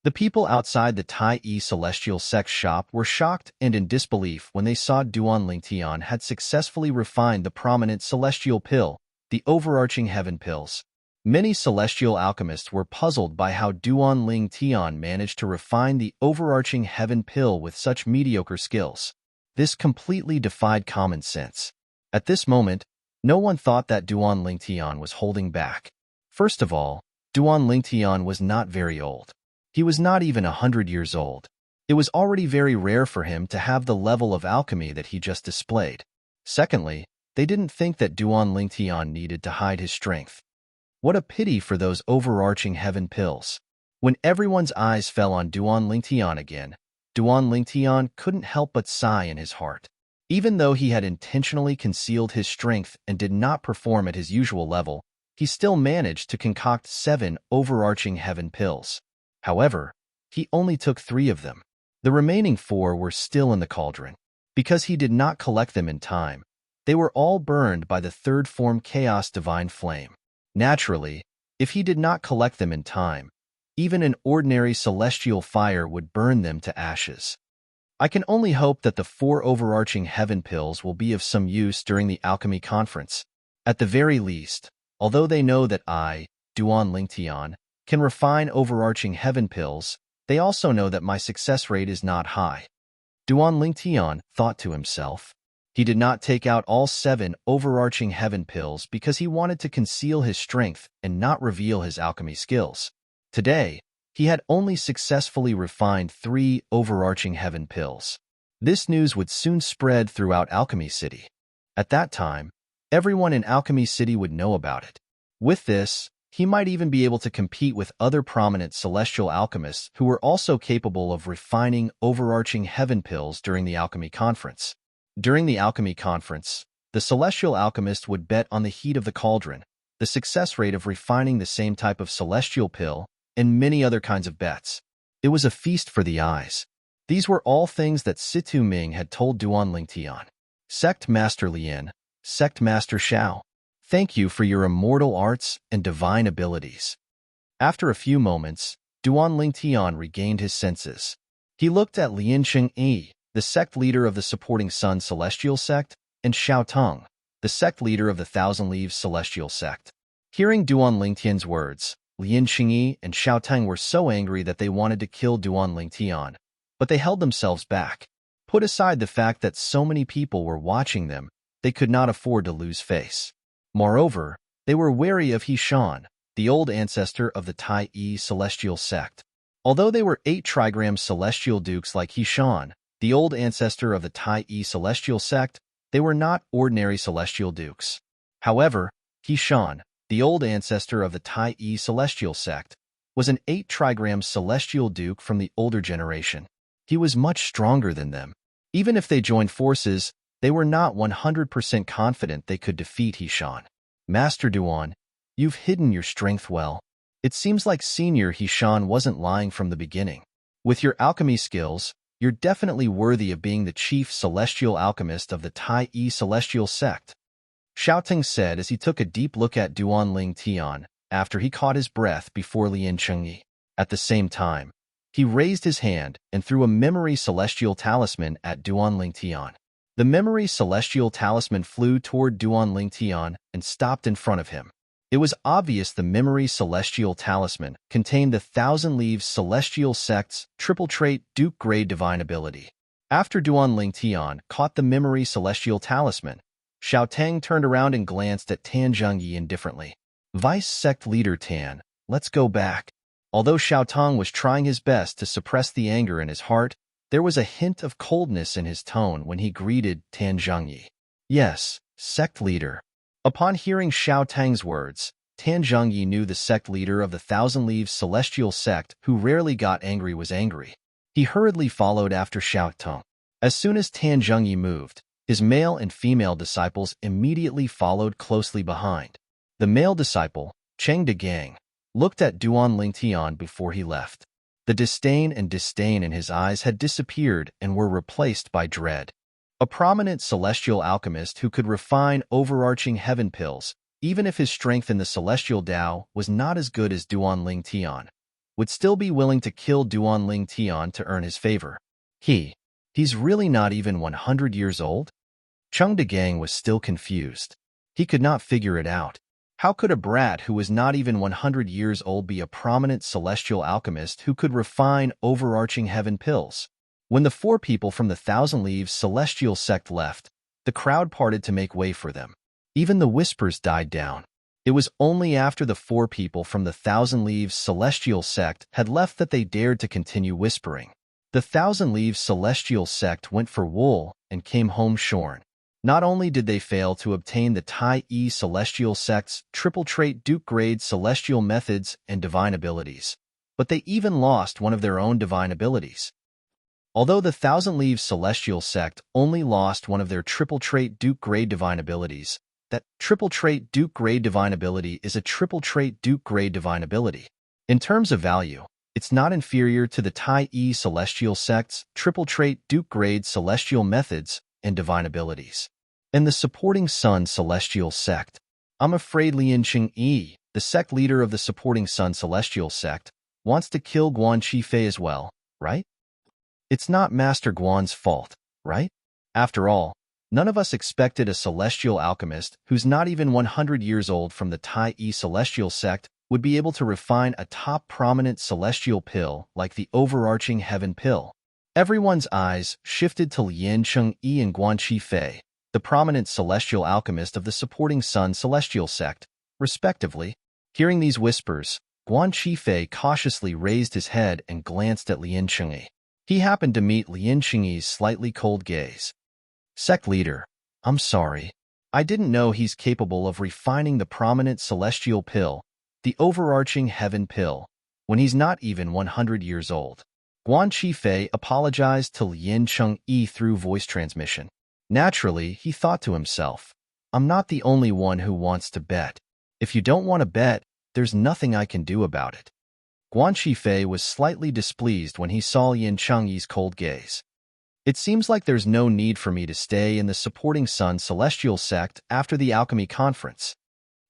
Speaker 1: The people outside the Tai Yi Celestial Sect shop were shocked and in disbelief when they saw Duanling Tian had successfully refined the prominent celestial pill, the overarching heaven pills. Many celestial alchemists were puzzled by how Duanling Tian managed to refine the overarching heaven pill with such mediocre skills. This completely defied common sense. At this moment, no one thought that Duanling Tian was holding back. First of all, Duanling Tian was not very old. He was not even 100 years old. It was already very rare for him to have the level of alchemy that he just displayed. Secondly, they didn't think that Duanling Tian needed to hide his strength. What a pity for those overarching heaven pills. When everyone's eyes fell on Duanling Tian again, Duanling Tian couldn't help but sigh in his heart. Even though he had intentionally concealed his strength and did not perform at his usual level, he still managed to concoct 7 overarching heaven pills. However, he only took 3 of them. The remaining 4 were still in the cauldron. Because he did not collect them in time, they were all burned by the 3rd form Chaos Divine Flame. Naturally, if he did not collect them in time, even an ordinary celestial fire would burn them to ashes. I can only hope that the 4 overarching heaven pills will be of some use during the alchemy conference. At the very least, although they know that I, Duanling Tian, can refine overarching heaven pills, they also know that my success rate is not high. Duanling Tian thought to himself. He did not take out all 7 overarching heaven pills because he wanted to conceal his strength and not reveal his alchemy skills. Today, he had only successfully refined 3 overarching heaven pills. This news would soon spread throughout Alchemy City. At that time, everyone in Alchemy City would know about it. With this, he might even be able to compete with other prominent celestial alchemists who were also capable of refining overarching heaven pills during the alchemy conference. During the alchemy conference, the celestial alchemist would bet on the heat of the cauldron, the success rate of refining the same type of celestial pill, and many other kinds of bets. It was a feast for the eyes. These were all things that Situ Ming had told Duanling Tian. Sect Master Lien, Sect Master Xiao, thank you for your immortal arts and divine abilities. After a few moments, Duanling Tian regained his senses. He looked at Lin Chengyi, the sect leader of the supporting Sun Celestial Sect, and Xiao Teng, the sect leader of the Thousand Leaves Celestial Sect. Hearing Duanling Tian's words, Lin Chengyi and Xiao Teng were so angry that they wanted to kill Duanling Tian, but they held themselves back. Put aside the fact that so many people were watching them, they could not afford to lose face. Moreover, they were wary of He Shan, the old ancestor of the Tai celestial sect. Although they were 8 trigram celestial dukes like Hishan, the old ancestor of the Tai celestial sect, they were not ordinary celestial dukes. However, Hishan, the old ancestor of the Tai celestial sect, was an 8 trigram celestial duke from the older generation. He was much stronger than them. Even if they joined forces, they were not 100% confident they could defeat Hishan. Master Duan, you've hidden your strength well. It seems like Senior Hishan wasn't lying from the beginning. With your alchemy skills, you're definitely worthy of being the chief celestial alchemist of the Tai celestial sect. Xiaoting said as he took a deep look at Duan Ling Tian after he caught his breath before Lian Chengyi. At the same time, he raised his hand and threw a memory celestial talisman at Duan Ling Tian. The memory celestial talisman flew toward Duan Ling Tian and stopped in front of him. It was obvious the memory celestial talisman contained the Thousand Leaves celestial sect's triple trait Duke grade divine ability. After Duan Ling Tian caught the memory celestial talisman, Xiao Tang turned around and glanced at Tan Zhengyi indifferently. Vice Sect Leader Tan, let's go back. Although Xiao Tang was trying his best to suppress the anger in his heart, there was a hint of coldness in his tone when he greeted Tan Zhengyi. Yes, Sect Leader. Upon hearing Xiao Tang's words, Tan Zhengyi knew the sect leader of the Thousand Leaves celestial sect who rarely got angry was angry. He hurriedly followed after Xiao Tang. As soon as Tan Zhengyi moved, his male and female disciples immediately followed closely behind. The male disciple, Cheng De Gang, looked at Duan Ling Tian before he left. The disdain in his eyes had disappeared and were replaced by dread. A prominent celestial alchemist who could refine overarching heaven pills, even if his strength in the celestial Tao was not as good as Duan Ling Tian, would still be willing to kill Duan Ling Tian to earn his favor. He's really not even 100 years old? Cheng De Gang was still confused. He could not figure it out. How could a brat who was not even 100 years old be a prominent celestial alchemist who could refine overarching heaven pills? When the 4 people from the Thousand Leaves celestial sect left, the crowd parted to make way for them. Even the whispers died down. It was only after the 4 people from the Thousand Leaves celestial sect had left that they dared to continue whispering. The Thousand Leaves celestial sect went for wool and came home shorn. Not only did they fail to obtain the Tai celestial sect's triple trait Duke grade celestial methods and divine abilities, but they even lost one of their own divine abilities. Although the Thousand Leaves celestial sect only lost one of their triple trait Duke grade divine abilities, that triple trait Duke grade divine ability is a triple trait Duke grade divine ability. In terms of value, it's not inferior to the Tai celestial sect's triple trait Duke grade celestial methods and divine abilities. And the supporting Sun celestial sect. I'm afraid Lian Chengyi, the sect leader of the supporting Sun celestial sect, wants to kill Guan Qifei as well, right? It's not Master Guan's fault, right? After all, none of us expected a celestial alchemist who's not even 100 years old from the Tai celestial sect would be able to refine a top prominent celestial pill like the overarching heaven pill. Everyone's eyes shifted to Lian Chengyi and Guan Qifei, the prominent celestial alchemist of the supporting Sun celestial sect, respectively. Hearing these whispers, Guan Qifei cautiously raised his head and glanced at Lian Chengyi. He happened to meet Lian Chengyi's slightly cold gaze. Sect leader, I'm sorry. I didn't know he's capable of refining the prominent celestial pill, the overarching heaven pill, when he's not even 100 years old. Guan Qifei apologized to Lian Chengyi through voice transmission. Naturally, he thought to himself, I'm not the only one who wants to bet. If you don't want to bet, there's nothing I can do about it. Guan Qifei was slightly displeased when he saw Lian Chengyi's cold gaze. It seems like there's no need for me to stay in the supporting Sun celestial sect after the alchemy conference.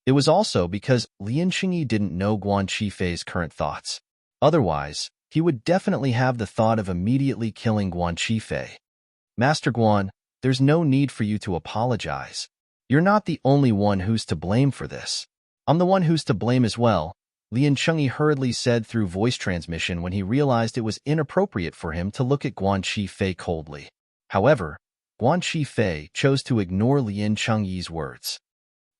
Speaker 1: It was also because Lian Chengyi didn't know Guan Qifei's current thoughts. Otherwise, he would definitely have the thought of immediately killing Guan Qifei. Master Guan, there's no need for you to apologize. You're not the only one who's to blame for this. I'm the one who's to blame as well, Lian Chengyi hurriedly said through voice transmission when he realized it was inappropriate for him to look at Guan Qifei coldly. However, Guan Qifei chose to ignore Lian Chengyi's words.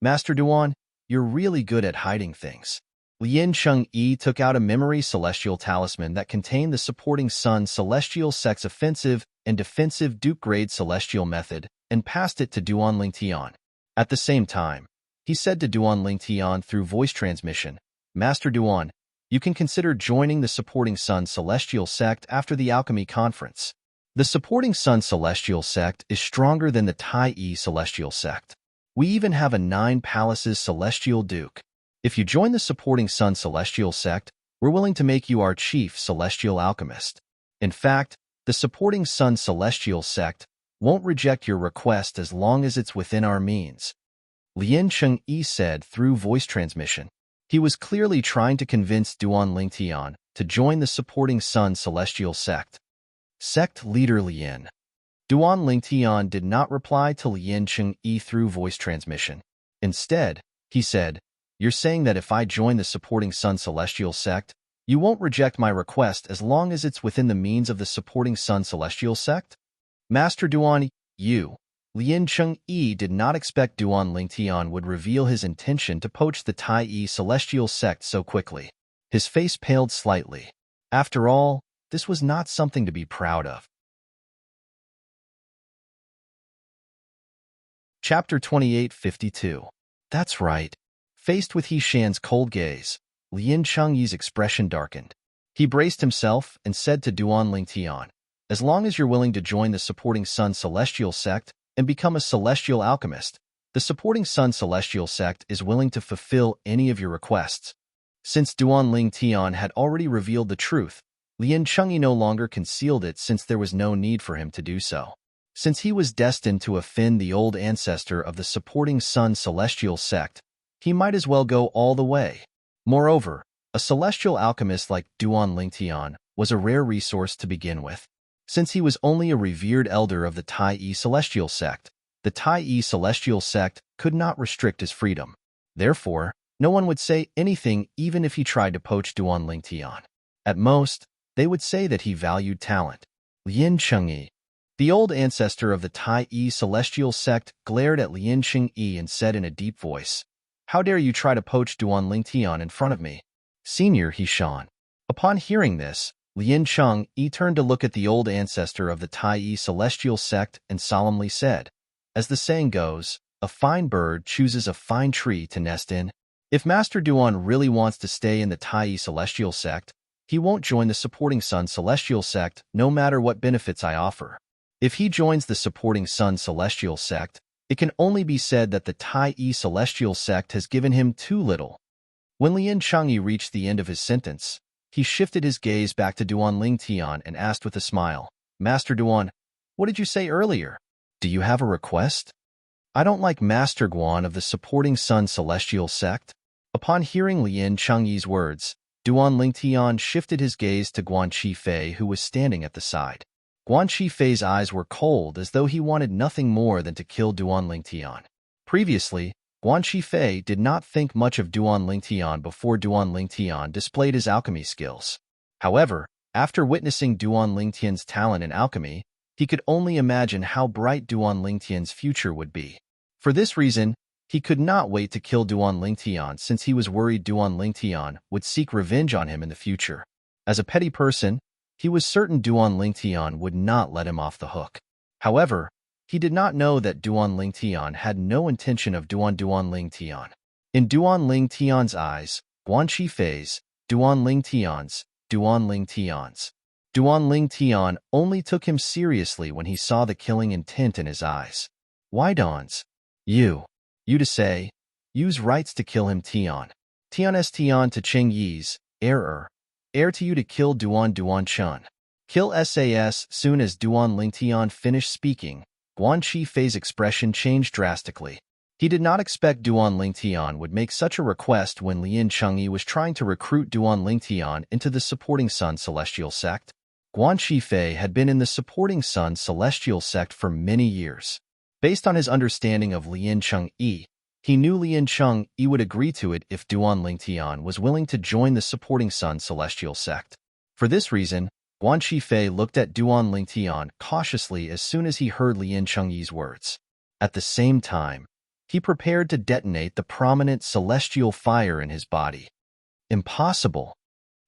Speaker 1: Master Duan, you're really good at hiding things. Lien Cheng-yi took out a memory celestial talisman that contained the supporting Sun Celestial Sect's offensive and defensive Duke-grade celestial method and passed it to Duan Lingtian. At the same time, he said to Duan Lingtian through voice transmission, Master Duan, you can consider joining the supporting Sun Celestial Sect after the Alchemy Conference. The supporting Sun Celestial Sect is stronger than the Tai-E Celestial Sect. We even have a 9 Palaces Celestial Duke. If you join the supporting Sun Celestial Sect, we're willing to make you our chief celestial alchemist. In fact, the supporting Sun Celestial Sect won't reject your request as long as it's within our means. Lien Cheng-yi said through voice transmission. He was clearly trying to convince Duan Lingtian to join the supporting Sun Celestial Sect. Sect Leader Lien. Duan Lingtian did not reply to Lien Cheng-yi through voice transmission. Instead, he said, You're saying that if I join the supporting Sun Celestial Sect, you won't reject my request as long as it's within the means of the supporting Sun Celestial Sect? Master Duan, Lien Cheng-yi did not expect Duan Lingtian would reveal his intention to poach the Tai-E Celestial Sect so quickly. His face paled slightly. After all, this was not something to be proud of. Chapter 2852. That's right. Faced with He Shan's cold gaze, Lien Cheng-yi's expression darkened. He braced himself and said to Duan Lingtian, As long as you're willing to join the supporting Sun Celestial Sect and become a celestial alchemist, the supporting Sun Celestial Sect is willing to fulfill any of your requests. Since Duan Lingtian had already revealed the truth, Lien Cheng-yi no longer concealed it since there was no need for him to do so. Since he was destined to offend the old ancestor of the supporting Sun Celestial Sect, he might as well go all the way. Moreover, a celestial alchemist like Duan Lingtian was a rare resource to begin with. Since he was only a revered elder of the Tai-E Celestial Sect, the Tai-E Celestial Sect could not restrict his freedom. Therefore, no one would say anything even if he tried to poach Duan Lingtian. At most, they would say that he valued talent. Lien Cheng-yi, the old ancestor of the Tai-E Celestial Sect, glared at Lien Cheng-yi and said in a deep voice, How dare you try to poach Duan Lingtian in front of me? Senior He Shan. Upon hearing this, Lien Cheng-yi turned to look at the old ancestor of the Tai-E Celestial Sect and solemnly said, As the saying goes, a fine bird chooses a fine tree to nest in. If Master Duan really wants to stay in the Tai-E Celestial Sect, he won't join the supporting Sun Celestial Sect no matter what benefits I offer. If he joins the supporting Sun Celestial Sect, it can only be said that the Tai-E Celestial Sect has given him too little. When Lien Cheng-yi reached the end of his sentence, he shifted his gaze back to Duan Lingtian and asked with a smile, Master Duan, what did you say earlier? Do you have a request? I don't like Master Guan of the supporting Sun Celestial Sect. Upon hearing Lien Cheng-yi's words, Duan Lingtian shifted his gaze to Guan Qifei, who was standing at the side. Guan Qifei's eyes were cold as though he wanted nothing more than to kill Duan Lingtian. Previously, Guan Qifei did not think much of Duan Lingtian before Duan Lingtian displayed his alchemy skills. However, after witnessing Duan Lingtian's talent in alchemy, he could only imagine how bright Duan Lingtian's future would be. For this reason, he could not wait to kill Duan Lingtian since he was worried Duan Lingtian would seek revenge on him in the future. As a petty person, he was certain Duan Lingtian would not let him off the hook. However, he did not know that Duan Lingtian had no intention of Duan Lingtian. In Duan Lingtian's eyes, Guan Qifei's, Duan Lingtian only took him seriously when he saw the killing intent in his eyes. Why Don's? You to say, use rights to kill him Tian. Tian's Tian to Cheng Yi's, heir to you to kill Duan Chun. Kill SAS. Soon as Duan Lingtian finished speaking, Guan Qifei's expression changed drastically. He did not expect Duan Lingtian would make such a request when Lien Cheng-yi was trying to recruit Duan Lingtian into the supporting Sun Celestial Sect. Guan Qifei had been in the supporting Sun Celestial Sect for many years. Based on his understanding of Lien Cheng-yi, he knew Lien Cheng-yi would agree to it if Duan Lingtian was willing to join the supporting Sun Celestial Sect. For this reason, Guan Qifei looked at Duan Lingtian cautiously as soon as he heard Lien Cheng-yi's words. At the same time, he prepared to detonate the prominent celestial fire in his body. Impossible.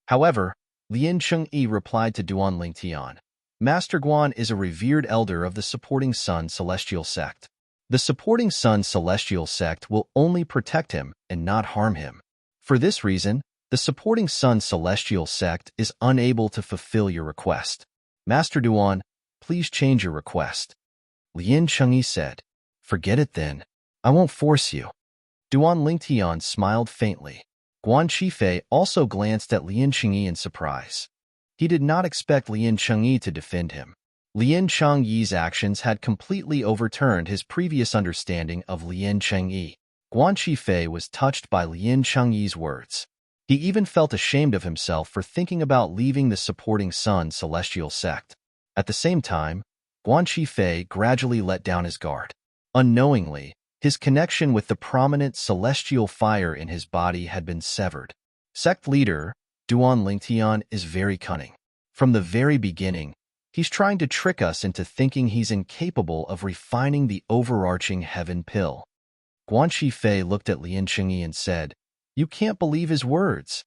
Speaker 1: However, Lien Chengyi replied to Duan Lingtian, Master Guan is a revered elder of the Supporting Sun Celestial Sect. The Supporting Sun Celestial Sect will only protect him and not harm him. For this reason, the Supporting Sun Celestial Sect is unable to fulfill your request. Master Duan, please change your request. Lien Chengyi said, Forget it then. I won't force you. Duan Lingtian smiled faintly. Guan Qifei also glanced at Lien Chengyi in surprise. He did not expect Lien Chengyi to defend him. Lien Chengyi's actions had completely overturned his previous understanding of Lien Chengyi. Guan Qifei was touched by Lien Chengyi's words. He even felt ashamed of himself for thinking about leaving the Supporting Sun Celestial Sect. At the same time, Guan Qifei gradually let down his guard. Unknowingly, his connection with the prominent celestial fire in his body had been severed. Sect leader, Duan Lingtian, is very cunning. From the very beginning, he's trying to trick us into thinking he's incapable of refining the overarching heaven pill. Guan Qifei looked at Lien Chengyi and said, You can't believe his words.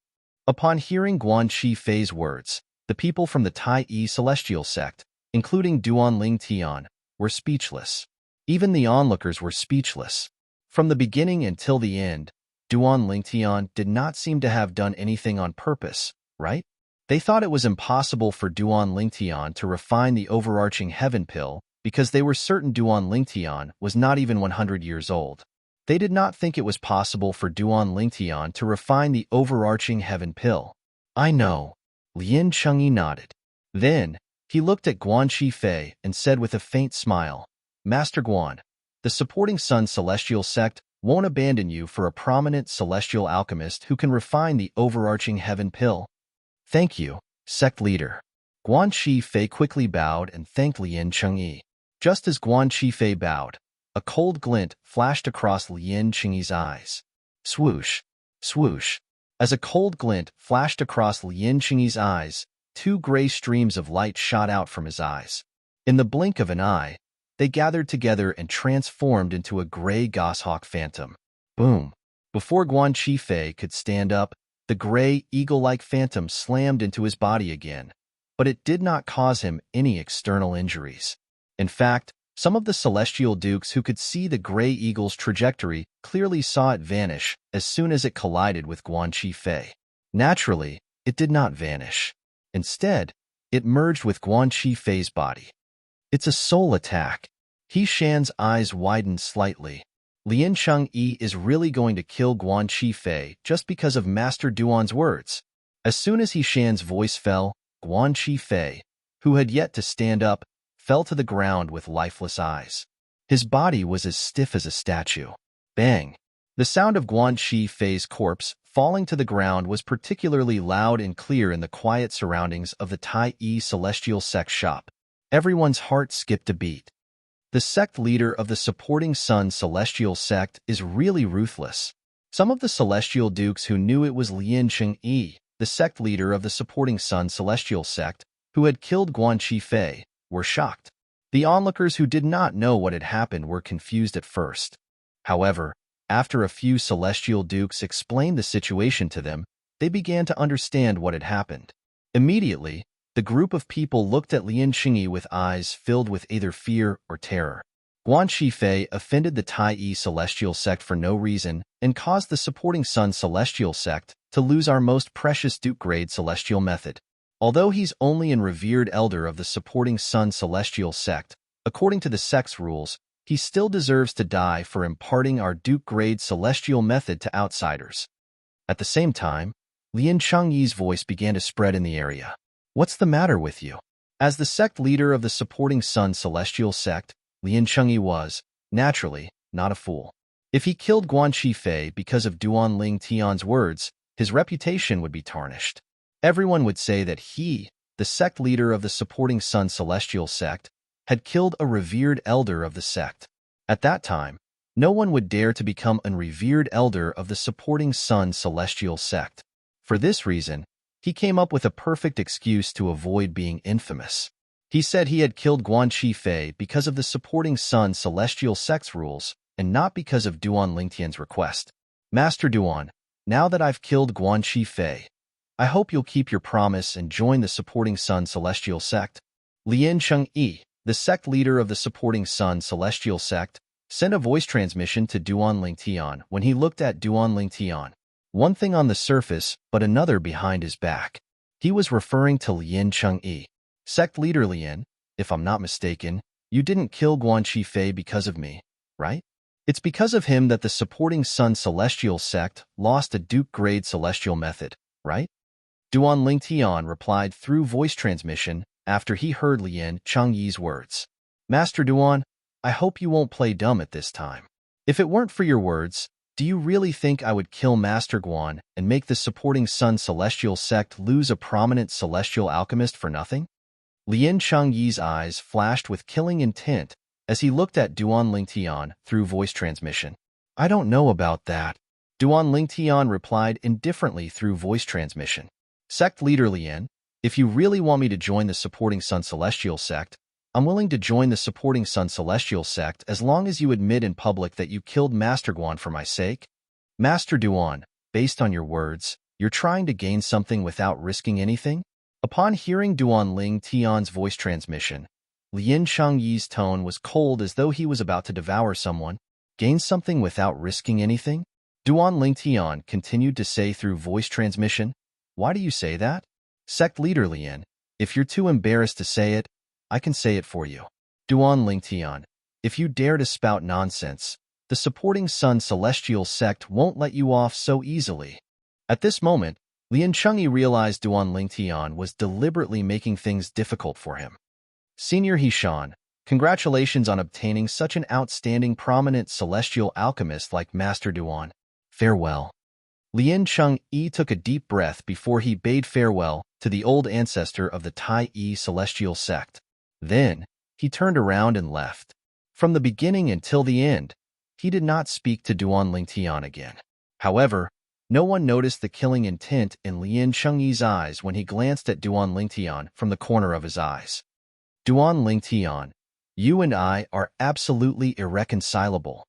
Speaker 1: Upon hearing Guan Qifei's words, the people from the Tai Yi Celestial Sect, including Duan Lingtian, were speechless. Even the onlookers were speechless. From the beginning until the end, Duan Lingtian did not seem to have done anything on purpose, right? They thought it was impossible for Duan Lingtian to refine the overarching heaven pill because they were certain Duan Lingtian was not even 100 years old. They did not think it was possible for Duan Lingtian to refine the overarching heaven pill. I know. Lien Chengyi nodded. Then, he looked at Guan Qifei and said with a faint smile, Master Guan, the Supporting Sun Celestial Sect won't abandon you for a prominent celestial alchemist who can refine the overarching heaven pill. Thank you, sect leader. Guan Qifei quickly bowed and thanked Lien Chengyi. Just as Guan Qifei bowed, a cold glint flashed across Lien Chengyi's eyes. Swoosh, swoosh. As a cold glint flashed across Lien Chengyi's eyes, two gray streams of light shot out from his eyes. In the blink of an eye, they gathered together and transformed into a gray goshawk phantom. Boom! Before Guan Qifei could stand up, the gray, eagle-like phantom slammed into his body again, but it did not cause him any external injuries. In fact, some of the celestial dukes who could see the gray eagle's trajectory clearly saw it vanish as soon as it collided with Guan Qifei. Naturally, it did not vanish. Instead, it merged with Guan Qifei's body. It's a soul attack. He Shan's eyes widened slightly. Lien Chengyi is really going to kill Guan Qifei just because of Master Duan's words. As soon as He Shan's voice fell, Guan Qifei, who had yet to stand up, fell to the ground with lifeless eyes. His body was as stiff as a statue. Bang! The sound of Guan Qifei's corpse falling to the ground was particularly loud and clear in the quiet surroundings of the Tai Yi Celestial Sect shop. Everyone's heart skipped a beat. The sect leader of the Supporting Sun Celestial Sect is really ruthless. Some of the celestial dukes who knew it was Lien Chengyi, the sect leader of the Supporting Sun Celestial Sect, who had killed Guan Qifei, were shocked. The onlookers who did not know what had happened were confused at first. However, after a few celestial dukes explained the situation to them, they began to understand what had happened. Immediately, the group of people looked at Lien Chengyi with eyes filled with either fear or terror. Guan Qifei offended the Tai Yi Celestial Sect for no reason and caused the Supporting Sun Celestial Sect to lose our most precious Duke-grade celestial method. Although he's only an revered elder of the Supporting Sun Celestial Sect, according to the sect's rules, he still deserves to die for imparting our Duke-grade celestial method to outsiders. At the same time, Lien Chengyi's voice began to spread in the area. What's the matter with you? As the sect leader of the Supporting Sun Celestial Sect, Lien Chengyi was, naturally, not a fool. If he killed Guan Qifei because of Duan Lingtian's words, his reputation would be tarnished. Everyone would say that he, the sect leader of the Supporting Sun Celestial Sect, had killed a revered elder of the sect. At that time, no one would dare to become a revered elder of the Supporting Sun Celestial Sect. For this reason, he came up with a perfect excuse to avoid being infamous. He said he had killed Guan Qifei because of the Supporting Sun Celestial Sect's rules and not because of Duan Lingtian's request. Master Duan, Now that I've killed Guanxi Fei, I hope you'll keep your promise and join the supporting Sun Celestial Sect. Lian Chengyi, the sect leader of the supporting Sun Celestial Sect, sent a voice transmission to Duan Lingtian when he looked at Duan Lingtian. One thing on the surface, but another behind his back. He was referring to Lian Chengyi. Sect leader Lian, if I'm not mistaken, you didn't kill Guanxi Fei because of me, right? It's because of him that the supporting Sun Celestial Sect lost a Duke-grade celestial method, right? Duan Lingtian replied through voice transmission after he heard Lian Chengyi's words. Master Duan, I hope you won't play dumb at this time. If it weren't for your words, do you really think I would kill Master Guan and make the supporting Sun Celestial Sect lose a prominent celestial alchemist for nothing? Lian Chengyi's eyes flashed with killing intent as he looked at Duan Lingtian through voice transmission. I don't know about that. Duan Lingtian replied indifferently through voice transmission. Sect leader Lian, if you really want me to join the supporting Sun Celestial Sect, I'm willing to join the supporting Sun Celestial Sect as long as you admit in public that you killed Master Guan for my sake. Master Duan, based on your words, you're trying to gain something without risking anything? Upon hearing Duan Lingtian's voice transmission, Lian Chengyi's tone was cold as though he was about to devour someone. Gain something without risking anything? Duan Lingtian continued to say through voice transmission. Why do you say that? Sect leader Lian, if you're too embarrassed to say it, I can say it for you. Duan Lingtian, if you dare to spout nonsense, the supporting Sun Celestial Sect won't let you off so easily. At this moment, Lian Chengyi realized Duan Lingtian was deliberately making things difficult for him. Senior Hishan, congratulations on obtaining such an outstanding prominent celestial alchemist like Master Duan. Farewell. Lian Chengyi took a deep breath before he bade farewell to the old ancestor of the Tai Yi Celestial Sect. Then, he turned around and left. From the beginning until the end, he did not speak to Duan Lingtian again. However, no one noticed the killing intent in Lian Chengyi's eyes when he glanced at Duan Lingtian from the corner of his eyes. Duan Lingtian, you and I are absolutely irreconcilable.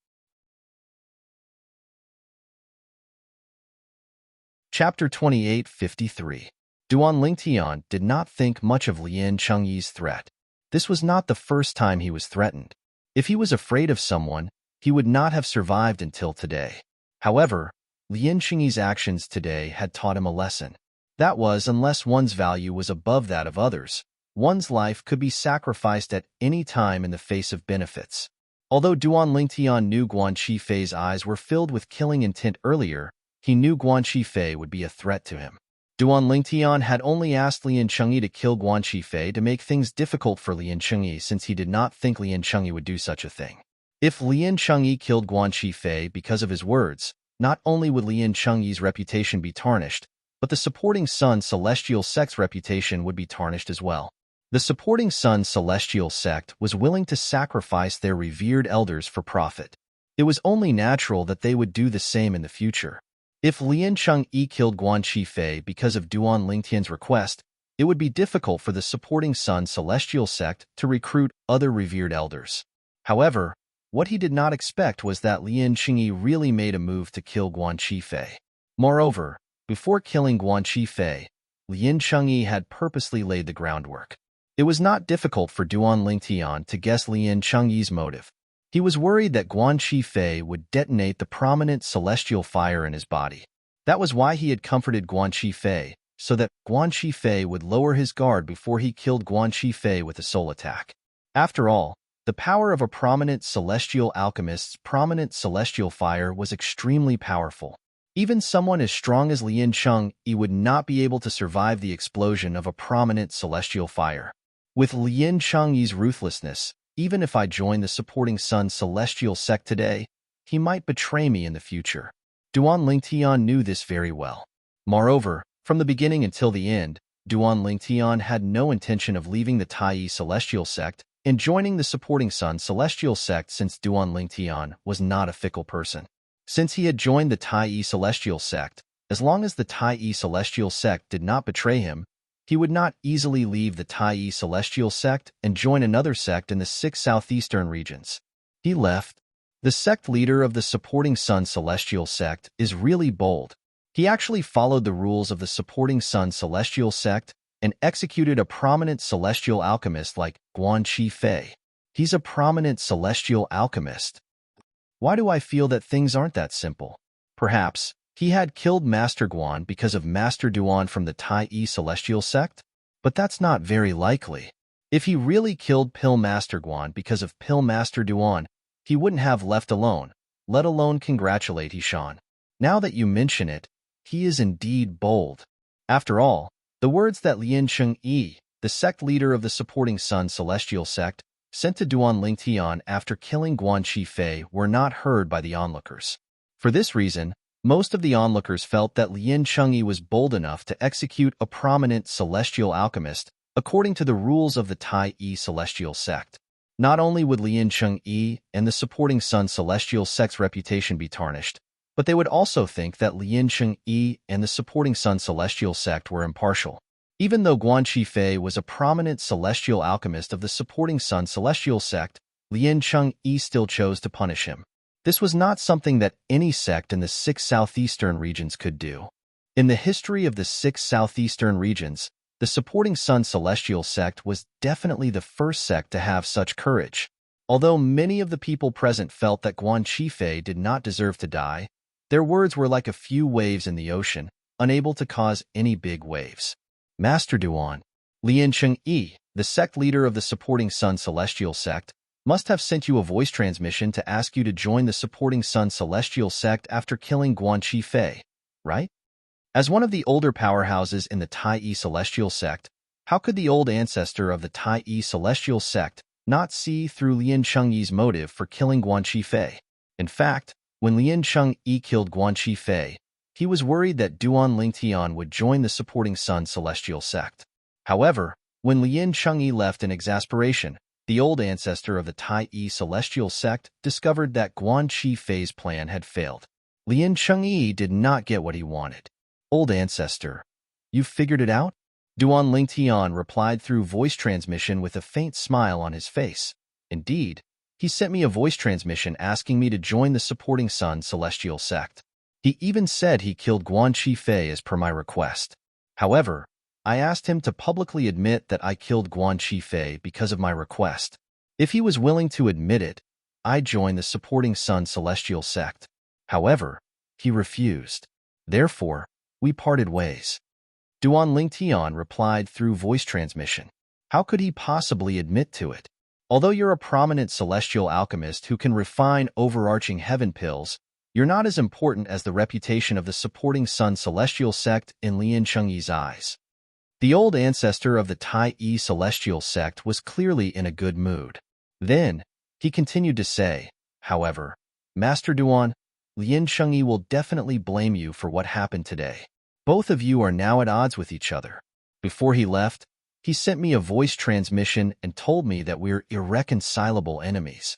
Speaker 1: Chapter 2853. Duan Lingtian did not think much of Lian Chengyi's threat. This was not the first time he was threatened. If he was afraid of someone, he would not have survived until today. However, Lian Chengyi's actions today had taught him a lesson. That was, unless one's value was above that of others, one's life could be sacrificed at any time in the face of benefits. Although Duan Lingtian knew Guanxi Fei's eyes were filled with killing intent earlier, he knew Guanxi Fei would be a threat to him. Duan Lingtian had only asked Lian Chengyi to kill Guanxi Fei to make things difficult for Lian Chengyi since he did not think Lian Chengyi would do such a thing. If Lian Chengyi killed Guanxi Fei because of his words, not only would Lian Chengyi's reputation be tarnished, but the supporting Sun Celestial Sect's reputation would be tarnished as well. The supporting Sun Celestial Sect was willing to sacrifice their revered elders for profit. It was only natural that they would do the same in the future. If Lian Chengyi killed Guanxi Fei because of Duan Lingtian's request, it would be difficult for the supporting Sun Celestial Sect to recruit other revered elders. However, what he did not expect was that Lian Chengyi really made a move to kill Guanxi Fei. Moreover, before killing Guanxi Fei, Lian Chengyi had purposely laid the groundwork. It was not difficult for Duan Lingtian to guess Lian Chengyi's motive. He was worried that Guanxi Fei would detonate the prominent celestial fire in his body. That was why he had comforted Guanxi Fei, so that Guanxi Fei would lower his guard before he killed Guanxi Fei with a soul attack. After all, the power of a prominent celestial alchemist's prominent celestial fire was extremely powerful. Even someone as strong as Lian Chengyi would not be able to survive the explosion of a prominent celestial fire. With Lian Chengyi's ruthlessness, even if I join the supporting Sun Celestial Sect today, he might betray me in the future. Duan Lingtian knew this very well. Moreover, from the beginning until the end, Duan Lingtian had no intention of leaving the Tai Yi Celestial Sect and joining the supporting Sun Celestial Sect since Duan Lingtian was not a fickle person. Since he had joined the Tai Yi Celestial Sect, as long as the Tai Yi Celestial Sect did not betray him, he would not easily leave the Tai Yi Celestial Sect and join another sect in the 6 southeastern regions. He left. The sect leader of the supporting Sun Celestial Sect is really bold. He actually followed the rules of the supporting sun celestial sect and executed a prominent celestial alchemist like Guan Chi Fei. He's a prominent celestial alchemist. Why do I feel that things aren't that simple? Perhaps he had killed Master Guan because of Master Duan from the Tai Yi celestial sect? But that's not very likely. If he really killed Pill Master Guan because of Pill Master Duan, he wouldn't have left alone, let alone congratulate Hishan. Now that you mention it, he is indeed bold. After all, the words that Lien Cheng-yi, the sect leader of the supporting Sun Celestial sect, sent to Duan Lingtian after killing Guan Chi Fei were not heard by the onlookers. For this reason, most of the onlookers felt that Lien Cheng-yi was bold enough to execute a prominent celestial alchemist according to the rules of the Tai Yi celestial sect. Not only would Lien Cheng-yi and the supporting Sun Celestial sect's reputation be tarnished, but they would also think that Lien Cheng-yi and the supporting Sun Celestial sect were impartial. Even though Guan Chi Fei was a prominent celestial alchemist of the supporting Sun Celestial sect, Lien Cheng-yi still chose to punish him. This was not something that any sect in the 6 southeastern regions could do. In the history of the 6 southeastern regions, the supporting Sun Celestial sect was definitely the first sect to have such courage. Although many of the people present felt that Guan Chi Fei did not deserve to die, their words were like a few waves in the ocean, unable to cause any big waves. Master Duan, Lien Cheng-yi, the sect leader of the supporting Sun Celestial sect, must have sent you a voice transmission to ask you to join the supporting Sun Celestial sect after killing Guan Chi Fei, right? As one of the older powerhouses in the Tai Yi Celestial sect, how could the old ancestor of the Tai Yi Celestial sect not see through Lien Cheng-yi's motive for killing Guan Chi Fei? In fact, when Lien Cheng-yi killed Guan Chi Fei, he was worried that Duan Lingtian would join the supporting Sun Celestial sect. However, when Lien Cheng-yi left in exasperation, the old ancestor of the Tai Yi Celestial sect discovered that Guan Chi Fei's plan had failed. Lien Cheng-yi did not get what he wanted. Old ancestor, you've figured it out? Duan Lingtian replied through voice transmission with a faint smile on his face. Indeed, he sent me a voice transmission asking me to join the supporting Sun Celestial sect. He even said he killed Guan Chi Fei as per my request. However, I asked him to publicly admit that I killed Guan Chi Fei because of my request. If he was willing to admit it, I'd join the supporting Sun Celestial sect. However, he refused. Therefore, we parted ways. Duan Lingtian replied through voice transmission. How could he possibly admit to it? Although you're a prominent celestial alchemist who can refine overarching heaven pills, you're not as important as the reputation of the supporting Sun Celestial sect in Lien Cheng-yi's eyes. The old ancestor of the Tai Yi Celestial sect was clearly in a good mood. Then, he continued to say, however, Master Duan, Lien Cheng-yi will definitely blame you for what happened today. Both of you are now at odds with each other. Before he left, he sent me a voice transmission and told me that we're irreconcilable enemies.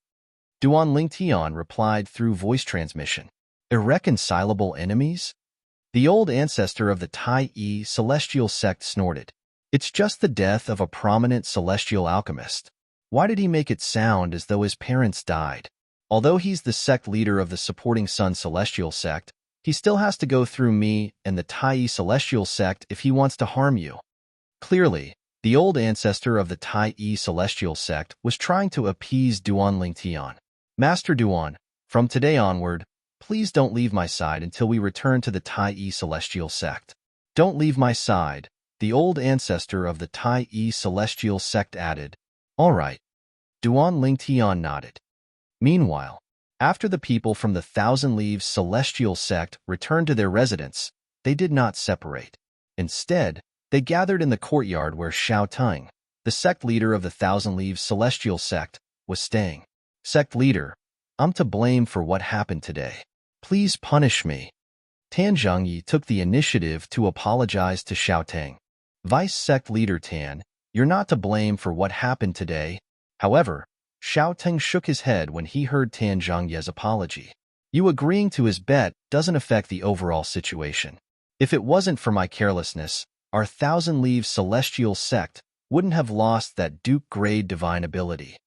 Speaker 1: Duan Lingtian replied through voice transmission. Irreconcilable enemies? The old ancestor of the Tai Yi Celestial sect snorted. It's just the death of a prominent celestial alchemist. Why did he make it sound as though his parents died? Although he's the sect leader of the supporting Sun Celestial sect, he still has to go through me and the Tai Yi Celestial sect if he wants to harm you. Clearly, the old ancestor of the Tai Yi Celestial sect was trying to appease Duan Lingtian. Master Duan, from today onward, please don't leave my side until we return to the Tai Yi Celestial sect. Don't leave my side, the old ancestor of the Tai Yi Celestial sect added. All right. Duan Lingtian nodded. Meanwhile, after the people from the Thousand Leaves Celestial sect returned to their residence, they did not separate. Instead, they gathered in the courtyard where Xiao Teng, the sect leader of the Thousand Leaves Celestial sect, was staying. Sect leader, I'm to blame for what happened today. Please punish me. Tan Zhengyi took the initiative to apologize to Xiao Teng. Vice sect leader Tan, you're not to blame for what happened today. However, Xiao Teng shook his head when he heard Tan Zhengyi's apology. You agreeing to his bet doesn't affect the overall situation. If it wasn't for my carelessness, our Thousand Leaves Celestial sect wouldn't have lost that Duke-grade divine ability.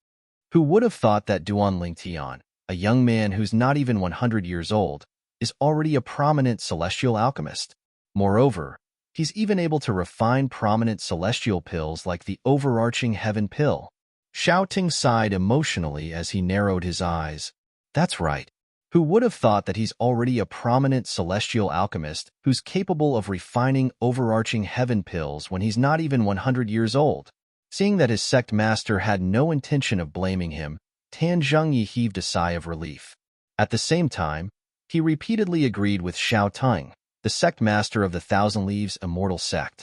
Speaker 1: Who would have thought that Duan Lingtian, a young man who's not even 100 years old, is already a prominent celestial alchemist. Moreover, he's even able to refine prominent celestial pills like the overarching heaven pill. Xiao Ting sighed emotionally as he narrowed his eyes. That's right. Who would have thought that he's already a prominent celestial alchemist who's capable of refining overarching heaven pills when he's not even 100 years old? Seeing that his sect master had no intention of blaming him, Tan Zhengyi heaved a sigh of relief. At the same time, he repeatedly agreed with Xiao Teng, the sect master of the Thousand Leaves Immortal Sect.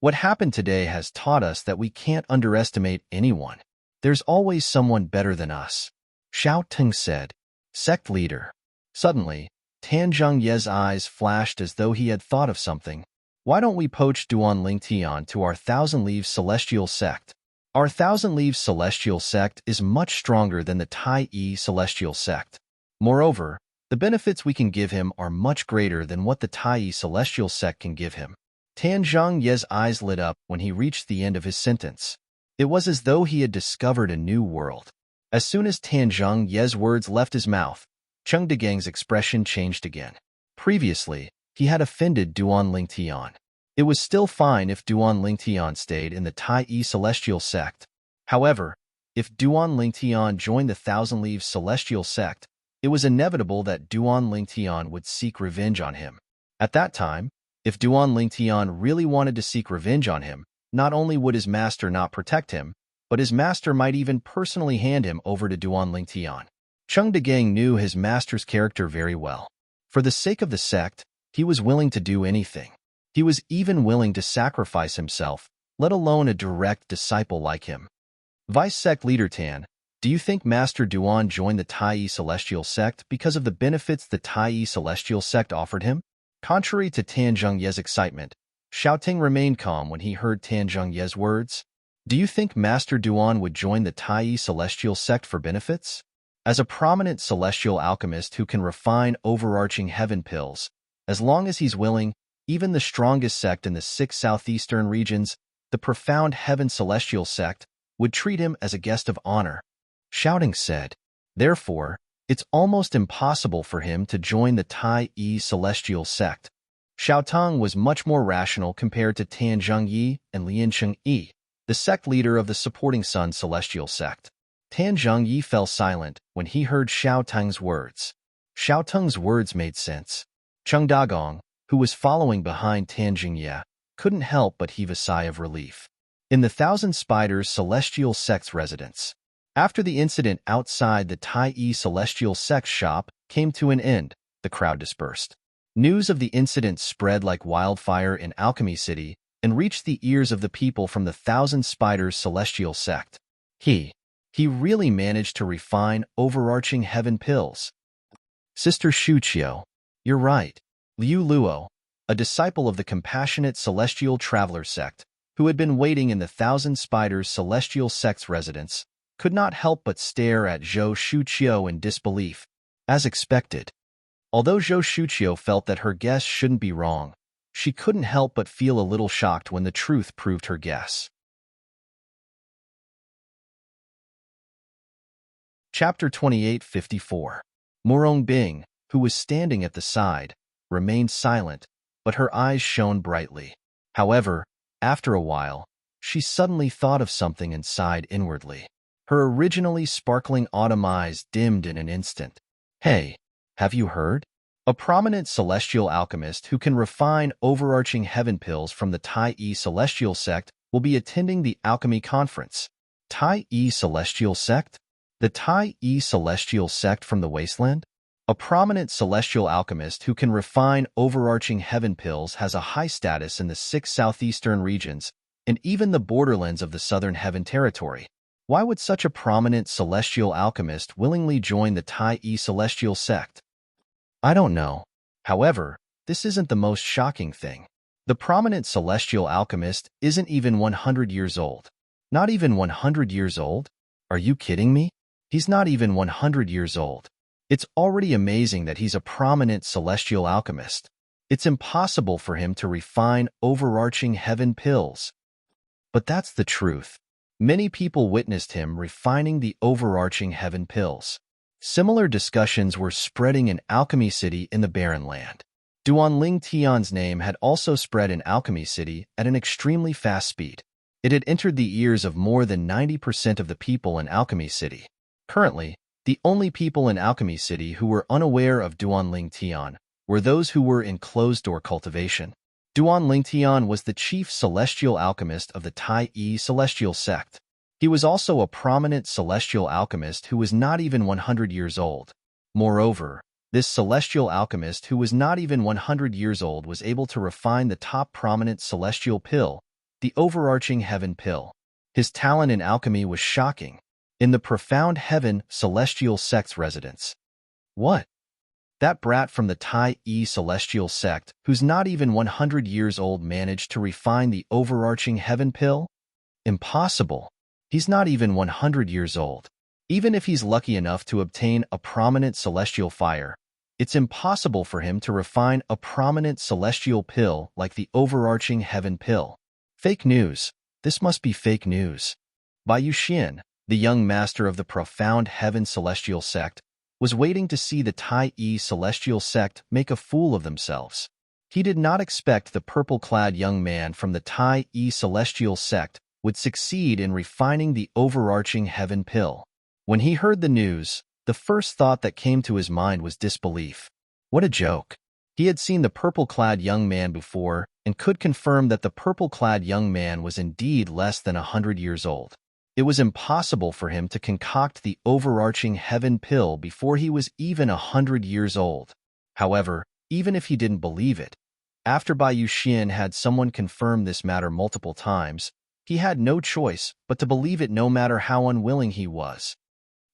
Speaker 1: What happened today has taught us that we can't underestimate anyone. There's always someone better than us, Xiao Teng said. Sect leader. Suddenly, Tan Zhengye's eyes flashed as though he had thought of something. Why don't we poach Duan Lingtian to our Thousand Leaves Celestial Sect? Our Thousand Leaves Celestial Sect is much stronger than the Tai Yi Celestial Sect. Moreover, the benefits we can give him are much greater than what the Tai Yi Celestial Sect can give him. Tan Zhengye's eyes lit up when he reached the end of his sentence. It was as though he had discovered a new world. As soon as Tan Zhengye's words left his mouth, Cheng Degang's expression changed again. Previously, he had offended Duan Lingtian. It was still fine if Duan Lingtian stayed in the Tai Yi Celestial Sect. However, if Duan Lingtian joined the Thousand Leaves Celestial Sect, it was inevitable that Duan Lingtian would seek revenge on him. At that time, if Duan Lingtian really wanted to seek revenge on him, not only would his master not protect him, but his master might even personally hand him over to Duan Lingtian. Cheng Degang knew his master's character very well. For the sake of the sect, he was willing to do anything. He was even willing to sacrifice himself, let alone a direct disciple like him. Vice Sect Leader Tan, do you think Master Duan joined the Tai Yi Celestial Sect because of the benefits the Tai Yi Celestial Sect offered him? Contrary to Tan Zhengye's excitement, Xiao Ting remained calm when he heard Tan Zhengye's words. Do you think Master Duan would join the Tai Yi Celestial Sect for benefits? As a prominent celestial alchemist who can refine overarching heaven pills, as long as he's willing, even the strongest sect in the 6 southeastern regions, the profound heaven celestial sect, would treat him as a guest of honor. Xiao Ting said. Therefore, it's almost impossible for him to join the Tai Yi Celestial Sect. Xiao Teng was much more rational compared to Tan Zhengyi and Lian Chengyi, the sect leader of the supporting Sun Celestial Sect. Tan Zhengyi fell silent when he heard Xiao Teng's words. Xiao Teng's words made sense. Cheng Dagong, who was following behind Tan Zhengyi, couldn't help but heave a sigh of relief. In the Thousand Spiders Celestial Sect's residence, after the incident outside the Tai Yi Celestial Sect shop came to an end, the crowd dispersed. News of the incident spread like wildfire in Alchemy City and reached the ears of the people from the Thousand Spiders Celestial Sect. He really managed to refine overarching heaven pills. Sister Shuqiu, you're right. Liu Luo, a disciple of the compassionate Celestial Traveler Sect, who had been waiting in the Thousand Spiders Celestial Sect's residence, could not help but stare at Zhou Shuqiu in disbelief, as expected. Although Zhou Shuqiu felt that her guess shouldn't be wrong, she couldn't help but feel a little shocked when the truth proved her guess. Chapter 2854. Murong Bing, who was standing at the side, remained silent, but her eyes shone brightly. However, after a while, she suddenly thought of something and sighed inwardly. Her originally sparkling autumn eyes dimmed in an instant. Hey, have you heard? A prominent celestial alchemist who can refine overarching heaven pills from the Tai Yi Celestial Sect will be attending the Alchemy Conference. Tai Yi Celestial Sect? The Tai Yi Celestial Sect from the Wasteland? A prominent celestial alchemist who can refine overarching heaven pills has a high status in the 6 southeastern regions and even the borderlands of the Southern Heaven Territory. Why would such a prominent celestial alchemist willingly join the Tai Yi Celestial Sect? I don't know. However, this isn't the most shocking thing. The prominent celestial alchemist isn't even 100 years old. Not even 100 years old? Are you kidding me? He's not even 100 years old. It's already amazing that he's a prominent celestial alchemist. It's impossible for him to refine overarching heaven pills. But that's the truth. Many people witnessed him refining the overarching heaven pills. Similar discussions were spreading in Alchemy City in the Barren Land. Duan Ling Tian's name had also spread in Alchemy City at an extremely fast speed. It had entered the ears of more than 90% of the people in Alchemy City. Currently, the only people in Alchemy City who were unaware of Duan Ling Tian were those who were in closed-door cultivation. Duan Ling Tian was the chief celestial alchemist of the Tai Yi celestial sect. He was also a prominent celestial alchemist who was not even 100 years old. Moreover, this celestial alchemist who was not even 100 years old was able to refine the top prominent celestial pill, the overarching heaven pill. His talent in alchemy was shocking. In the profound heaven celestial sect's residence. What? That brat from the Tai Yi celestial sect, who's not even 100 years old, managed to refine the overarching heaven pill? Impossible. He's not even 100 years old. Even if he's lucky enough to obtain a prominent celestial fire, it's impossible for him to refine a prominent celestial pill like the overarching heaven pill. Fake news. This must be fake news. Bai Yuxian, the young master of the profound heaven celestial sect, was waiting to see the Tai Yi celestial sect make a fool of themselves. He did not expect the purple-clad young man from the Tai Yi celestial sect would succeed in refining the overarching heaven pill. When he heard the news, the first thought that came to his mind was disbelief. What a joke. He had seen the purple-clad young man before and could confirm that the purple-clad young man was indeed less than 100 years old. It was impossible for him to concoct the overarching heaven pill before he was even 100 years old. However, even if he didn't believe it, after Bai Yuxian had someone confirm this matter multiple times, he had no choice but to believe it no matter how unwilling he was.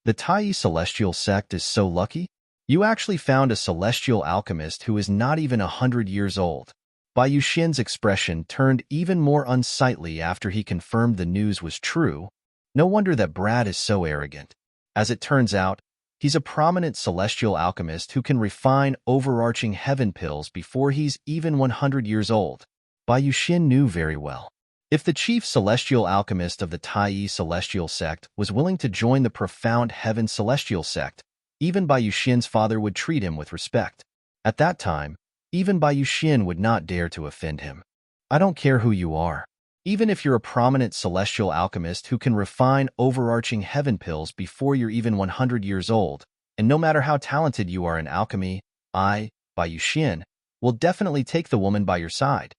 Speaker 1: The Tai Yi celestial sect is so lucky. You actually found a celestial alchemist who is not even 100 years old. Bai Yuxian's expression turned even more unsightly after he confirmed the news was true. No wonder that Brad is so arrogant. As it turns out, he's a prominent celestial alchemist who can refine overarching heaven pills before he's even 100 years old. Bai Yuxian knew very well. If the chief celestial alchemist of the Tai Yi celestial sect was willing to join the profound heaven celestial sect, even Bai Yuxian's father would treat him with respect. At that time, even Bai Yuxian would not dare to offend him. I don't care who you are. Even if you're a prominent celestial alchemist who can refine overarching heaven pills before you're even 100 years old, and no matter how talented you are in alchemy, I, Bai Yuxian, will definitely take the woman by your side.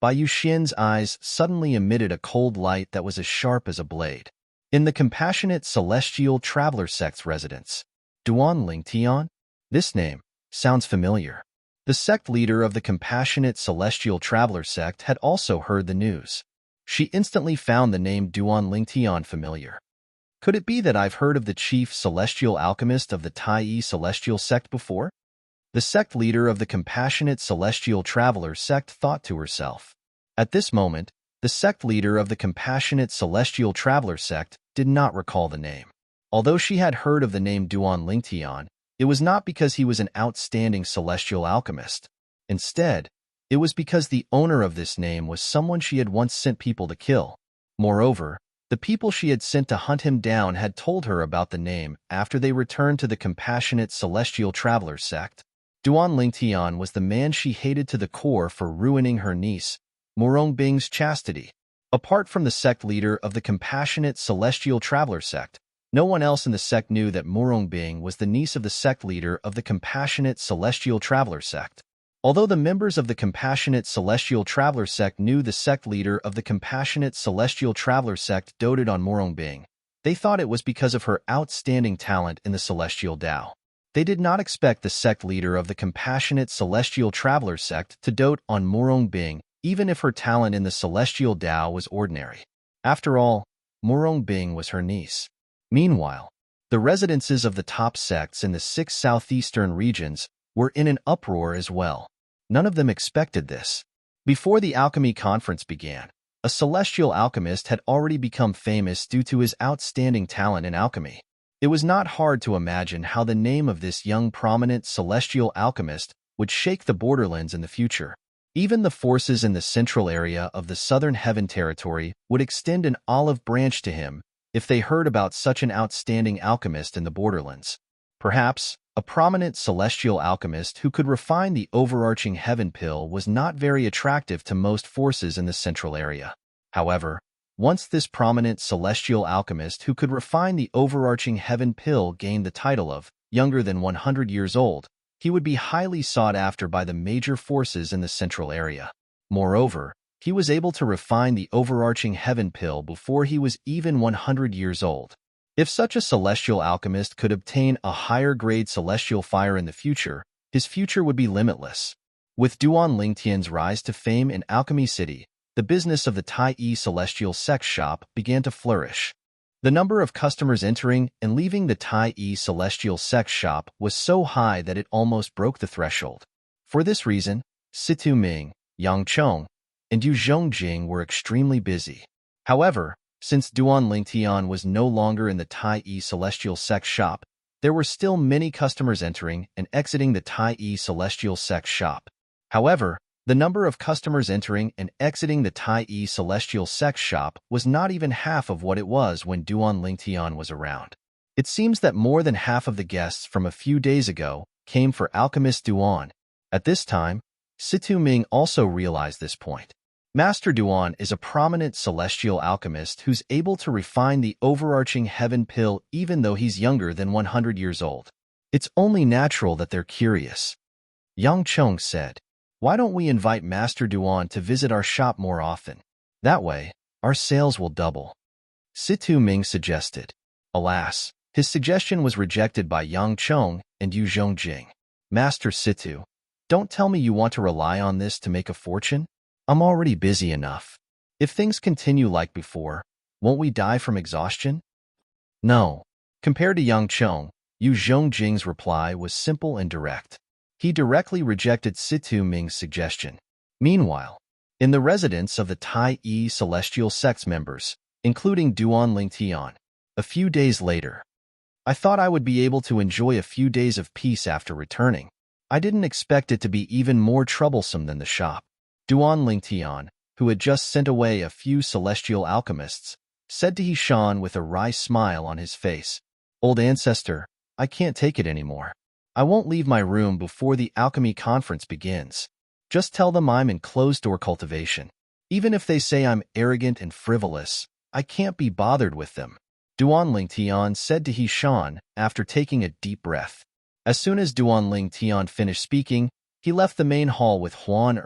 Speaker 1: Bai Yuxian's eyes suddenly emitted a cold light that was as sharp as a blade. In the compassionate celestial traveler sect's residence. Duan Ling Tian? This name sounds familiar. The sect leader of the compassionate celestial traveler sect had also heard the news. She instantly found the name Duan Ling Tian familiar. Could it be that I've heard of the chief celestial alchemist of the Tai Yi celestial sect before? The sect leader of the compassionate celestial traveler sect thought to herself. At this moment, the sect leader of the compassionate celestial traveler sect did not recall the name. Although she had heard of the name Duan Ling Tian, it was not because he was an outstanding celestial alchemist. Instead, it was because the owner of this name was someone she had once sent people to kill. Moreover, the people she had sent to hunt him down had told her about the name after they returned to the compassionate celestial traveler sect. Duan Ling Tian was the man she hated to the core for ruining her niece, Morong Bing's chastity. Apart from the sect leader of the compassionate celestial traveler sect, no one else in the sect knew that Morong Bing was the niece of the sect leader of the compassionate celestial traveler sect. Although the members of the compassionate celestial traveler sect knew the sect leader of the compassionate celestial traveler sect doted on Morong Bing, they thought it was because of her outstanding talent in the celestial Tao. They did not expect the sect leader of the compassionate celestial traveler sect to dote on Morong Bing, even if her talent in the celestial Tao was ordinary. After all, Morong Bing was her niece. Meanwhile, the residences of the top sects in the 6 southeastern regions were in an uproar as well. None of them expected this. Before the alchemy conference began, a celestial alchemist had already become famous due to his outstanding talent in alchemy. It was not hard to imagine how the name of this young prominent celestial alchemist would shake the borderlands in the future. Even the forces in the central area of the Southern Heaven territory would extend an olive branch to him if they heard about such an outstanding alchemist in the borderlands. Perhaps, a prominent celestial alchemist who could refine the overarching heaven pill was not very attractive to most forces in the central area. However, once this prominent celestial alchemist who could refine the overarching heaven pill gained the title of younger than 100 years old, he would be highly sought after by the major forces in the central area. Moreover, he was able to refine the overarching heaven pill before he was even 100 years old. If such a celestial alchemist could obtain a higher-grade celestial fire in the future, his future would be limitless. With Duan Lingtian's rise to fame in Alchemy City, the business of the Tai Celestial Sex Shop began to flourish. The number of customers entering and leaving the Tai Celestial Sex Shop was so high that it almost broke the threshold. For this reason, Situ Ming, Yang Chong, and Yu Zhongjing were extremely busy. However, since Duan Lingtian was no longer in the Tai Celestial Sex Shop, there were still many customers entering and exiting the Tai Celestial Sex Shop. However, the number of customers entering and exiting the Tai Celestial Sex Shop was not even half of what it was when Duan Lingtian was around. It seems that more than half of the guests from a few days ago came for Alchemist Duan. At this time, Situ Ming also realized this point. Master Duan is a prominent celestial alchemist who's able to refine the overarching heaven pill even though he's younger than 100 years old. It's only natural that they're curious. Yang Chong said, "Why don't we invite Master Duan to visit our shop more often? That way, our sales will double." Situ Ming suggested. Alas, his suggestion was rejected by Yang Chong and Yu Zhongjing. "Master Situ, don't tell me you want to rely on this to make a fortune? I'm already busy enough. If things continue like before, won't we die from exhaustion?" No. Compared to Yang Chong, Yu Zhongjing's reply was simple and direct. He directly rejected Situ Ming's suggestion. Meanwhile, in the residence of the Tai Celestial Sect's members, including Duan Lingtian, a few days later, "I thought I would be able to enjoy a few days of peace after returning. I didn't expect it to be even more troublesome than the shop." Duan Lingtian, who had just sent away a few celestial alchemists, said to Hishan with a wry smile on his face, "Old ancestor, I can't take it anymore. I won't leave my room before the alchemy conference begins. Just tell them I'm in closed-door cultivation. Even if they say I'm arrogant and frivolous, I can't be bothered with them." Duan Lingtian said to Hishan after taking a deep breath. As soon as Duan Lingtian finished speaking, he left the main hall with Huan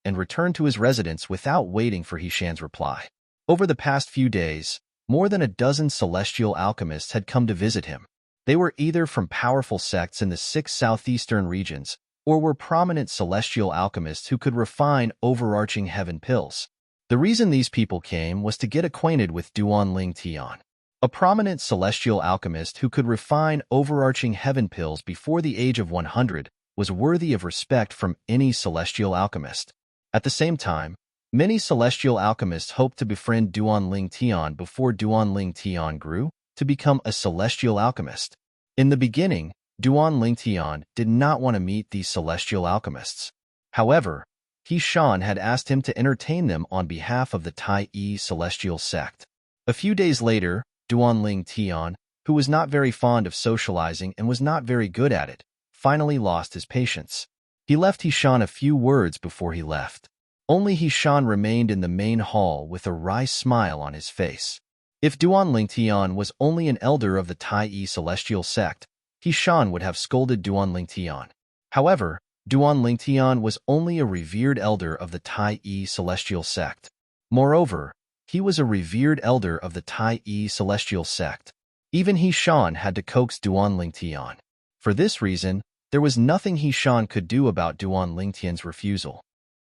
Speaker 1: and returned to his residence without waiting for Hishan's reply. Over the past few days, more than a dozen celestial alchemists had come to visit him. They were either from powerful sects in the 6 southeastern regions or were prominent celestial alchemists who could refine overarching heaven pills. The reason these people came was to get acquainted with Duan Lingtian, a prominent celestial alchemist who could refine overarching heaven pills before the age of 100 was worthy of respect from any celestial alchemist. At the same time, many celestial alchemists hoped to befriend Duan Lingtian before Duan Lingtian grew to become a celestial alchemist. In the beginning, Duan Lingtian did not want to meet these celestial alchemists. However, Hishan had asked him to entertain them on behalf of the Tai Celestial Sect. A few days later, Duan Lingtian, who was not very fond of socializing and was not very good at it, finally lost his patience. He left Hishan a few words before he left. Only Hishan remained in the main hall with a wry smile on his face. If Duan Lingtian was only an elder of the Tai Celestial Sect, Hishan would have scolded Duan Lingtian. However, Duan Lingtian was only a revered elder of the Tai Celestial Sect. Moreover, he was a revered elder of the Tai Celestial Sect. Even Hishan had to coax Duan Lingtian. For this reason, there was nothing Hishan could do about Duan Lingtian's refusal.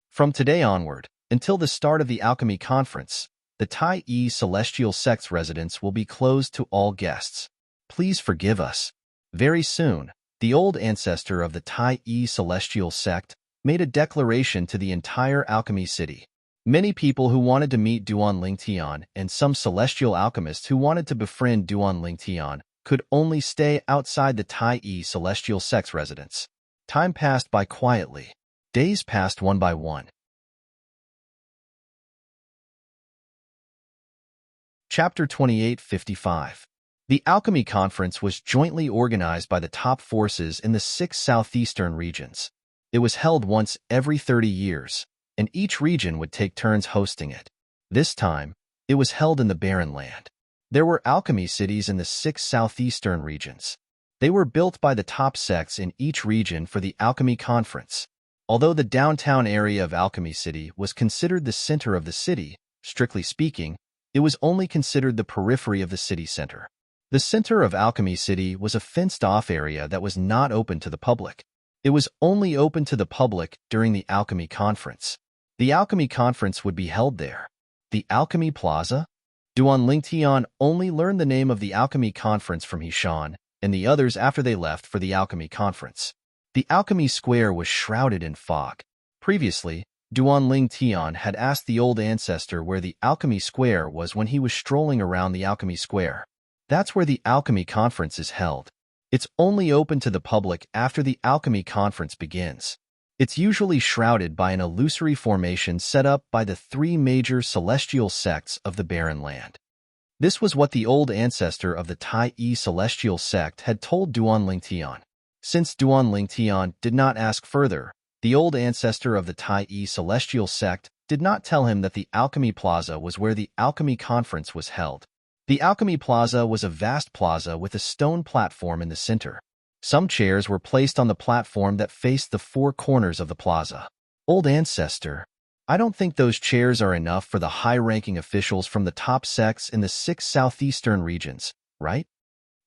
Speaker 1: From today onward, until the start of the alchemy conference, the Tai Celestial Sect's residence will be closed to all guests. Please forgive us. Very soon, the old ancestor of the Tai Celestial Sect made a declaration to the entire alchemy city. Many people who wanted to meet Duan Lingtian and some celestial alchemists who wanted to befriend Duan Lingtian could only stay outside the Tai Celestial Sect's residence. Time passed by quietly. Days passed one by one. Chapter 28:55. The Alchemy Conference was jointly organized by the top forces in the 6 southeastern regions. It was held once every 30 years, and each region would take turns hosting it. This time, it was held in the Barren Land. There were alchemy cities in the 6 southeastern regions. They were built by the top sects in each region for the Alchemy Conference. Although the downtown area of Alchemy City was considered the center of the city, strictly speaking, it was only considered the periphery of the city center. The center of Alchemy City was a fenced-off area that was not open to the public. It was only open to the public during the Alchemy Conference. The Alchemy Conference would be held there. The Alchemy Plaza? Duan Lingtian only learned the name of the Alchemy Conference from Hishan and the others after they left for the Alchemy Conference. The Alchemy Square was shrouded in fog. Previously, Duan Lingtian had asked the old ancestor where the Alchemy Square was when he was strolling around the Alchemy Square. That's where the Alchemy Conference is held. It's only open to the public after the Alchemy Conference begins. It's usually shrouded by an illusory formation set up by the 3 major celestial sects of the Barren Land. This was what the old ancestor of the Tai-E celestial sect had told Duan Lingtian. Since Duan Lingtian did not ask further, the old ancestor of the Tai-E celestial sect did not tell him that the Alchemy Plaza was where the Alchemy Conference was held. The Alchemy Plaza was a vast plaza with a stone platform in the center. Some chairs were placed on the platform that faced the 4 corners of the plaza. Old ancestor, I don't think those chairs are enough for the high-ranking officials from the top sects in the 6 southeastern regions, right?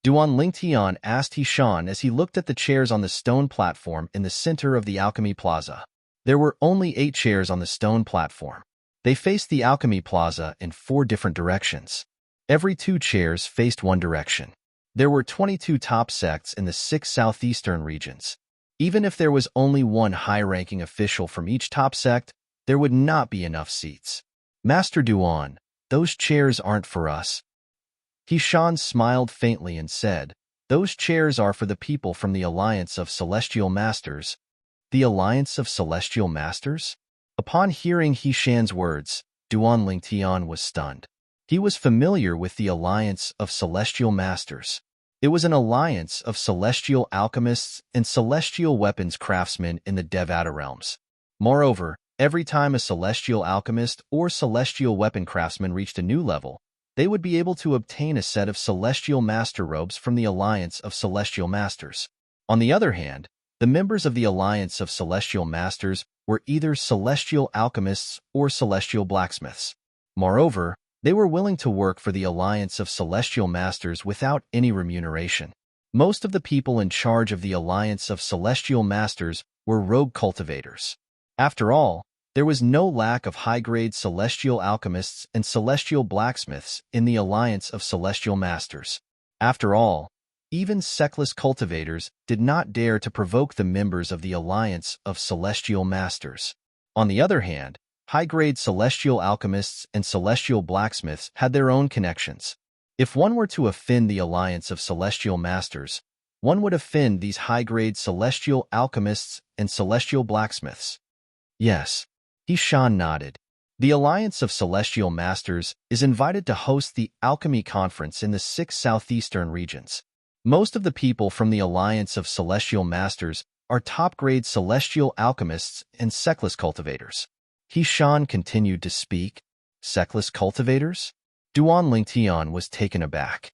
Speaker 1: Duan Lingtian asked Hishan as he looked at the chairs on the stone platform in the center of the Alchemy Plaza. There were only 8 chairs on the stone platform. They faced the Alchemy Plaza in 4 different directions. Every 2 chairs faced one direction. There were 22 top sects in the 6 southeastern regions. Even if there was only one high-ranking official from each top sect, there would not be enough seats. Master Duan, those chairs aren't for us. Hishan smiled faintly and said, those chairs are for the people from the Alliance of Celestial Masters. The Alliance of Celestial Masters? Upon hearing Hishan's words, Duan Lingtian was stunned. He was familiar with the Alliance of Celestial Masters. It was an alliance of celestial alchemists and celestial weapons craftsmen in the Devata realms. Moreover, every time a celestial alchemist or celestial weapon craftsman reached a new level, they would be able to obtain a set of celestial master robes from the Alliance of Celestial Masters. On the other hand, the members of the Alliance of Celestial Masters were either celestial alchemists or celestial blacksmiths. Moreover, they were willing to work for the Alliance of Celestial Masters without any remuneration. Most of the people in charge of the Alliance of Celestial Masters were rogue cultivators. After all, there was no lack of high-grade celestial alchemists and celestial blacksmiths in the Alliance of Celestial Masters. After all, even sectless cultivators did not dare to provoke the members of the Alliance of Celestial Masters. On the other hand, high-grade celestial alchemists and celestial blacksmiths had their own connections. If one were to offend the Alliance of Celestial Masters, one would offend these high-grade celestial alchemists and celestial blacksmiths. Yes, Hishan nodded. The Alliance of Celestial Masters is invited to host the Alchemy Conference in the 6 southeastern regions. Most of the people from the Alliance of Celestial Masters are top-grade celestial alchemists and sectless cultivators. Hishan continued to speak. Sectless cultivators? Duan Lingtian was taken aback.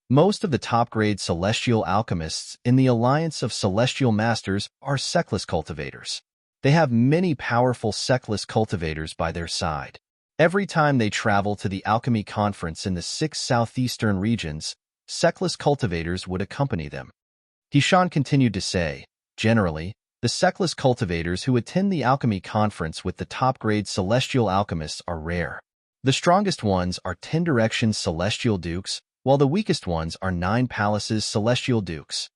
Speaker 1: Most of the top-grade celestial alchemists in the Alliance of Celestial Masters are sectless cultivators. They have many powerful sectless cultivators by their side. Every time they travel to the Alchemy Conference in the 6 southeastern regions, sectless cultivators would accompany them. Hishan continued to say, generally, the sectless cultivators who attend the Alchemy Conference with the top-grade celestial alchemists are rare. The strongest ones are 10 Directions Celestial Dukes, while the weakest ones are 9 Palaces Celestial Dukes.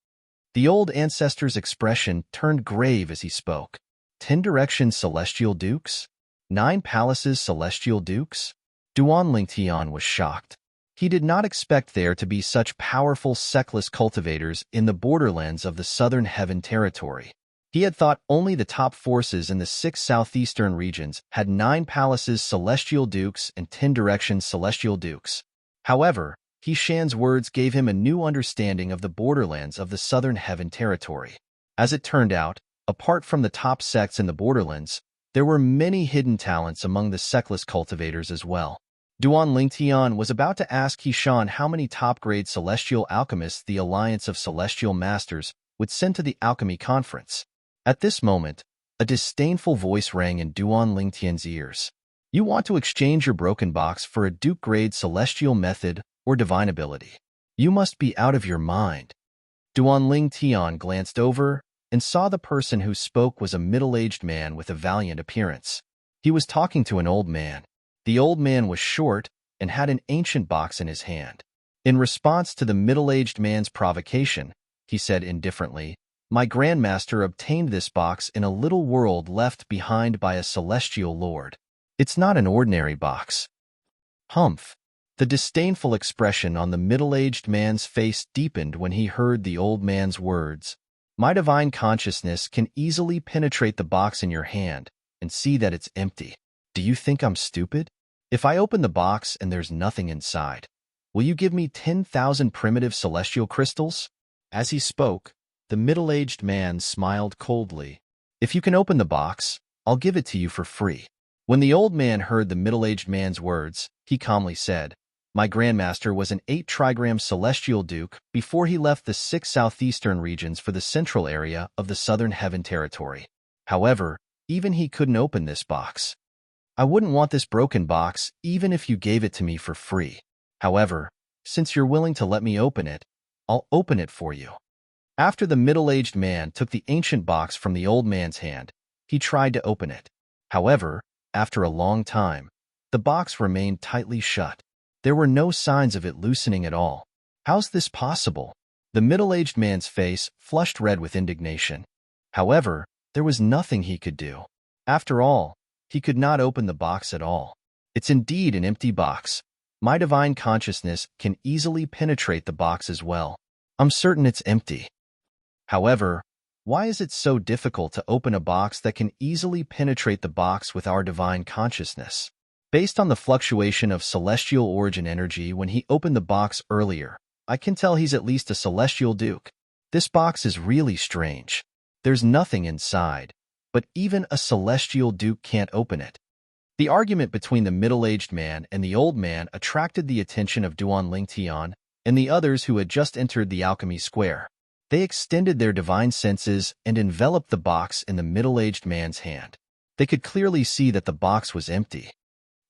Speaker 1: The old ancestor's expression turned grave as he spoke. 10 Directions Celestial Dukes? 9 Palaces Celestial Dukes? Duan Lingtian was shocked. He did not expect there to be such powerful sectless cultivators in the borderlands of the Southern Heaven territory. He had thought only the top forces in the 6 southeastern regions had 9 Palaces Celestial Dukes and 10 Directions Celestial Dukes. However, He Shan's words gave him a new understanding of the borderlands of the Southern Heaven territory. As it turned out, apart from the top sects in the borderlands, there were many hidden talents among the sectless cultivators as well. Duan Lingtian was about to ask He Shan how many top-grade celestial alchemists the Alliance of Celestial Masters would send to the Alchemy Conference. At this moment, a disdainful voice rang in Duan Lingtian's ears. You want to exchange your broken box for a Duke-grade celestial method or divine ability. You must be out of your mind. Duan Lingtian glanced over and saw the person who spoke was a middle-aged man with a valiant appearance. He was talking to an old man. The old man was short and had an ancient box in his hand. In response to the middle-aged man's provocation, he said indifferently, My grandmaster obtained this box in a little world left behind by a celestial lord. It's not an ordinary box. Humph. The disdainful expression on the middle-aged man's face deepened when he heard the old man's words. My divine consciousness can easily penetrate the box in your hand and see that it's empty. Do you think I'm stupid? If I open the box and there's nothing inside, will you give me 10,000 primitive celestial crystals? As he spoke, the middle-aged man smiled coldly. If you can open the box, I'll give it to you for free. When the old man heard the middle-aged man's words, he calmly said, My grandmaster was an 8-trigram celestial duke before he left the 6 southeastern regions for the central area of the Southern Heaven territory. However, even he couldn't open this box. I wouldn't want this broken box even if you gave it to me for free. However, since you're willing to let me open it, I'll open it for you. After the middle-aged man took the ancient box from the old man's hand, he tried to open it. However, after a long time, the box remained tightly shut. There were no signs of it loosening at all. How's this possible? The middle-aged man's face flushed red with indignation. However, there was nothing he could do. After all, he could not open the box at all. It's indeed an empty box. My divine consciousness can easily penetrate the box as well. I'm certain it's empty. However, why is it so difficult to open a box that can easily penetrate the box with our divine consciousness? Based on the fluctuation of celestial origin energy when he opened the box earlier, I can tell he's at least a celestial duke. This box is really strange. There's nothing inside, but even a celestial duke can't open it. The argument between the middle-aged man and the old man attracted the attention of Duan Lingtian and the others who had just entered the alchemy square. They extended their divine senses and enveloped the box in the middle-aged man's hand. They could clearly see that the box was empty.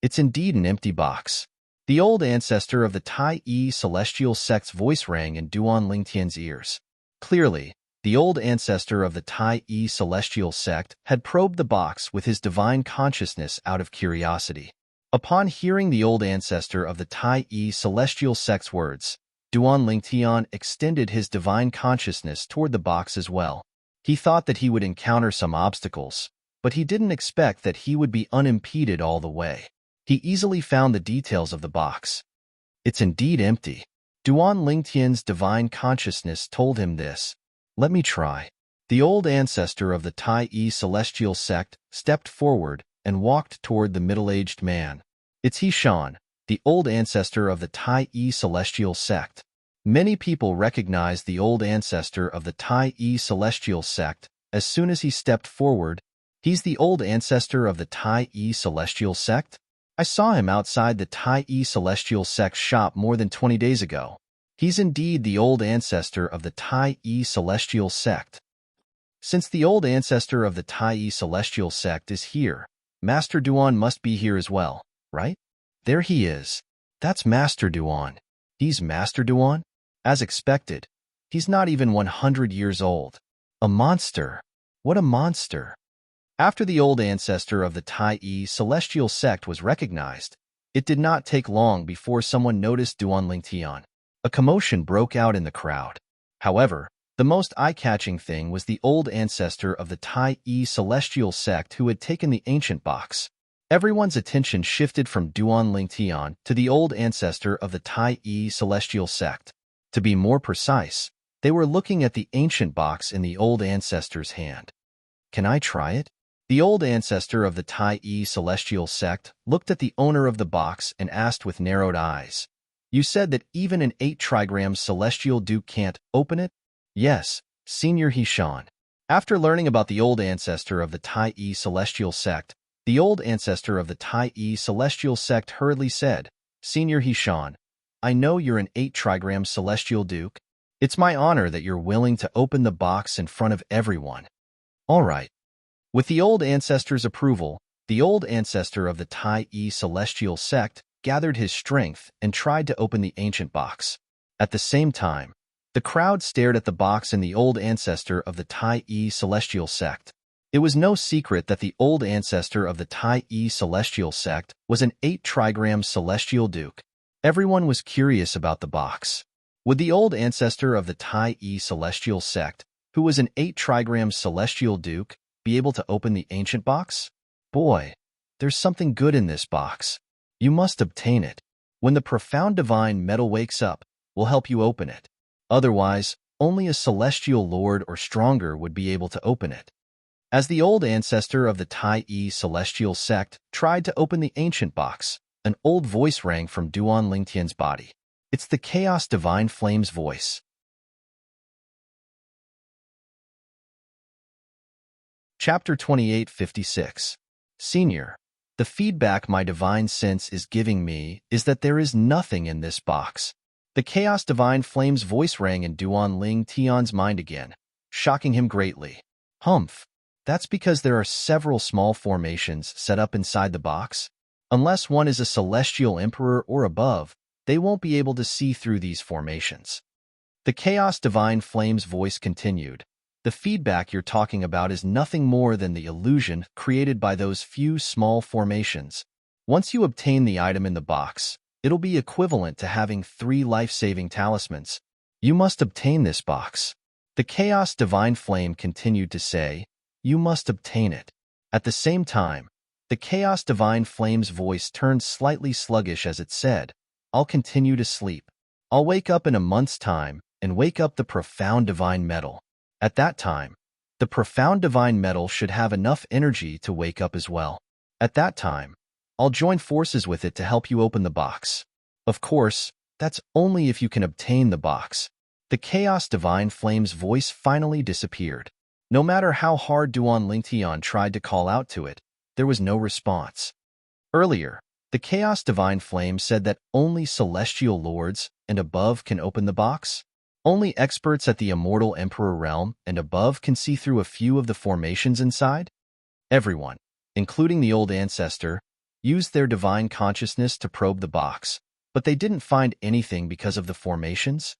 Speaker 1: It's indeed an empty box. The old ancestor of the Tai-E celestial sect's voice rang in Duan Lingtian's ears. Clearly, the old ancestor of the Tai-E celestial sect had probed the box with his divine consciousness out of curiosity. Upon hearing the old ancestor of the Tai-E celestial sect's words, Duan Lingtian extended his divine consciousness toward the box as well. He thought that he would encounter some obstacles, but he didn't expect that he would be unimpeded all the way. He easily found the details of the box. It's indeed empty. Duan Lingtian's divine consciousness told him this. Let me try. The old ancestor of the Tai-E celestial sect stepped forward and walked toward the middle-aged man. It's He Shan, the old ancestor of the Tai-E celestial sect. Many people recognized the old ancestor of the Tai-E celestial sect as soon as he stepped forward. He's the old ancestor of the Tai-E celestial sect? I saw him outside the Tai-E celestial sect's shop more than 20 days ago. He's indeed the old ancestor of the Tai-E celestial sect. Since the old ancestor of the Tai-E celestial sect is here, Master Duan must be here as well, right? There he is. That's Master Duan. He's Master Duan? As expected, he's not even 100 years old. A monster. What a monster. After the old ancestor of the Tai-E celestial sect was recognized, it did not take long before someone noticed Duan Lingtian. A commotion broke out in the crowd. However, the most eye-catching thing was the old ancestor of the Tai-E celestial sect who had taken the ancient box. Everyone's attention shifted from Duan Lingtian to the old ancestor of the Tai-E celestial sect. To be more precise, they were looking at the ancient box in the old ancestor's hand. Can I try it? The old ancestor of the Tai-E celestial sect looked at the owner of the box and asked with narrowed eyes. You said that even an 8 trigram celestial duke can't open it? Yes, Senior Hishan. After learning about the old ancestor of the Tai-E celestial sect, the old ancestor of the Tai-E celestial sect hurriedly said, Senior Hishan, I know you're an 8 trigram celestial duke. It's my honor that you're willing to open the box in front of everyone. All right. With the old ancestor's approval, the old ancestor of the Tai-E celestial sect gathered his strength and tried to open the ancient box. At the same time, the crowd stared at the box and the old ancestor of the Tai-E celestial sect. It was no secret that the old ancestor of the Tai-E celestial sect was an 8 trigram celestial duke. Everyone was curious about the box. Would the old ancestor of the Tai-E celestial sect, who was an 8 trigram celestial duke, be able to open the ancient box? Boy, there's something good in this box. You must obtain it. When the profound divine metal wakes up, we'll help you open it. Otherwise, only a celestial lord or stronger would be able to open it. As the old ancestor of the Tai-E celestial sect tried to open the ancient box, an old voice rang from Duan Lingtian's body. It's the Chaos Divine Flame's voice. Chapter 2856. Senior, the feedback my divine sense is giving me is that there is nothing in this box. The Chaos Divine Flame's voice rang in Duan Ling Tian's mind again, shocking him greatly. Humph. That's because there are several small formations set up inside the box. Unless one is a celestial emperor or above, they won't be able to see through these formations. The Chaos Divine Flame's voice continued. The feedback you're talking about is nothing more than the illusion created by those few small formations. Once you obtain the item in the box, it'll be equivalent to having 3 life-saving talismans. You must obtain this box. The Chaos Divine Flame continued to say, you must obtain it. At the same time, the Chaos Divine Flame's voice turned slightly sluggish as it said, I'll continue to sleep. I'll wake up in a month's time and wake up the profound divine metal. At that time, the profound divine metal should have enough energy to wake up as well. At that time, I'll join forces with it to help you open the box. Of course, that's only if you can obtain the box. The Chaos Divine Flame's voice finally disappeared. No matter how hard Duan Lingtian tried to call out to it, there was no response. Earlier, the Chaos Divine Flame said that only celestial lords and above can open the box. Only experts at the Immortal Emperor realm and above can see through a few of the formations inside. Everyone, including the old ancestor, used their divine consciousness to probe the box, but they didn't find anything because of the formations.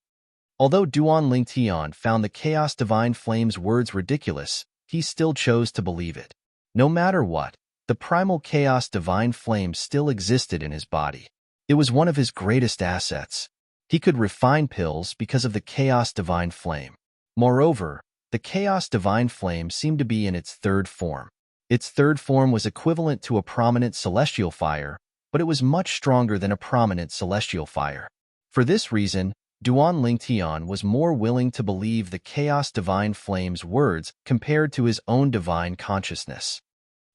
Speaker 1: Although Duan Lingtian found the Chaos Divine Flame's words ridiculous, he still chose to believe it. No matter what, the primal Chaos Divine Flame still existed in his body. It was one of his greatest assets. He could refine pills because of the Chaos Divine Flame. Moreover, the Chaos Divine Flame seemed to be in its 3rd form. Its 3rd form was equivalent to a prominent celestial fire, but it was much stronger than a prominent celestial fire. For this reason, Duan Lingtian was more willing to believe the Chaos Divine Flame's words compared to his own divine consciousness.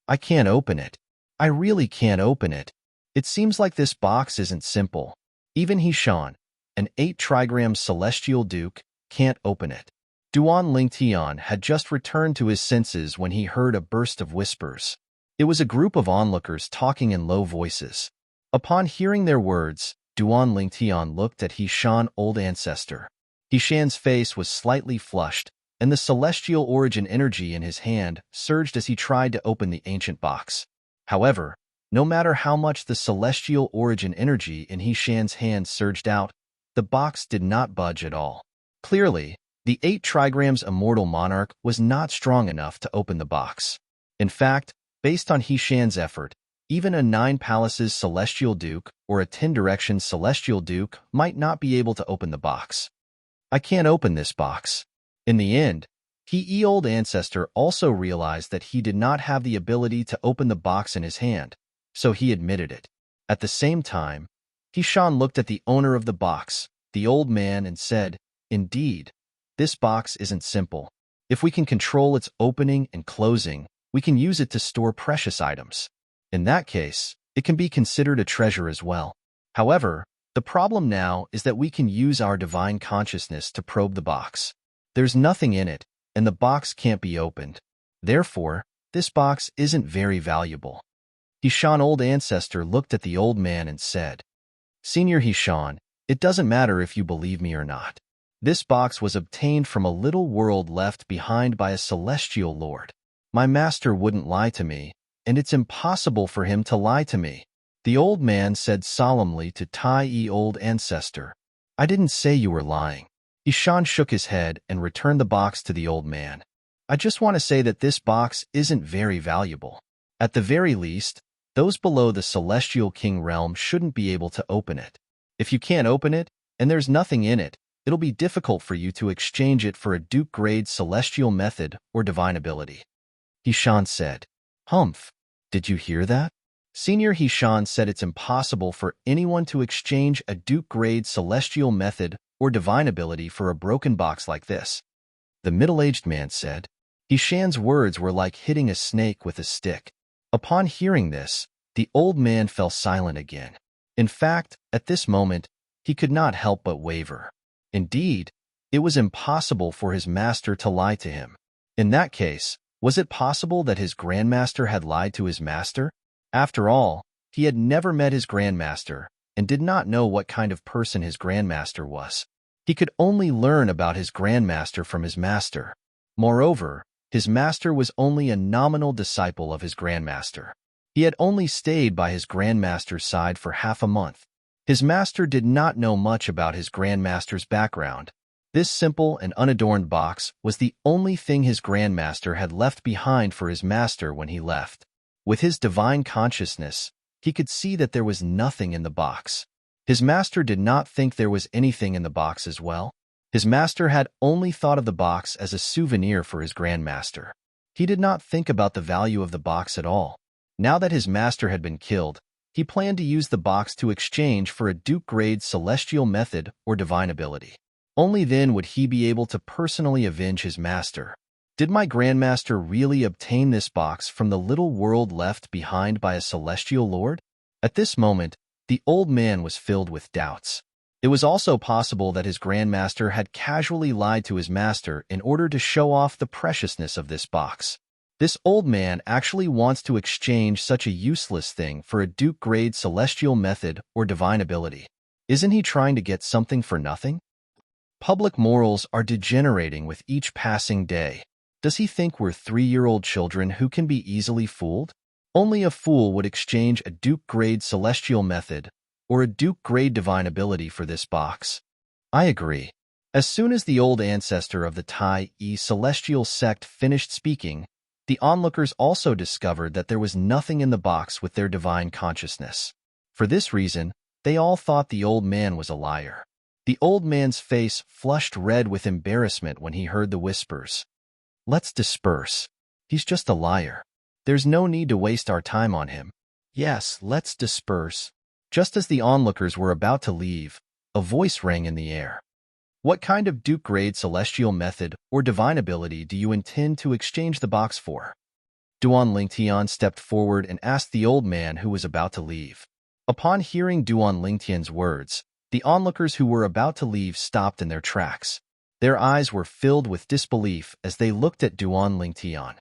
Speaker 1: I can't open it. I really can't open it. It seems like this box isn't simple. Even Hishan, an 8 trigram celestial duke, can't open it. Duan Lingtian had just returned to his senses when he heard a burst of whispers. It was a group of onlookers talking in low voices. Upon hearing their words, Duan Lingtian looked at Hishan, old ancestor. Hishan's face was slightly flushed, and the celestial origin energy in his hand surged as he tried to open the ancient box. However, no matter how much the celestial origin energy in Hishan's hand surged out, the box did not budge at all. Clearly, the 8 trigrams Immortal Monarch was not strong enough to open the box. In fact, based on Hishan's effort, even a 9 Palaces Celestial Duke or a 10 Directions Celestial Duke might not be able to open the box. I can't open this box. In the end, Old Ancestor also realized that he did not have the ability to open the box in his hand, so he admitted it. At the same time, Hishan looked at the owner of the box, the old man, and said, Indeed, this box isn't simple. If we can control its opening and closing, we can use it to store precious items. In that case, it can be considered a treasure as well. However, The problem now is that we can use our divine consciousness to probe the box. There's nothing in it, and the box can't be opened. Therefore, this box isn't very valuable. Hishan, old ancestor, looked at the old man and said, Senior Hishan, it doesn't matter if you believe me or not. This box was obtained from a little world left behind by a celestial lord. My master wouldn't lie to me, and it's impossible for him to lie to me. The old man said solemnly to Tai, old ancestor, I didn't say you were lying. Hishan shook his head and returned the box to the old man. I just want to say that this box isn't very valuable. At the very least, those below the celestial king realm shouldn't be able to open it. If you can't open it, and there's nothing in it, it'll be difficult for you to exchange it for a Duke-grade celestial method or divine ability. Hishan said, Humph, did you hear that? Senior Hishan said it's impossible for anyone to exchange a Duke-grade celestial method or divine ability for a broken box like this. The middle-aged man said. Hishan's words were like hitting a snake with a stick. Upon hearing this, the old man fell silent again. In fact, at this moment, he could not help but waver. Indeed, it was impossible for his master to lie to him. In that case, was it possible that his grandmaster had lied to his master? After all, he had never met his grandmaster and did not know what kind of person his grandmaster was. He could only learn about his grandmaster from his master. Moreover, his master was only a nominal disciple of his grandmaster. He had only stayed by his grandmaster's side for half a month. His master did not know much about his grandmaster's background. This simple and unadorned box was the only thing his grandmaster had left behind for his master when he left. With his divine consciousness, he could see that there was nothing in the box. His master did not think there was anything in the box as well. His master had only thought of the box as a souvenir for his grandmaster. He did not think about the value of the box at all. Now that his master had been killed, he planned to use the box to exchange for a Duke-grade celestial method or divine ability. Only then would he be able to personally avenge his master. Did my grandmaster really obtain this box from the little world left behind by a celestial lord? At this moment, the old man was filled with doubts. It was also possible that his grandmaster had casually lied to his master in order to show off the preciousness of this box. This old man actually wants to exchange such a useless thing for a Duke-grade celestial method or divine ability. Isn't he trying to get something for nothing? Public morals are degenerating with each passing day. Does he think we're 3-year-old children who can be easily fooled? Only a fool would exchange a Duke-grade celestial method or a Duke-grade divine ability for this box. I agree. As soon as the old ancestor of the Tai celestial sect finished speaking, the onlookers also discovered that there was nothing in the box with their divine consciousness. For this reason, they all thought the old man was a liar. The old man's face flushed red with embarrassment when he heard the whispers. Let's disperse. He's just a liar. There's no need to waste our time on him. Yes, let's disperse. Just as the onlookers were about to leave, a voice rang in the air. What kind of Duke-grade celestial method or divine ability do you intend to exchange the box for? Duan Lingtian stepped forward and asked the old man who was about to leave. Upon hearing Duan Lingtian's words, the onlookers who were about to leave stopped in their tracks. Their eyes were filled with disbelief as they looked at Duan Lingtian.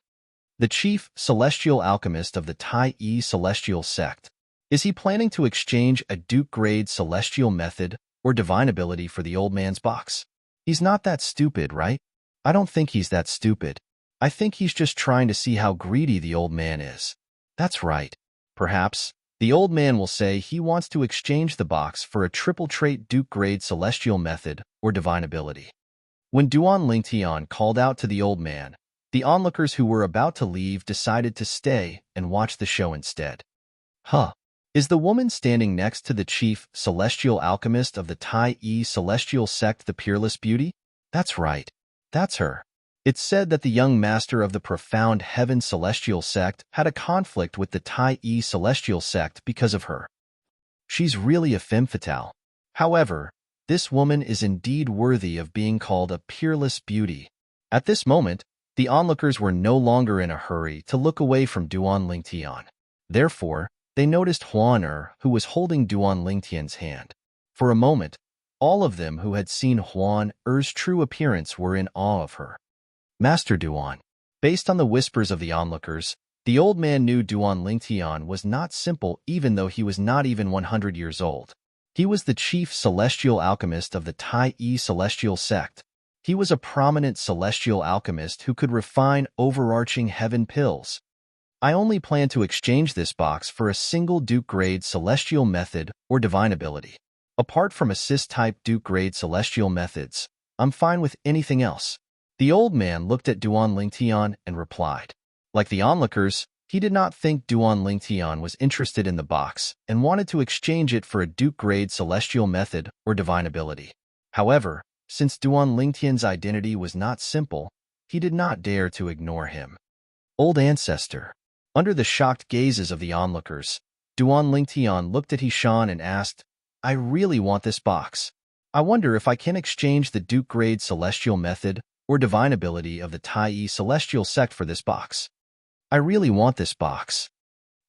Speaker 1: The chief celestial alchemist of the Tai celestial sect. Is he planning to exchange a Duke-grade celestial method or divine ability for the old man's box? He's not that stupid, right? I don't think he's that stupid. I think he's just trying to see how greedy the old man is. That's right. Perhaps the old man will say he wants to exchange the box for a triple-trait Duke-grade celestial method or divine ability. When Duan Lingtian called out to the old man, the onlookers who were about to leave decided to stay and watch the show instead. Huh. Is the woman standing next to the chief celestial alchemist of the Tai celestial sect the Peerless Beauty? That's right. That's her. It's said that the young master of the profound heaven celestial sect had a conflict with the Tai celestial sect because of her. She's really a femme fatale. However, this woman is indeed worthy of being called a peerless beauty. At this moment, the onlookers were no longer in a hurry to look away from Duan Lingtian. Therefore, they noticed Huan who was holding Duan Lingtian's hand. For a moment, all of them who had seen Huan Er's true appearance were in awe of her. Master Duan. Based on the whispers of the onlookers, the old man knew Duan Lingtian was not simple even though he was not even 100 years old. He was the chief celestial alchemist of the Tai celestial sect. He was a prominent celestial alchemist who could refine overarching heaven pills. I only plan to exchange this box for a single Duke-grade celestial method or divine ability. Apart from assist-type Duke-grade celestial methods, I'm fine with anything else. The old man looked at Duan Lingtian and replied. Like the onlookers, he did not think Duan Lingtian was interested in the box and wanted to exchange it for a Duke-grade celestial method or divine ability. However, since Duan Lingtian's identity was not simple, he did not dare to ignore him. Old ancestor. Under the shocked gazes of the onlookers, Duan Lingtian looked at Hishan and asked, I really want this box. I wonder if I can exchange the Duke-grade celestial method or divine ability of the Tai celestial sect for this box. I really want this box.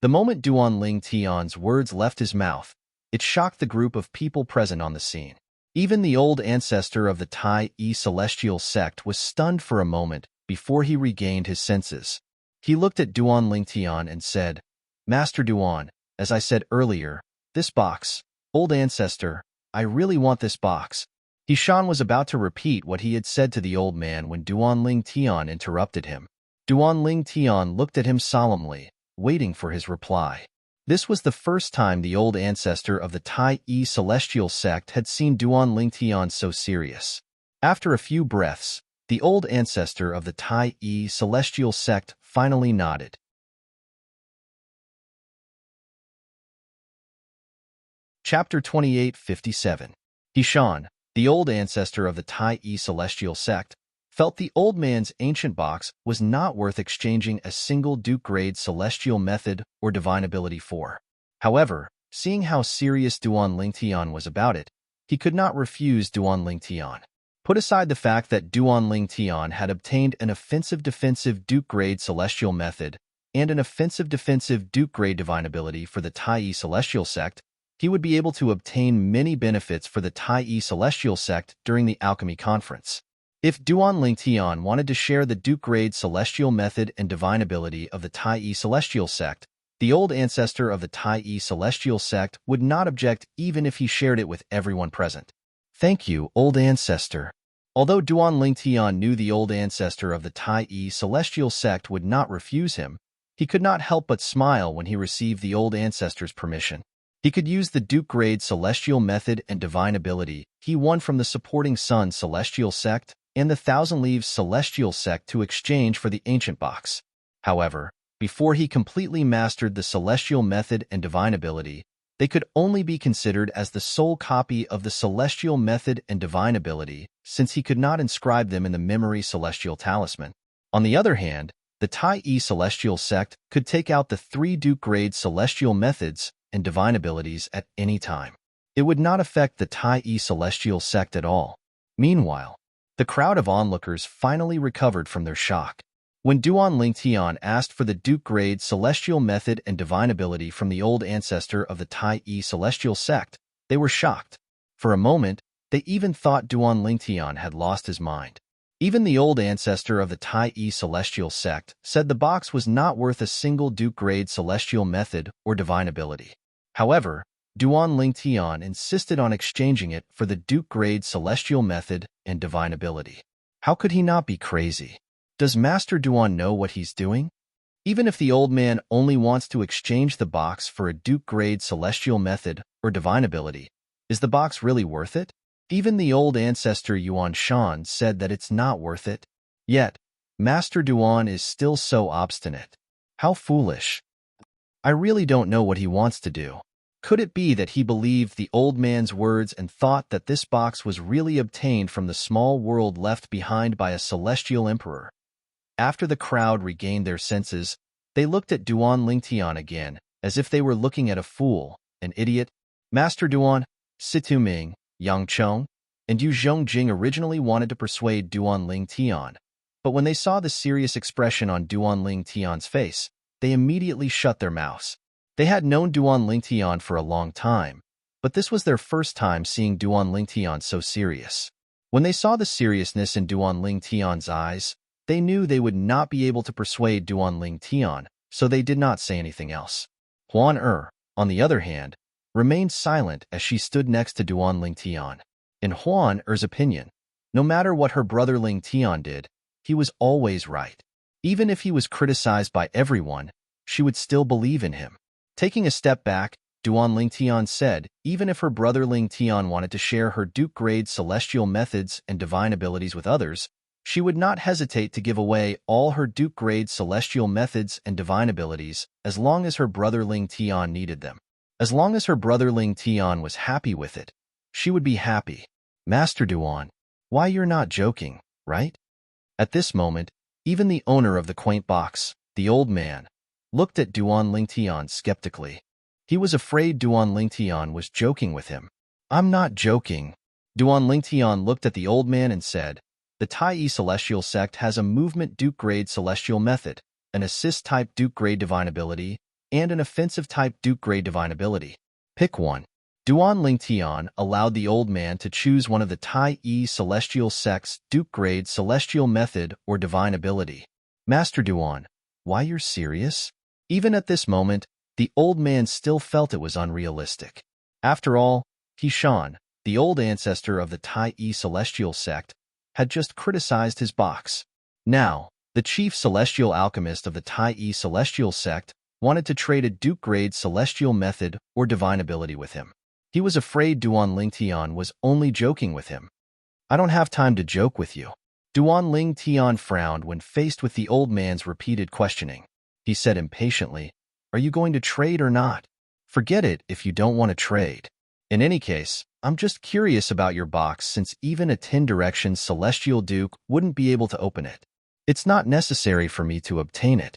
Speaker 1: The moment Duan Lingtian's words left his mouth, it shocked the group of people present on the scene. Even the old ancestor of the Tai celestial sect was stunned for a moment before he regained his senses. He looked at Duan Lingtian and said, Master Duan, as I said earlier, this box, old ancestor, I really want this box. Hishan was about to repeat what he had said to the old man when Duan Lingtian interrupted him. Duan Lingtian looked at him solemnly, waiting for his reply. This was the first time the old ancestor of the Tai celestial sect had seen Duan Lingtian so serious. After a few breaths, the old ancestor of the Tai celestial sect finally nodded. Chapter 2857. Hishan, the old ancestor of the Tai celestial sect, felt the old man's ancient box was not worth exchanging a single Duke-grade celestial method or divine ability for. However, seeing how serious Duan Lingtian was about it, he could not refuse Duan Lingtian. Put aside the fact that Duan Lingtian had obtained an offensive-defensive Duke-grade celestial method and an offensive-defensive Duke-grade divine ability for the Tai celestial sect, he would be able to obtain many benefits for the Tai celestial sect during the alchemy conference. If Duan Lingtian wanted to share the Duke-grade celestial method and divine ability of the Tai celestial sect, the old ancestor of the Tai celestial sect would not object even if he shared it with everyone present. Thank you, old ancestor. Although Duan Lingtian knew the old ancestor of the Tai celestial sect would not refuse him, he could not help but smile when he received the old ancestor's permission. He could use the Duke-grade celestial method and divine ability he won from the supporting Sun celestial sect and the Thousand Leaves celestial sect to exchange for the ancient box. However, before he completely mastered the celestial method and divine ability, they could only be considered as the sole copy of the celestial method and divine ability, since he could not inscribe them in the memory celestial talisman. On the other hand, the Tai celestial sect could take out the 3 Duke-grade celestial methods and divine abilities at any time. It would not affect the Tai celestial sect at all. Meanwhile, the crowd of onlookers finally recovered from their shock. When Duan Lingtian asked for the Duke-grade celestial method and divine ability from the old ancestor of the Tai celestial sect, they were shocked. For a moment, they even thought Duan Lingtian had lost his mind. Even the old ancestor of the Tai celestial sect said the box was not worth a single Duke-grade celestial method or divine ability. However, Duan Lingtian insisted on exchanging it for the Duke-grade celestial method and divine ability. How could he not be crazy? Does Master Duan know what he's doing? Even if the old man only wants to exchange the box for a Duke-grade celestial method or divine ability, is the box really worth it? Even the old ancestor Yuan Shan said that it's not worth it. Yet, Master Duan is still so obstinate. How foolish. I really don't know what he wants to do. Could it be that he believed the old man's words and thought that this box was really obtained from the small world left behind by a celestial emperor? After the crowd regained their senses, they looked at Duan Lingtian again, as if they were looking at a fool, an idiot. Master Duan, Situ Ming, Yang Chong, and Yu Zhongjing originally wanted to persuade Duan Lingtian, but when they saw the serious expression on Duan Lingtian's face, they immediately shut their mouths. They had known Duan Lingtian for a long time, but this was their first time seeing Duan Lingtian so serious. When they saw the seriousness in Duan Lingtian's eyes, they knew they would not be able to persuade Duan Lingtian, so they did not say anything else. Huan on the other hand, remained silent as she stood next to Duan Lingtian. In Huan opinion, no matter what her brother Lingtian did, he was always right. Even if he was criticized by everyone, she would still believe in him. Taking a step back, Duan Lingtian said, even if her brother Lingtian wanted to share her Duke-grade celestial methods and divine abilities with others, she would not hesitate to give away all her Duke-grade celestial methods and divine abilities as long as her brother Lingtian needed them. As long as her brother Lingtian was happy with it, she would be happy. Master Duan, why you're not joking, right? At this moment, even the owner of the quaint box, the old man, looked at Duan Lingtian skeptically. He was afraid Duan Lingtian was joking with him. I'm not joking. Duan Lingtian looked at the old man and said, the Tai Celestial Sect has a movement Duke-grade celestial method, an assist-type Duke-grade divine ability, and an offensive-type Duke-grade divine ability. Pick one. Duan Lingtian allowed the old man to choose one of the Tai Celestial Sect's Duke-grade celestial method or divine ability. Master Duan, why you're serious? Even at this moment, the old man still felt it was unrealistic. After all, Hishan, the old ancestor of the Tai Celestial Sect, had just criticized his box. Now, the chief celestial alchemist of the Tai Celestial Sect wanted to trade a Duke-grade celestial method or divine ability with him. He was afraid Duan Lingtian was only joking with him. I don't have time to joke with you. Duan Lingtian frowned when faced with the old man's repeated questioning. He said impatiently, are you going to trade or not? Forget it if you don't want to trade. In any case, I'm just curious about your box since even a 10-direction celestial duke wouldn't be able to open it. It's not necessary for me to obtain it.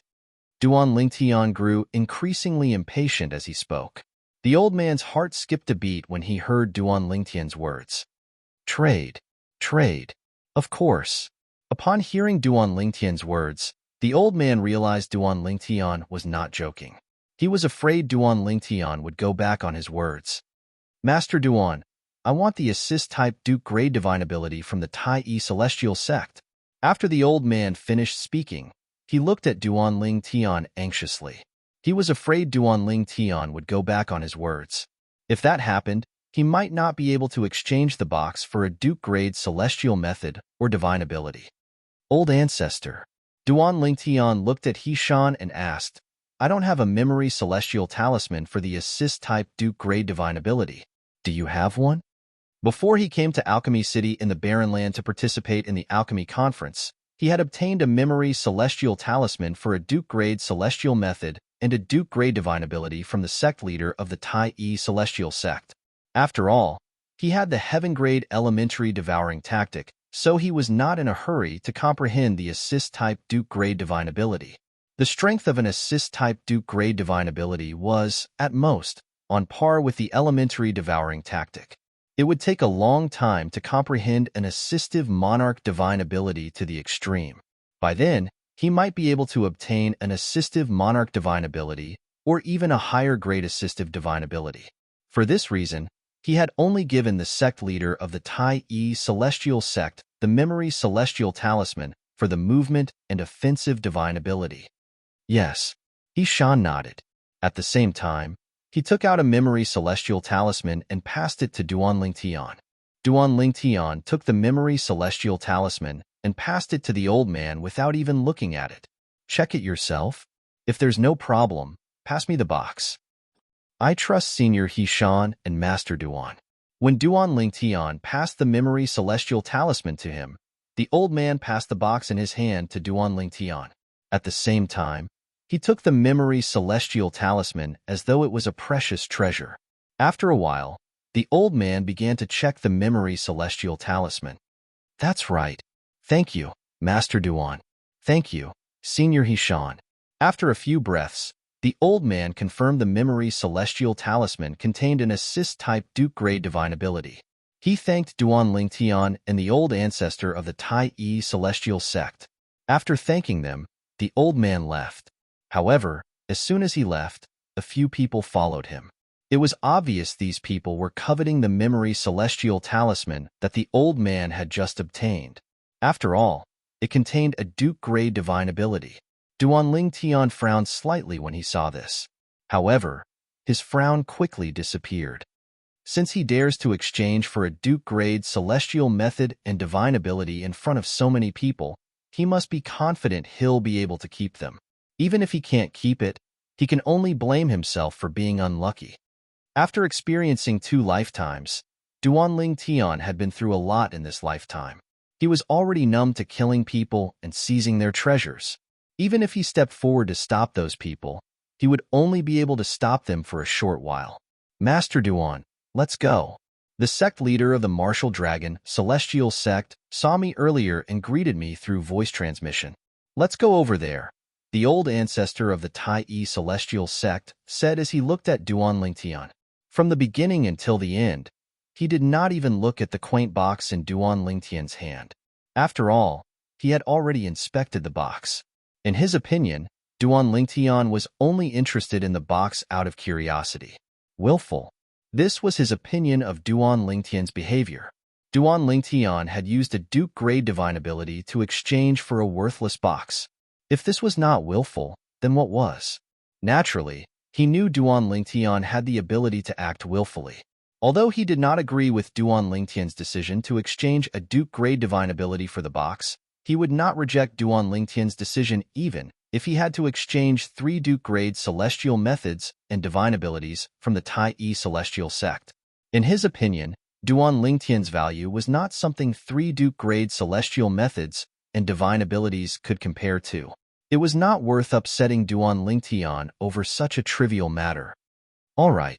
Speaker 1: Duan Lingtian grew increasingly impatient as he spoke. The old man's heart skipped a beat when he heard Duan Lingtian's words. Trade. Trade. Of course. Upon hearing Duan Lingtian's words, the old man realized Duan Lingtian was not joking. He was afraid Duan Lingtian would go back on his words. Master Duan, I want the assist-type Duke-grade divine ability from the Tai Celestial Sect. After the old man finished speaking, he looked at Duan Lingtian anxiously. He was afraid Duan Lingtian would go back on his words. If that happened, he might not be able to exchange the box for a Duke-grade celestial method or divine ability. Old ancestor. Duan Lingtian looked at Hishan and asked, I don't have a memory celestial talisman for the assist-type Duke-grade divine ability. Do you have one? Before he came to Alchemy City in the Barren Land to participate in the Alchemy Conference, he had obtained a memory celestial talisman for a Duke-grade celestial method and a Duke-grade divine ability from the sect leader of the Tai Celestial Sect. After all, he had the heaven-grade elementary devouring tactic, so he was not in a hurry to comprehend the assist-type Duke-grade divine ability. The strength of an assist-type Duke-grade divine ability was, at most, on par with the elementary devouring tactic. It would take a long time to comprehend an assistive monarch divine ability to the extreme. By then, he might be able to obtain an assistive monarch divine ability or even a higher grade assistive divine ability. For this reason, he had only given the sect leader of the Tai Celestial Sect the memory celestial talisman for the movement and offensive divine ability. Yes, Hishan nodded. At the same time, he took out a memory celestial talisman and passed it to Duan Lingtian. Duan Lingtian took the memory celestial talisman and passed it to the old man without even looking at it. Check it yourself. If there's no problem, pass me the box. I trust Senior Hishan and Master Duan. When Duan Lingtian passed the memory celestial talisman to him, the old man passed the box in his hand to Duan Lingtian. At the same time, he took the memory celestial talisman as though it was a precious treasure. After a while, the old man began to check the memory celestial talisman. That's right. Thank you, Master Duan. Thank you, Senior Hishan. After a few breaths, the old man confirmed the memory celestial talisman contained an assist-type Duke-grade divine ability. He thanked Duan Lingtian and the old ancestor of the Tai Celestial Sect. After thanking them, the old man left. However, as soon as he left, a few people followed him. It was obvious these people were coveting the memory celestial talisman that the old man had just obtained. After all, it contained a Duke-grade divine ability. Duan Lingtian frowned slightly when he saw this. However, his frown quickly disappeared. Since he dares to exchange for a Duke-grade celestial method and divine ability in front of so many people, he must be confident he'll be able to keep them. Even if he can't keep it, he can only blame himself for being unlucky. After experiencing 2 lifetimes, Duan Lingtian had been through a lot in this lifetime. He was already numb to killing people and seizing their treasures. Even if he stepped forward to stop those people, he would only be able to stop them for a short while. Master Duan, let's go. The sect leader of the Martial Dragon Celestial Sect saw me earlier and greeted me through voice transmission. Let's go over there, the old ancestor of the Tai Celestial Sect said as he looked at Duan Lingtian. From the beginning until the end, he did not even look at the quaint box in Duan Lingtian's hand. After all, he had already inspected the box. In his opinion, Duan Lingtian was only interested in the box out of curiosity. Willful. This was his opinion of Duan Lingtian's behavior. Duan Lingtian had used a Duke-grade divine ability to exchange for a worthless box. If this was not willful, then what was? Naturally, he knew Duan Lingtian had the ability to act willfully. Although he did not agree with Duan Lingtian's decision to exchange a Duke-grade divine ability for the box, he would not reject Duan Lingtian's decision even if he had to exchange 3 Duke-grade celestial methods and divine abilities from the Tai Celestial Sect. In his opinion, Duan Lingtian's value was not something 3 Duke-grade celestial methods and divine abilities could compare to. It was not worth upsetting Duan Lingtian over such a trivial matter. All right.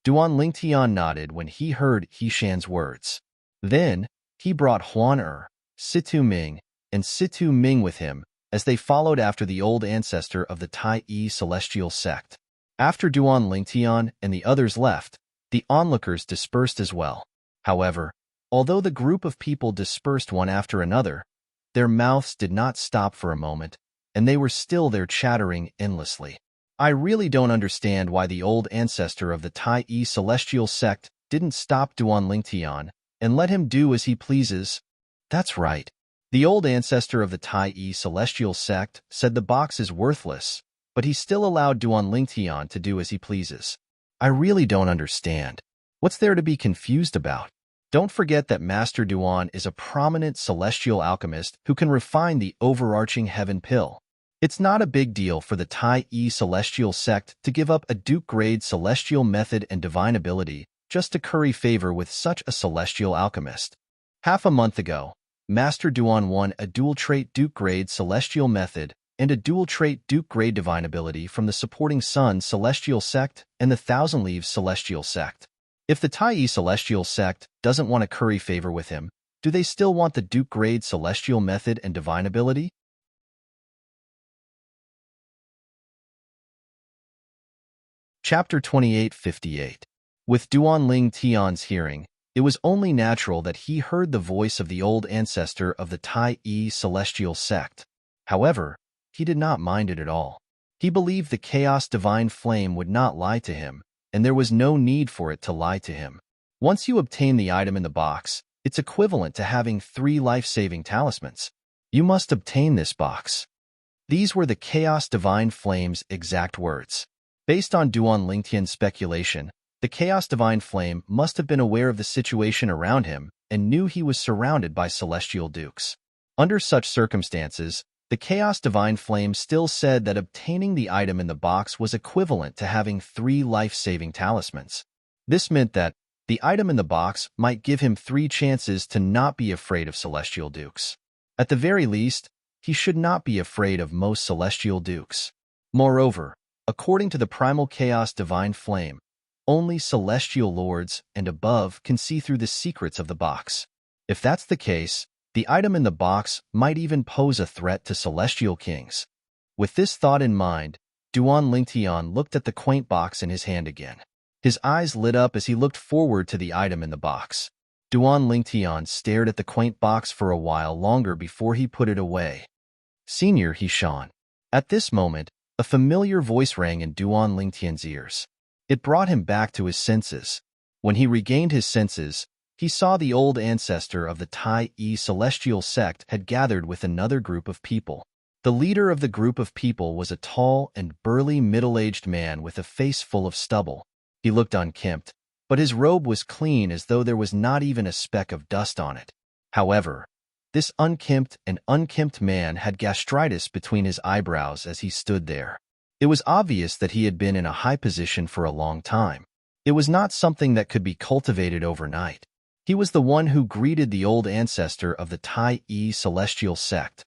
Speaker 1: Duan Lingtian nodded when he heard Hishan's words. Then, he brought Huan Situ Ming, and Situ Ming with him as they followed after the old ancestor of the Tai Celestial Sect. After Duan Lingtian and the others left, the onlookers dispersed as well. However, although the group of people dispersed one after another, their mouths did not stop for a moment, and they were still there chattering endlessly. I really don't understand why the old ancestor of the Tai Celestial Sect didn't stop Duan Lingtian and let him do as he pleases. That's right. The old ancestor of the Tai Celestial Sect said the box is worthless, but he still allowed Duan Lingtian to do as he pleases. I really don't understand. What's there to be confused about? Don't forget that Master Duan is a prominent celestial alchemist who can refine the overarching heaven pill. It's not a big deal for the Tai Celestial Sect to give up a Duke-grade celestial method and divine ability just to curry favor with such a celestial alchemist. Half a month ago, Master Duan won a dual-trait Duke-grade celestial method and a dual-trait Duke-grade divine ability from the supporting Sun Celestial Sect and the Thousand Leaves Celestial Sect. If the Tai Celestial Sect doesn't want to curry favor with him, do they still want the Duke-grade celestial method and divine ability? Chapter 2858. With Duan Lingtian's hearing, it was only natural that he heard the voice of the old ancestor of the Tai Celestial Sect. However, he did not mind it at all. He believed the Chaos Divine Flame would not lie to him, and there was no need for it to lie to him. Once you obtain the item in the box, it's equivalent to having 3 life-saving talismans. You must obtain this box. These were the Chaos Divine Flame's exact words. Based on Duan Lingtian's speculation, the Chaos Divine Flame must have been aware of the situation around him and knew he was surrounded by celestial dukes. Under such circumstances, the Chaos Divine Flame still said that obtaining the item in the box was equivalent to having 3 life-saving talismans. This meant that the item in the box might give him 3 chances to not be afraid of celestial dukes. At the very least, he should not be afraid of most celestial dukes. Moreover, according to the primal Chaos Divine Flame, only celestial lords and above can see through the secrets of the box. If that's the case, the item in the box might even pose a threat to celestial kings. With this thought in mind, Duan Lingtian looked at the quaint box in his hand again. His eyes lit up as he looked forward to the item in the box. Duan Lingtian stared at the quaint box for a while longer before he put it away. Senior Hishan. At this moment, a familiar voice rang in Duan Lingtian's ears. It brought him back to his senses. When he regained his senses, he saw the old ancestor of the Tai celestial sect had gathered with another group of people. The leader of the group of people was a tall and burly middle-aged man with a face full of stubble. He looked unkempt, but his robe was clean as though there was not even a speck of dust on it. However, this unkempt man had gastritis between his eyebrows as he stood there. It was obvious that he had been in a high position for a long time. It was not something that could be cultivated overnight. He was the one who greeted the old ancestor of the Tai celestial sect,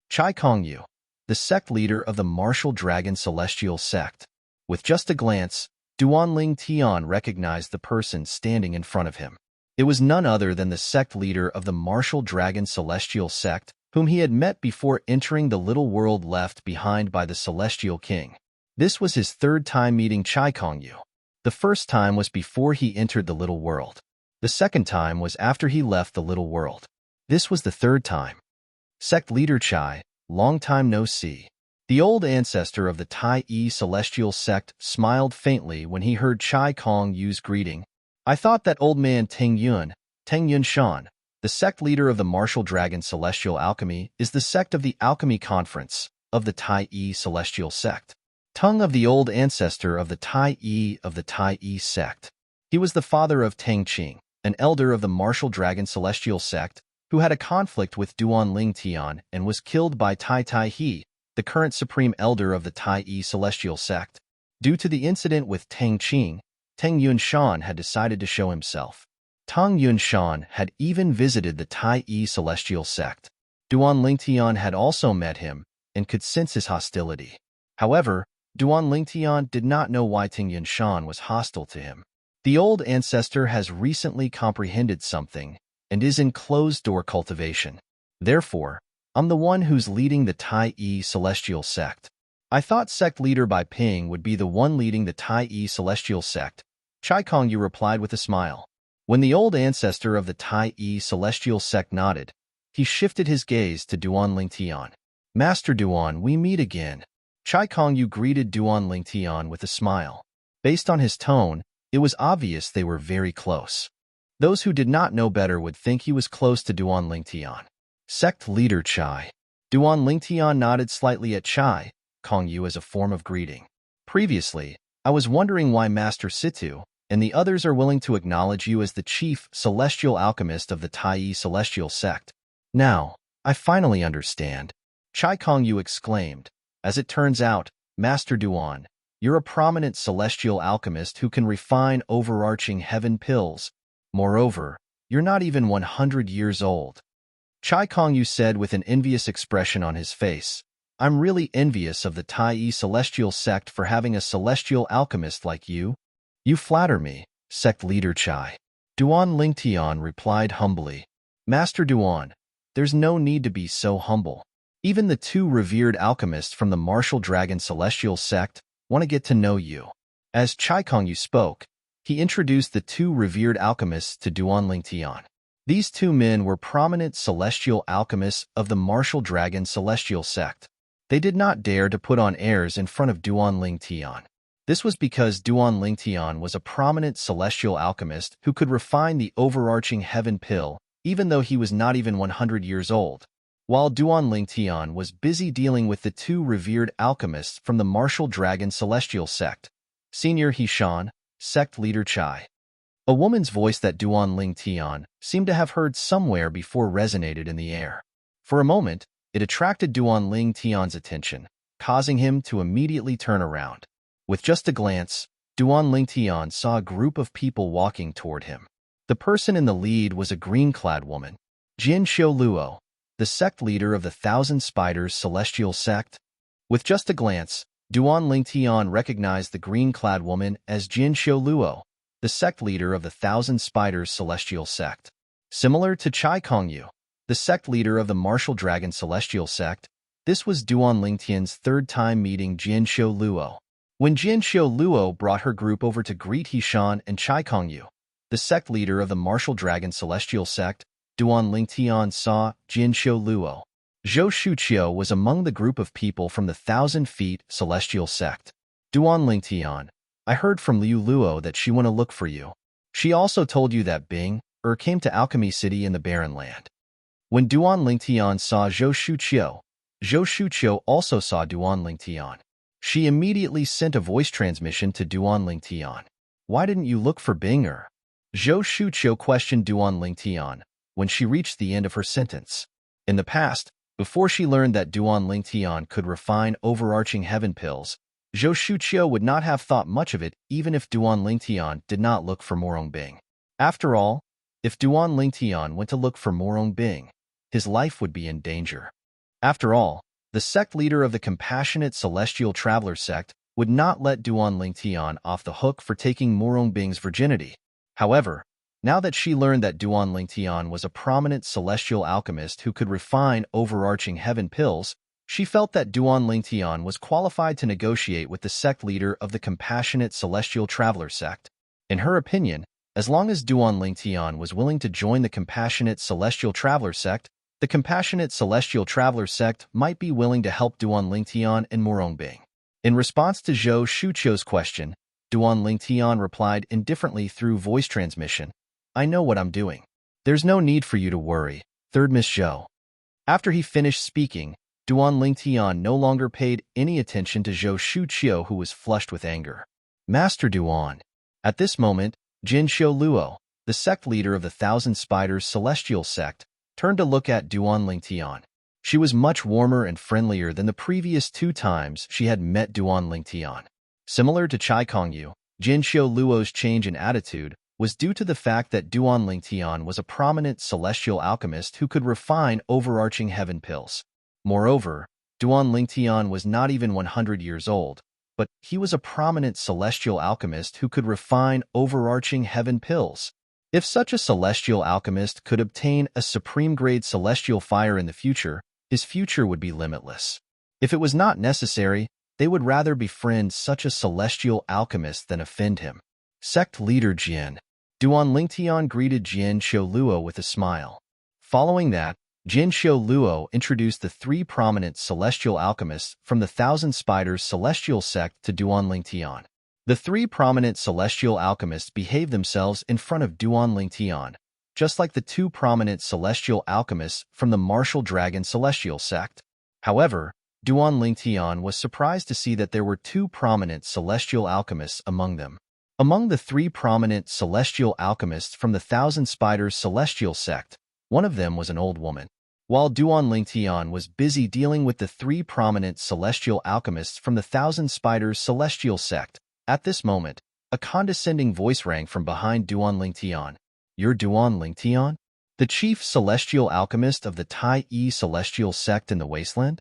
Speaker 1: Chai Kongyu, the sect leader of the martial dragon celestial sect. With just a glance, Duanling Tian recognized the person standing in front of him. It was none other than the sect leader of the martial dragon celestial sect, whom he had met before entering the little world left behind by the celestial king. This was his third time meeting Chai Kongyu. The first time was before he entered the little world. The second time was after he left the little world. This was the third time. Sect leader Chai, long time no see. The old ancestor of the Tai celestial sect smiled faintly when he heard Chai Kongyu's greeting. I thought that old man Teng Yun Shan, the sect leader of the martial dragon celestial alchemy, is the sect of the alchemy conference of the Tai celestial sect. Tongue of the old ancestor of the Tai sect. He was the father of Teng Qing, an elder of the martial dragon celestial sect, who had a conflict with Duanling Tian and was killed by Tai He, the current supreme elder of the Tai celestial sect. Due to the incident with Teng Qing, Teng Yunshan had decided to show himself. Teng Yunshan had even visited the Tai celestial sect. Duanling Tian had also met him and could sense his hostility. However, Duanling Tian did not know why Teng Yunshan was hostile to him. The old ancestor has recently comprehended something and is in closed-door cultivation. Therefore, I'm the one who's leading the Tai celestial sect. I thought sect leader Bai Ping would be the one leading the Tai celestial sect. Chai Kongyu replied with a smile. When the old ancestor of the Tai celestial sect nodded, he shifted his gaze to Duanling Tian. Master Duan, we meet again. Chai Kongyu greeted Duanling Tian with a smile. Based on his tone, it was obvious they were very close. Those who did not know better would think he was close to Duanling Tian. Sect leader Chai. Duanling Tian nodded slightly at Chai Kongyu as a form of greeting. Previously, I was wondering why Master Situ and the others are willing to acknowledge you as the chief celestial alchemist of the Tai celestial sect. Now, I finally understand. Chai Kongyu exclaimed. As it turns out, Master Duan, you're a prominent celestial alchemist who can refine overarching heaven pills. Moreover, you're not even 100 years old. Chai Kongyu said with an envious expression on his face. I'm really envious of the Tai celestial sect for having a celestial alchemist like you. You flatter me, sect leader Chai. Duanling Tian replied humbly. Master Duan, there's no need to be so humble. Even the two revered alchemists from the martial dragon celestial sect want to get to know you. As Chai Kongyu spoke, he introduced the two revered alchemists to Duanling Tian. These two men were prominent celestial alchemists of the martial dragon celestial sect. They did not dare to put on airs in front of Duanling Tian. This was because Duanling Tian was a prominent celestial alchemist who could refine the overarching heaven pill, even though he was not even 100 years old. While Duanling Tian was busy dealing with the two revered alchemists from the martial dragon celestial sect. Senior Hishan, sect leader Chai. A woman's voice that Duanling Tian seemed to have heard somewhere before resonated in the air. For a moment, it attracted Duanling Tian's attention, causing him to immediately turn around. With just a glance, Duanling Tian saw a group of people walking toward him. The person in the lead was a green-clad woman, Jin Xiaoluo, the sect leader of the Thousand Spiders Celestial Sect. With just a glance, Duanling Tian recognized the green-clad woman as Jin Xiaoluo, the sect leader of the Thousand Spiders Celestial Sect. Similar to Chai Kongyu, the sect leader of the Martial Dragon Celestial Sect, this was Duanling Tian's third time meeting Jin Xiaoluo. When Jin Xiaoluo brought her group over to greet Hishan and Chai Kongyu, the sect leader of the Martial Dragon Celestial Sect, Duanling Tian saw Jin Xiaoluo. Zhou Shuqiu was among the group of people from the 1,000 Feet Celestial Sect. Duanling Tian, I heard from Liu Luo that she want to look for you. She also told you that Bing, came to Alchemy City in the Barren Land. When Duan Lingtian saw Zhou Shuqiu also saw Duan Lingtian. She immediately sent a voice transmission to Duan Lingtian. Why didn't you look for Bing? Zhou Shuqiu questioned Duan Lingtian when she reached the end of her sentence. In the past, before she learned that Duan Lingtian could refine overarching heaven pills, Zhou Shuqiu would not have thought much of it even if Duan Lingtian did not look for Morong Bing. After all, if Duan Lingtian went to look for Morong Bing, his life would be in danger. After all, the sect leader of the Compassionate Celestial Traveler sect would not let Duan Lingtian off the hook for taking Morong Bing's virginity. However, now that she learned that Duan Lingtian was a prominent celestial alchemist who could refine overarching heaven pills, she felt that Duan Lingtian was qualified to negotiate with the sect leader of the Compassionate Celestial Traveler sect. In her opinion, as long as Duan Lingtian was willing to join the Compassionate Celestial Traveler sect, the Compassionate Celestial Traveler sect might be willing to help Duan Lingtian and Morong Bing. In response to Zhou Shuqiu's question, Duan Lingtian replied indifferently through voice transmission, I know what I'm doing. There's no need for you to worry, third Miss Zhou. After he finished speaking, Duan Lingtian no longer paid any attention to Zhou Shuqiu, who was flushed with anger. Master Duan. At this moment, Jin Xiu Luo, the sect leader of the Thousand Spiders Celestial sect, turned to look at Duan Lingtian. She was much warmer and friendlier than the previous 2 times she had met Duan Lingtian. Similar to Chai Kongyu, Jin Xiu Luo's change in attitude was due to the fact that Duan Lingtian was a prominent celestial alchemist who could refine overarching heaven pills. Moreover, Duan Lingtian was not even 100 years old, but he was a prominent celestial alchemist who could refine overarching heaven pills. If such a celestial alchemist could obtain a supreme-grade celestial fire in the future, his future would be limitless. If it was not necessary, they would rather befriend such a celestial alchemist than offend him. Sect leader Jin. Duan Lingtian greeted Jin Xiu Luo with a smile. Following that, Jin Xiu Luo introduced the 3 prominent celestial alchemists from the Thousand Spiders Celestial sect to Duan Lingtian. The 3 prominent celestial alchemists behaved themselves in front of Duan Lingtian, just like the 2 prominent celestial alchemists from the Martial Dragon Celestial sect. However, Duan Lingtian was surprised to see that there were 2 prominent celestial alchemists among them. Among the 3 prominent celestial alchemists from the Thousand Spiders Celestial sect, one of them was an old woman. While Duan Lingtian was busy dealing with the 3 prominent celestial alchemists from the Thousand Spiders Celestial sect, at this moment, a condescending voice rang from behind Duan Lingtian. You're Duan Lingtian? The chief celestial alchemist of the Tai Yi Celestial sect in the Wasteland?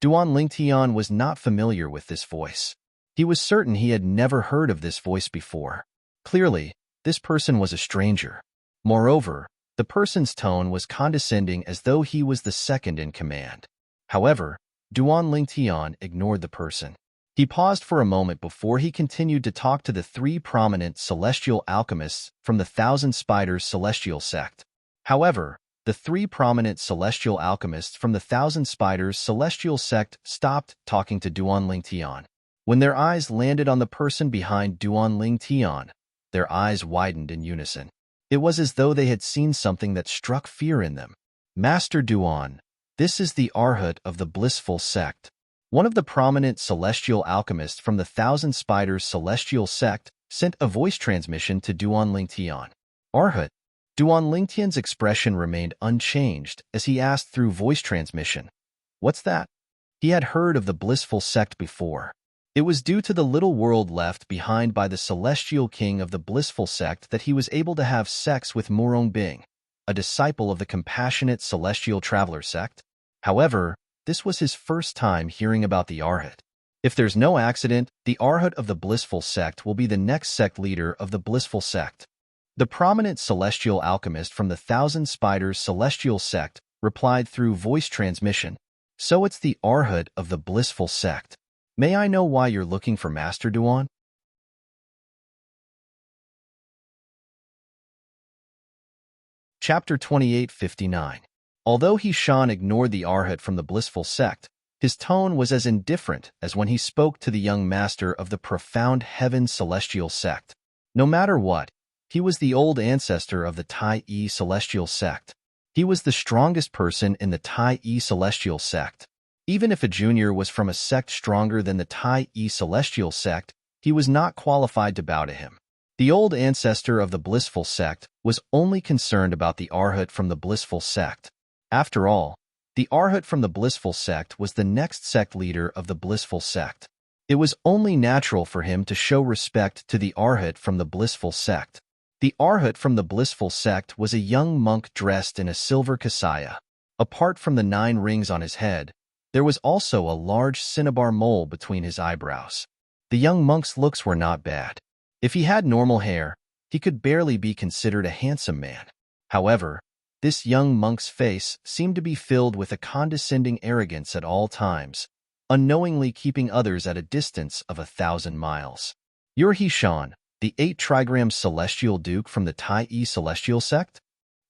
Speaker 1: Duan Lingtian was not familiar with this voice. He was certain he had never heard of this voice before. Clearly, this person was a stranger. Moreover, the person's tone was condescending as though he was the second in command. However, Duan Lingtian ignored the person. He paused for a moment before he continued to talk to the 3 prominent celestial alchemists from the Thousand Spiders Celestial sect. However, the 3 prominent celestial alchemists from the Thousand Spiders Celestial sect stopped talking to Duan Lingtian. When their eyes landed on the person behind Duan Lingtian, their eyes widened in unison. It was as though they had seen something that struck fear in them. Master Duan, this is the Arhat of the Blissful sect. One of the prominent celestial alchemists from the Thousand Spiders Celestial sect sent a voice transmission to Duan Lingtian. Arhat. Duan Lingtian's expression remained unchanged as he asked through voice transmission. What's that? He had heard of the Blissful sect before. It was due to the little world left behind by the celestial king of the Blissful sect that he was able to have sex with Morong Bing, a disciple of the Compassionate Celestial Traveler sect. However, this was his first time hearing about the Arhat. If there's no accident, the Arhat of the Blissful sect will be the next sect leader of the Blissful sect. The prominent celestial alchemist from the Thousand Spiders Celestial sect replied through voice transmission. So it's the Arhat of the Blissful sect. May I know why you're looking for Master Duan? Chapter 2859. Although He Shan ignored the Arhat from the Blissful sect, His tone was as indifferent as when he spoke to the young master of the profound heaven celestial sect. No matter what, he was the old ancestor of the Tai-E celestial sect. He was the strongest person in the Tai-E celestial sect. Even if a junior was from a sect stronger than the Tai-E celestial sect, he was not qualified to bow to him. The old ancestor of the blissful sect was only concerned about the Arhat from the blissful sect. After all, the Arhat from the blissful sect was the next sect leader of the blissful sect. It was only natural for him to show respect to the Arhat from the blissful sect. The Arhat from the blissful sect was a young monk dressed in a silver kasaya. Apart from the 9 rings on his head, there was also a large cinnabar mole between his eyebrows. The young monk's looks were not bad. If he had normal hair, he could barely be considered a handsome man. However, this young monk's face seemed to be filled with a condescending arrogance at all times, unknowingly keeping others at a distance of 1,000 miles. "You're Hishan, the 8-trigram celestial duke from the Tai-E celestial sect?"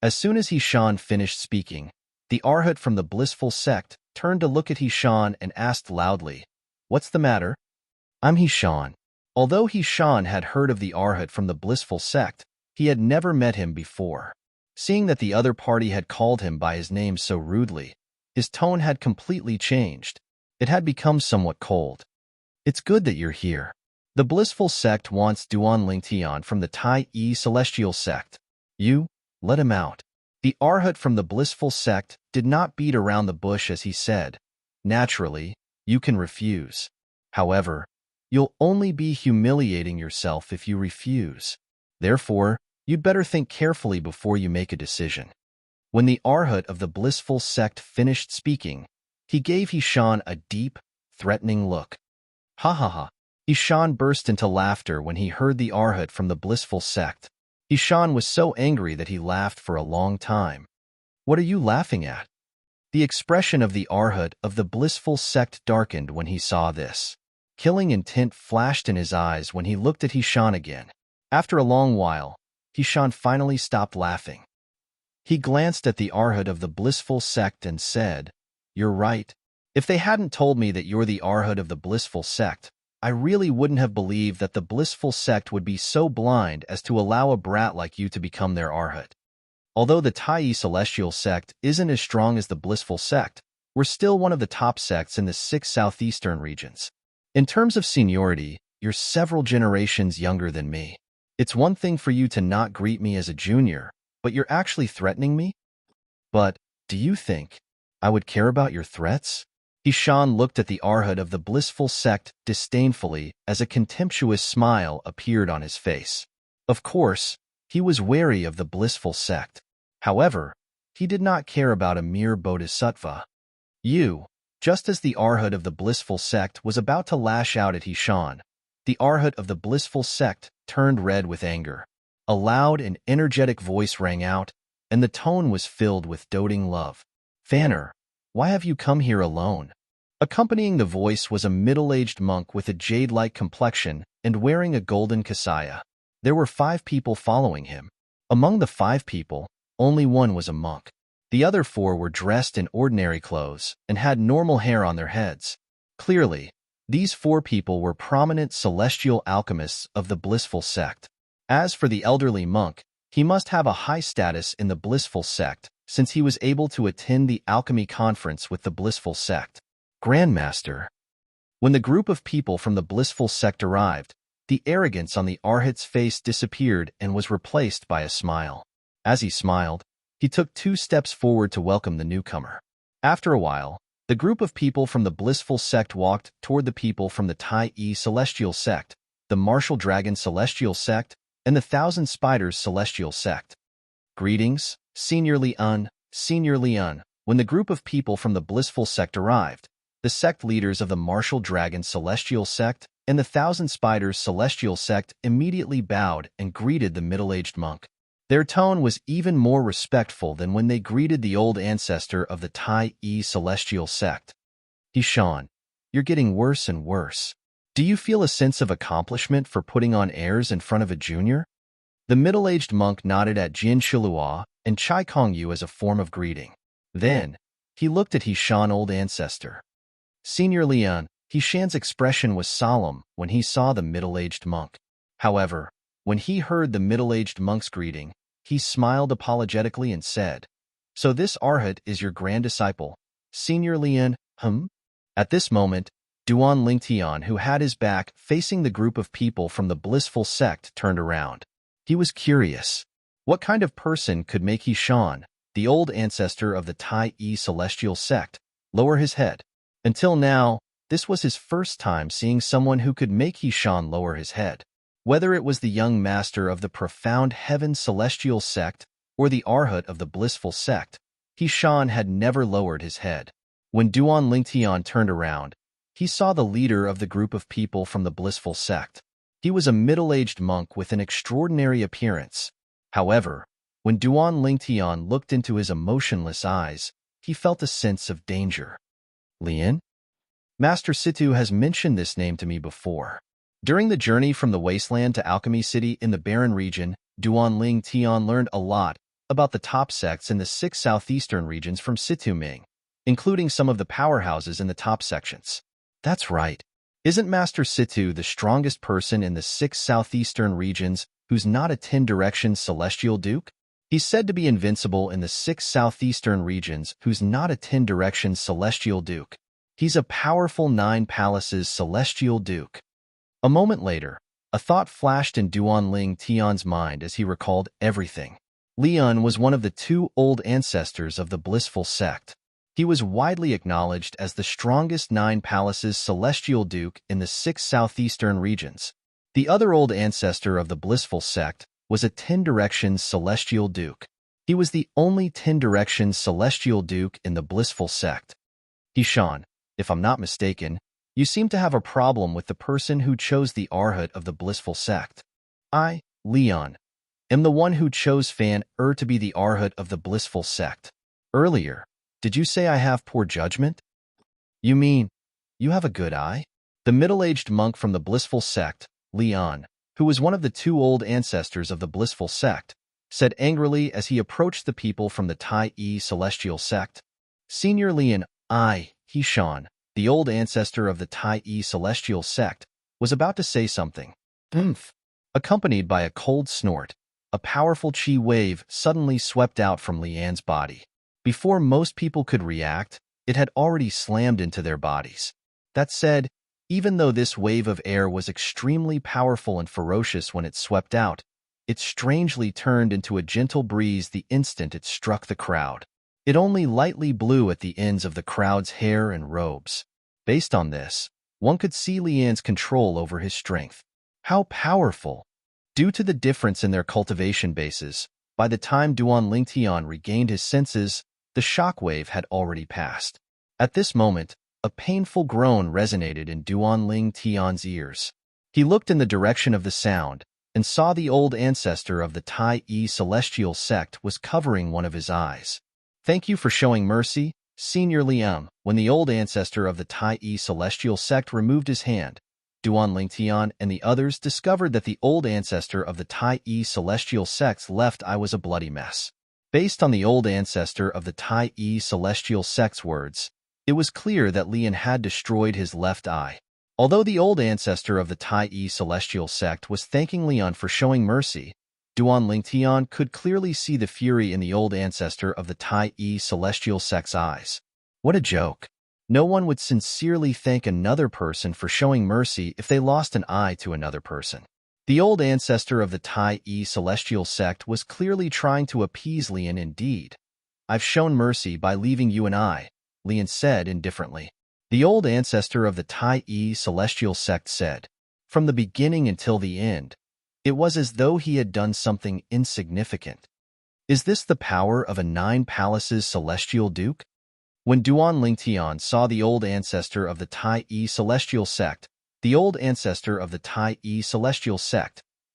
Speaker 1: As soon as Hishan finished speaking, the Arhat from the blissful sect turned to look at Hishan and asked loudly, "What's the matter?" "I'm Hishan." Although Hishan had heard of the Arhat from the blissful sect, he had never met him before. Seeing that the other party had called him by his name so rudely, his tone had completely changed. It had become somewhat cold. "It's good that you're here. The blissful sect wants Duan Lingtian from the Tai-E celestial sect. You, let him out." The Arhat from the blissful sect did not beat around the bush as he said, "Naturally, you can refuse. However, you'll only be humiliating yourself if you refuse. Therefore, you'd better think carefully before you make a decision." When the Arhat of the blissful sect finished speaking, he gave Hishan a deep, threatening look. "Ha ha ha." Hishan burst into laughter when he heard the Arhat from the blissful sect. Hishan was so angry that he laughed for a long time. "What are you laughing at?" The expression of the Arhat of the blissful sect darkened when he saw this. Killing intent flashed in his eyes when he looked at Hishan again. After a long while, Hishan finally stopped laughing. He glanced at the Arhat of the blissful sect and said, "You're right. If they hadn't told me that you're the Arhat of the blissful sect, I really wouldn't have believed that the blissful sect would be so blind as to allow a brat like you to become their Arhat. Although the Tai-E celestial sect isn't as strong as the blissful sect, we're still one of the top sects in the 6 southeastern regions. In terms of seniority, you're several generations younger than me. It's one thing for you to not greet me as a junior, but you're actually threatening me? But, do you think I would care about your threats?" Hishan looked at the Arhat of the blissful sect disdainfully as a contemptuous smile appeared on his face. Of course, he was wary of the blissful sect. However, he did not care about a mere bodhisattva. Just as the Arhat of the blissful sect was about to lash out at Hishan, the Arhat of the blissful sect turned red with anger. A loud and energetic voice rang out, and the tone was filled with doting love. "Fanner, why have you come here alone?" Accompanying the voice was a middle-aged monk with a jade-like complexion and wearing a golden kasaya. There were 5 people following him. Among the 5 people, only one was a monk. The other 4 were dressed in ordinary clothes and had normal hair on their heads. Clearly, these 4 people were prominent celestial alchemists of the blissful sect. As for the elderly monk, he must have a high status in the blissful sect since he was able to attend the alchemy conference with the blissful sect. "Grandmaster." When the group of people from the blissful sect arrived, the arrogance on the Arhat's face disappeared and was replaced by a smile. As he smiled, he took 2 steps forward to welcome the newcomer. After a while, the group of people from the blissful sect walked toward the people from the Tai-E celestial sect, the Martial Dragon celestial sect, and the Thousand Spiders celestial sect. "Greetings, Senior Liun, Senior Liun." When the group of people from the blissful sect arrived, the sect leaders of the Martial Dragon celestial sect and the Thousand Spiders celestial sect immediately bowed and greeted the middle-aged monk. Their tone was even more respectful than when they greeted the old ancestor of the Tai-E celestial sect. "Hishan, you're getting worse and worse. Do you feel a sense of accomplishment for putting on airs in front of a junior?" The middle-aged monk nodded at Jin Shilua and Chai Kongyu as a form of greeting. Then, he looked at Hishan, old ancestor. Senior Lian, Hishan's expression was solemn when he saw the middle-aged monk. However, when he heard the middle-aged monk's greeting, he smiled apologetically and said, "So this Arhat is your grand disciple, Senior Lian, At this moment, Duan Lingtian, who had his back facing the group of people from the blissful sect, turned around. He was curious. What kind of person could make Hishan, the old ancestor of the Tai-E celestial sect, lower his head? Until now, this was his first time seeing someone who could make Hishan lower his head. Whether it was the young master of the profound heaven celestial sect or the Arhat of the blissful sect, Hishan had never lowered his head. When Duan Lingtian turned around, he saw the leader of the group of people from the blissful sect. He was a middle-aged monk with an extraordinary appearance. However, when Duan Lingtian looked into his emotionless eyes, he felt a sense of danger. Lian? Master Situ has mentioned this name to me before. During the journey from the wasteland to Alchemy City in the Barren region, Duan Lingtian learned a lot about the top sects in the 6 southeastern regions from Situ Ming, including some of the powerhouses in the top sections. That's right. Isn't Master Situ the strongest person in the 6 southeastern regions who's not a 10-direction celestial duke? He's said to be invincible in the 6 southeastern regions who's not a 10-direction celestial duke. He's a powerful 9 palaces celestial duke. A moment later, a thought flashed in Duan Lingtian's mind as he recalled everything. Lian was one of the 2 old ancestors of the blissful sect. He was widely acknowledged as the strongest 9 palaces celestial duke in the 6 southeastern regions. The other old ancestor of the blissful sect was a 10-direction celestial duke. He was the only 10-direction celestial duke in the blissful sect. Hishan, if I'm not mistaken, you seem to have a problem with the person who chose the Arhat of the blissful sect. I, Lian, am the one who chose Fan to be the Arhat of the blissful sect. Earlier, did you say I have poor judgment? You mean, you have a good eye? The middle-aged monk from the blissful sect, Lian, who was one of the 2 old ancestors of the blissful sect, said angrily as he approached the people from the Tai-E celestial sect. Senior Lian, Hishan, the old ancestor of the Tai-E celestial sect, was about to say something. Accompanied by a cold snort, a powerful chi wave suddenly swept out from Lian's body. Before most people could react, it had already slammed into their bodies. That said, even though this wave of air was extremely powerful and ferocious when it swept out, it strangely turned into a gentle breeze the instant it struck the crowd. It only lightly blew at the ends of the crowd's hair and robes. Based on this, one could see Lian's control over his strength. How powerful! Due to the difference in their cultivation bases, by the time Duan Lingtian regained his senses, the shockwave had already passed. At this moment, a painful groan resonated in Duan Lingtian's ears. He looked in the direction of the sound and saw the old ancestor of the Tai-E celestial sect was covering one of his eyes. Thank you for showing mercy, Senior Liam. When the old ancestor of the Tai-E celestial sect removed his hand, Duan Lingtian and the others discovered that the old ancestor of the Tai-E celestial sect's left eye was a bloody mess. Based on the old ancestor of the Tai-E celestial sect's words, it was clear that Lian had destroyed his left eye. Although the old ancestor of the Tai-E celestial sect was thanking Lian for showing mercy, Duan Lingtian could clearly see the fury in the old ancestor of the Tai-E celestial sect's eyes. What a joke. No one would sincerely thank another person for showing mercy if they lost an eye to another person. The old ancestor of the Tai-E celestial sect was clearly trying to appease Lian indeed. I've shown mercy by leaving you an eye, Lian said indifferently. The old ancestor of the Tai-E celestial sect said, from the beginning until the end, it was as though he had done something insignificant. Is this the power of a 9 palaces celestial duke? When Duan Lingtian saw the old ancestor of the Tai-E celestial sect,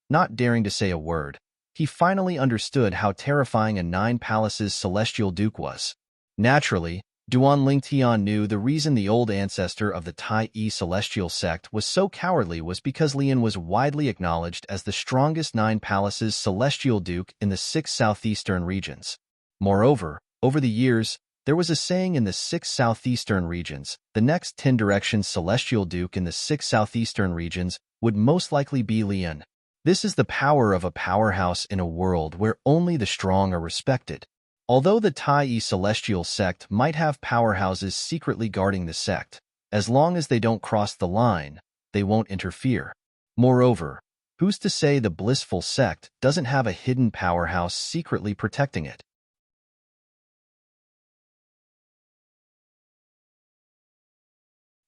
Speaker 1: not daring to say a word, he finally understood how terrifying a 9 palaces celestial duke was. Naturally, Duan Lingtian knew the reason the old ancestor of the Tai-E celestial sect was so cowardly was because Lian was widely acknowledged as the strongest 9 palaces celestial duke in the 6 southeastern regions. Moreover, over the years, There was a saying in the 6 southeastern regions, the next 10 directions celestial duke in the 6 southeastern regions would most likely be Lian. This is the power of a powerhouse in a world where only the strong are respected. Although the Tai celestial sect might have powerhouses secretly guarding the sect, as long as they don't cross the line, they won't interfere. Moreover, who's to say the blissful sect doesn't have a hidden powerhouse secretly protecting it?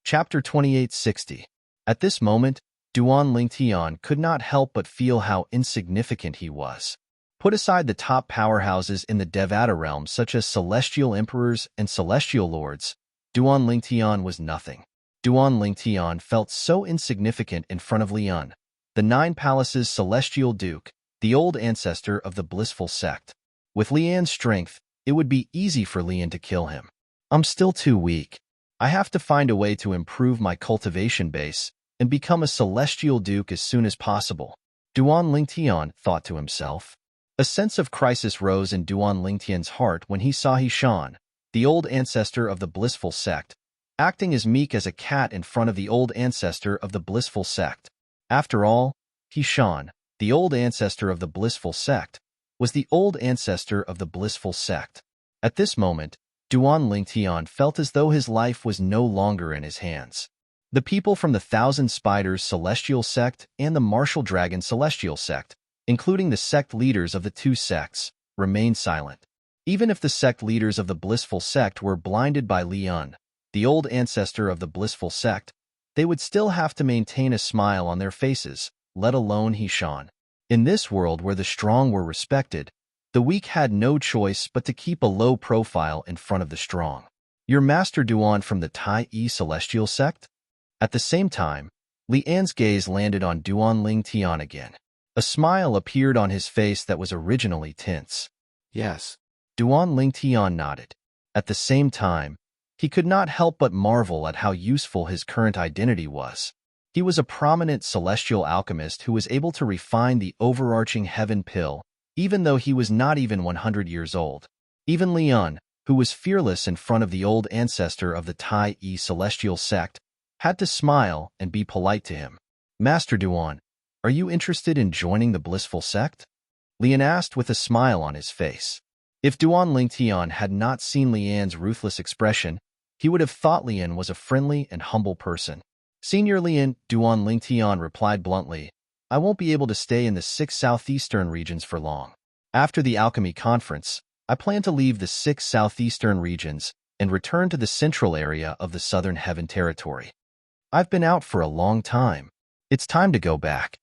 Speaker 1: Chapter 2860. At this moment, Duan Lingtian could not help but feel how insignificant he was. Put aside the top powerhouses in the Devata realm such as celestial emperors and celestial lords, Duan Lingtian was nothing. Duan Lingtian felt so insignificant in front of Lian, the 9 palaces celestial duke, the old ancestor of the blissful sect. With Lian's strength, it would be easy for Lian to kill him. I'm still too weak. I have to find a way to improve my cultivation base and become a celestial duke as soon as possible, Duan Lingtian thought to himself. A sense of crisis rose in Duan Lingtian's heart when he saw Hishan, the old ancestor of the blissful sect, acting as meek as a cat in front of the old ancestor of the blissful sect. After all, Hishan, the old ancestor of the blissful sect, was the old ancestor of the blissful sect. At this moment, Duan Lingtian felt as though his life was no longer in his hands. The people from the Thousand Spiders Celestial Sect and the Martial Dragon Celestial Sect, including the sect leaders of the 2 sects, remained silent. Even if the sect leaders of the blissful sect were blinded by Lian, the old ancestor of the blissful sect, they would still have to maintain a smile on their faces, let alone Hishan. In this world where the strong were respected, the weak had no choice but to keep a low profile in front of the strong. Your Master Duan from the Tai Celestial Sect? At the same time, Lian's gaze landed on Duan Lingtian again. A smile appeared on his face that was originally tense.
Speaker 2: Yes.
Speaker 1: Duan Lingtian nodded. At the same time, he could not help but marvel at how useful his current identity was. He was a prominent celestial alchemist who was able to refine the overarching heaven pill, even though he was not even 100 years old. Even Lian, who was fearless in front of the old ancestor of the Tai Celestial Sect, had to smile and be polite to him. Master Duan, are you interested in joining the blissful sect? Lian asked with a smile on his face. If Duan Lingtian had not seen Lian's ruthless expression, he would have thought Lian was a friendly and humble person. Senior Lian, Duan Lingtian replied bluntly, I won't be able to stay in the 6 southeastern regions for long. After the alchemy conference, I plan to leave the 6 southeastern regions and return to the central area of the southern heaven territory. I've been out for a long time. It's time to go back,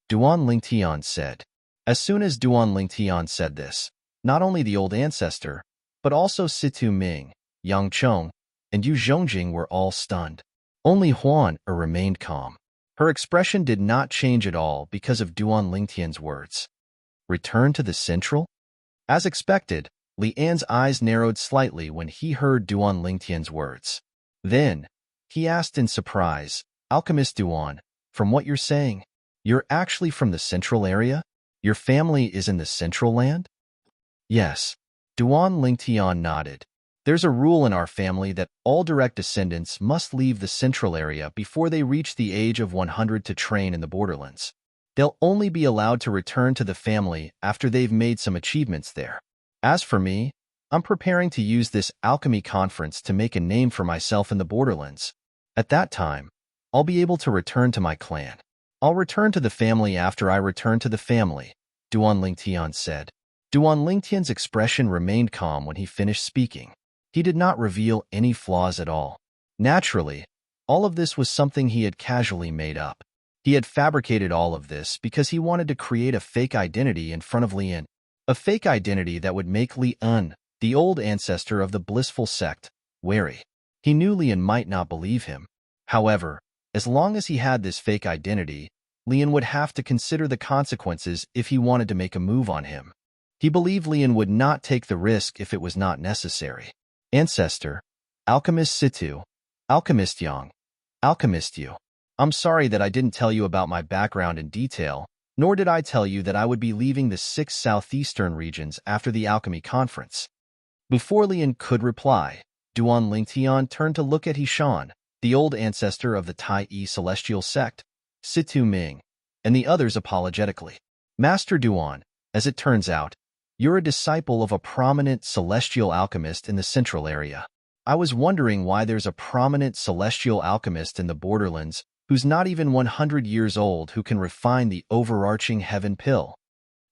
Speaker 1: Duan Lingtian said. As soon as Duan Lingtian said this, not only the old ancestor, but also Situ Ming, Yang Chong, and Yu Zhongjing were all stunned. Only Huan remained calm. Her expression did not change at all because of Duan Lingtian's words. Return to the central? As expected, Lian's eyes narrowed slightly when he heard Duan Lingtian's words. Then, he asked in surprise, Alchemist Duan, from what you're saying, you're actually from the central area? Your family is in the central land? Yes. Duan Lingtian nodded. There's a rule in our family that all direct descendants must leave the central area before they reach the age of 100 to train in the borderlands. They'll only be allowed to return to the family after they've made some achievements there. As for me, I'm preparing to use this alchemy conference to make a name for myself in the borderlands. At that time, I'll be able to return to my clan. I'll return to the family after I return to the family, Duan Lingtian said. Duan Lingtian's expression remained calm when he finished speaking. He did not reveal any flaws at all. Naturally, all of this was something he had casually made up. He had fabricated all of this because he wanted to create a fake identity in front of Lian, a fake identity that would make Lian, the old ancestor of the blissful sect, wary. He knew Lian might not believe him. However, as long as he had this fake identity, Lian would have to consider the consequences if he wanted to make a move on him. He believed Lian would not take the risk if it was not necessary. Ancestor, Alchemist Situ, Alchemist Yang, Alchemist Yu. I'm sorry that I didn't tell you about my background in detail, nor did I tell you that I would be leaving the 6 southeastern regions after the alchemy conference. Before Lian could reply, Duan Lingtian turned to look at Hishan, the old ancestor of the Tai celestial sect, Situ Ming, and the others apologetically. Master Duan, as it turns out, you're a disciple of a prominent celestial alchemist in the central area. I was wondering why there's a prominent celestial alchemist in the borderlands who's not even 100 years old who can refine the overarching heaven pill.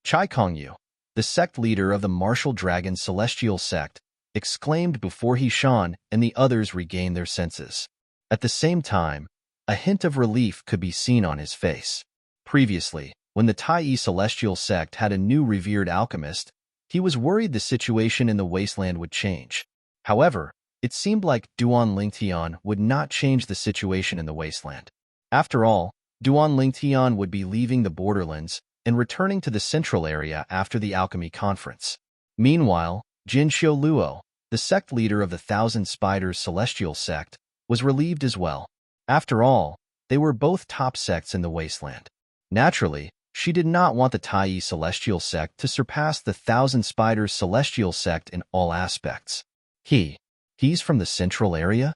Speaker 1: Chai Kongyu, the sect leader of the martial dragon celestial sect, exclaimed before Hishan and the others regained their senses. At the same time, a hint of relief could be seen on his face. Previously, when the Tai celestial sect had a new revered alchemist, he was worried the situation in the wasteland would change. However, it seemed like Duan Lingtian would not change the situation in the wasteland. After all, Duan Lingtian would be leaving the borderlands and returning to the central area after the alchemy conference. Meanwhile, Jin Xiu Luo, the sect leader of the Thousand Spiders celestial sect, was relieved as well. After all, they were both top sects in the wasteland. Naturally, she did not want the Tai celestial sect to surpass the Thousand Spiders celestial sect in all aspects. He's from the central area?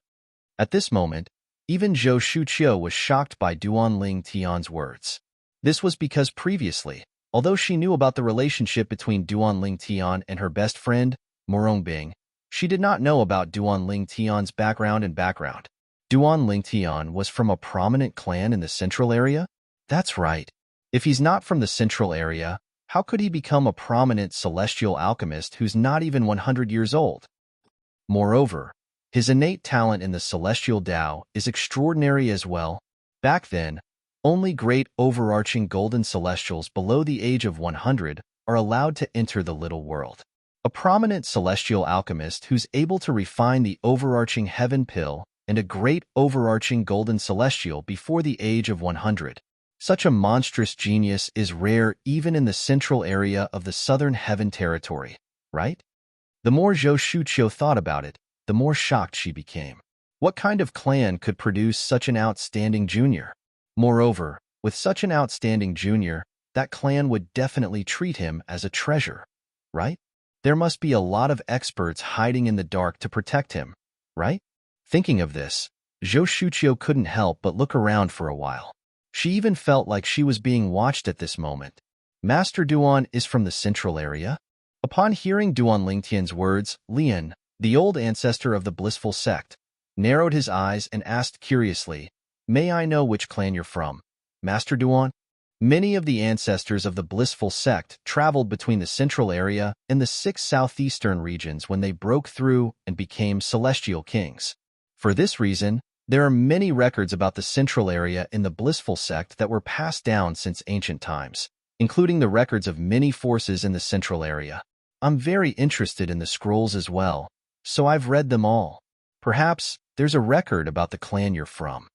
Speaker 1: At this moment, even Zhou Shuqiu was shocked by Duan Lingtian's words. This was because previously, although she knew about the relationship between Duan Lingtian and her best friend, Morongbing, she did not know about Duan Lingtian's background. Duan Lingtian was from a prominent clan in the central area? That's right. If he's not from the central area, how could he become a prominent celestial alchemist who's not even 100 years old? Moreover, his innate talent in the celestial Tao is extraordinary as well. Back then, only great overarching golden celestials below the age of 100 are allowed to enter the little world. A prominent celestial alchemist who's able to refine the overarching heaven pill and a great overarching golden celestial before the age of 100. Such a monstrous genius is rare even in the central area of the southern heaven territory, right? The more Zhou Shuqiu thought about it, the more shocked she became. What kind of clan could produce such an outstanding junior? Moreover, with such an outstanding junior, that clan would definitely treat him as a treasure, right? There must be a lot of experts hiding in the dark to protect him, right? Thinking of this, Zhou Shuqiu couldn't help but look around for a while. She even felt like she was being watched at this moment. Master Duan is from the central area? Upon hearing Duan Lingtian's words, Lian, the old ancestor of the blissful sect, narrowed his eyes and asked curiously, "May I know which clan you're from, Master Duan?" Many of the ancestors of the blissful sect traveled between the central area and the 6 southeastern regions when they broke through and became celestial kings. For this reason, there are many records about the central area in the blissful sect that were passed down since ancient times, including the records of many forces in the central area. I'm very interested in the scrolls as well, so I've read them all. Perhaps there's a record about the clan you're from.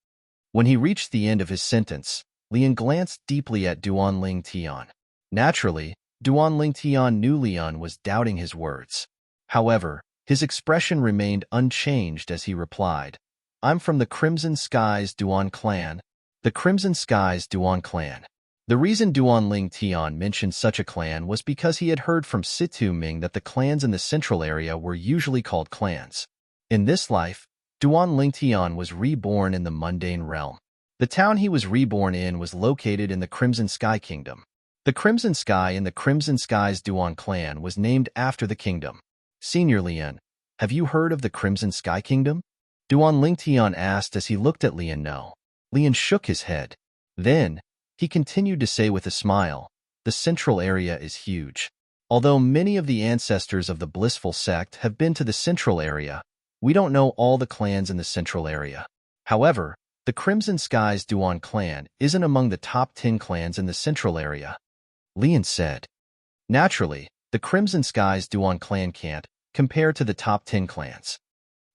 Speaker 1: When he reached the end of his sentence, Lian glanced deeply at Duan Lingtian. Naturally, Duan Lingtian knew Lian was doubting his words. However, his expression remained unchanged as he replied, "I'm from the Crimson Skies Duan clan." The Crimson Skies Duan clan. The reason Duan Lingtian mentioned such a clan was because he had heard from Situ Ming that the clans in the central area were usually called clans. In this life, Duan Lingtian was reborn in the mundane realm. The town he was reborn in was located in the Crimson Sky Kingdom. The Crimson Sky in the Crimson Skies Duan clan was named after the kingdom. Senior Lian, have you heard of the Crimson Sky Kingdom? Duan Lingtian asked as he looked at Lian. No. Lian shook his head. Then, he continued to say with a smile, the central area is huge. Although many of the ancestors of the blissful sect have been to the central area, we don't know all the clans in the central area. However, the Crimson Skies Duan clan isn't among the top 10 clans in the central area. Lian said. Naturally, the Crimson Skies Duan clan can't compare to the top 10 clans.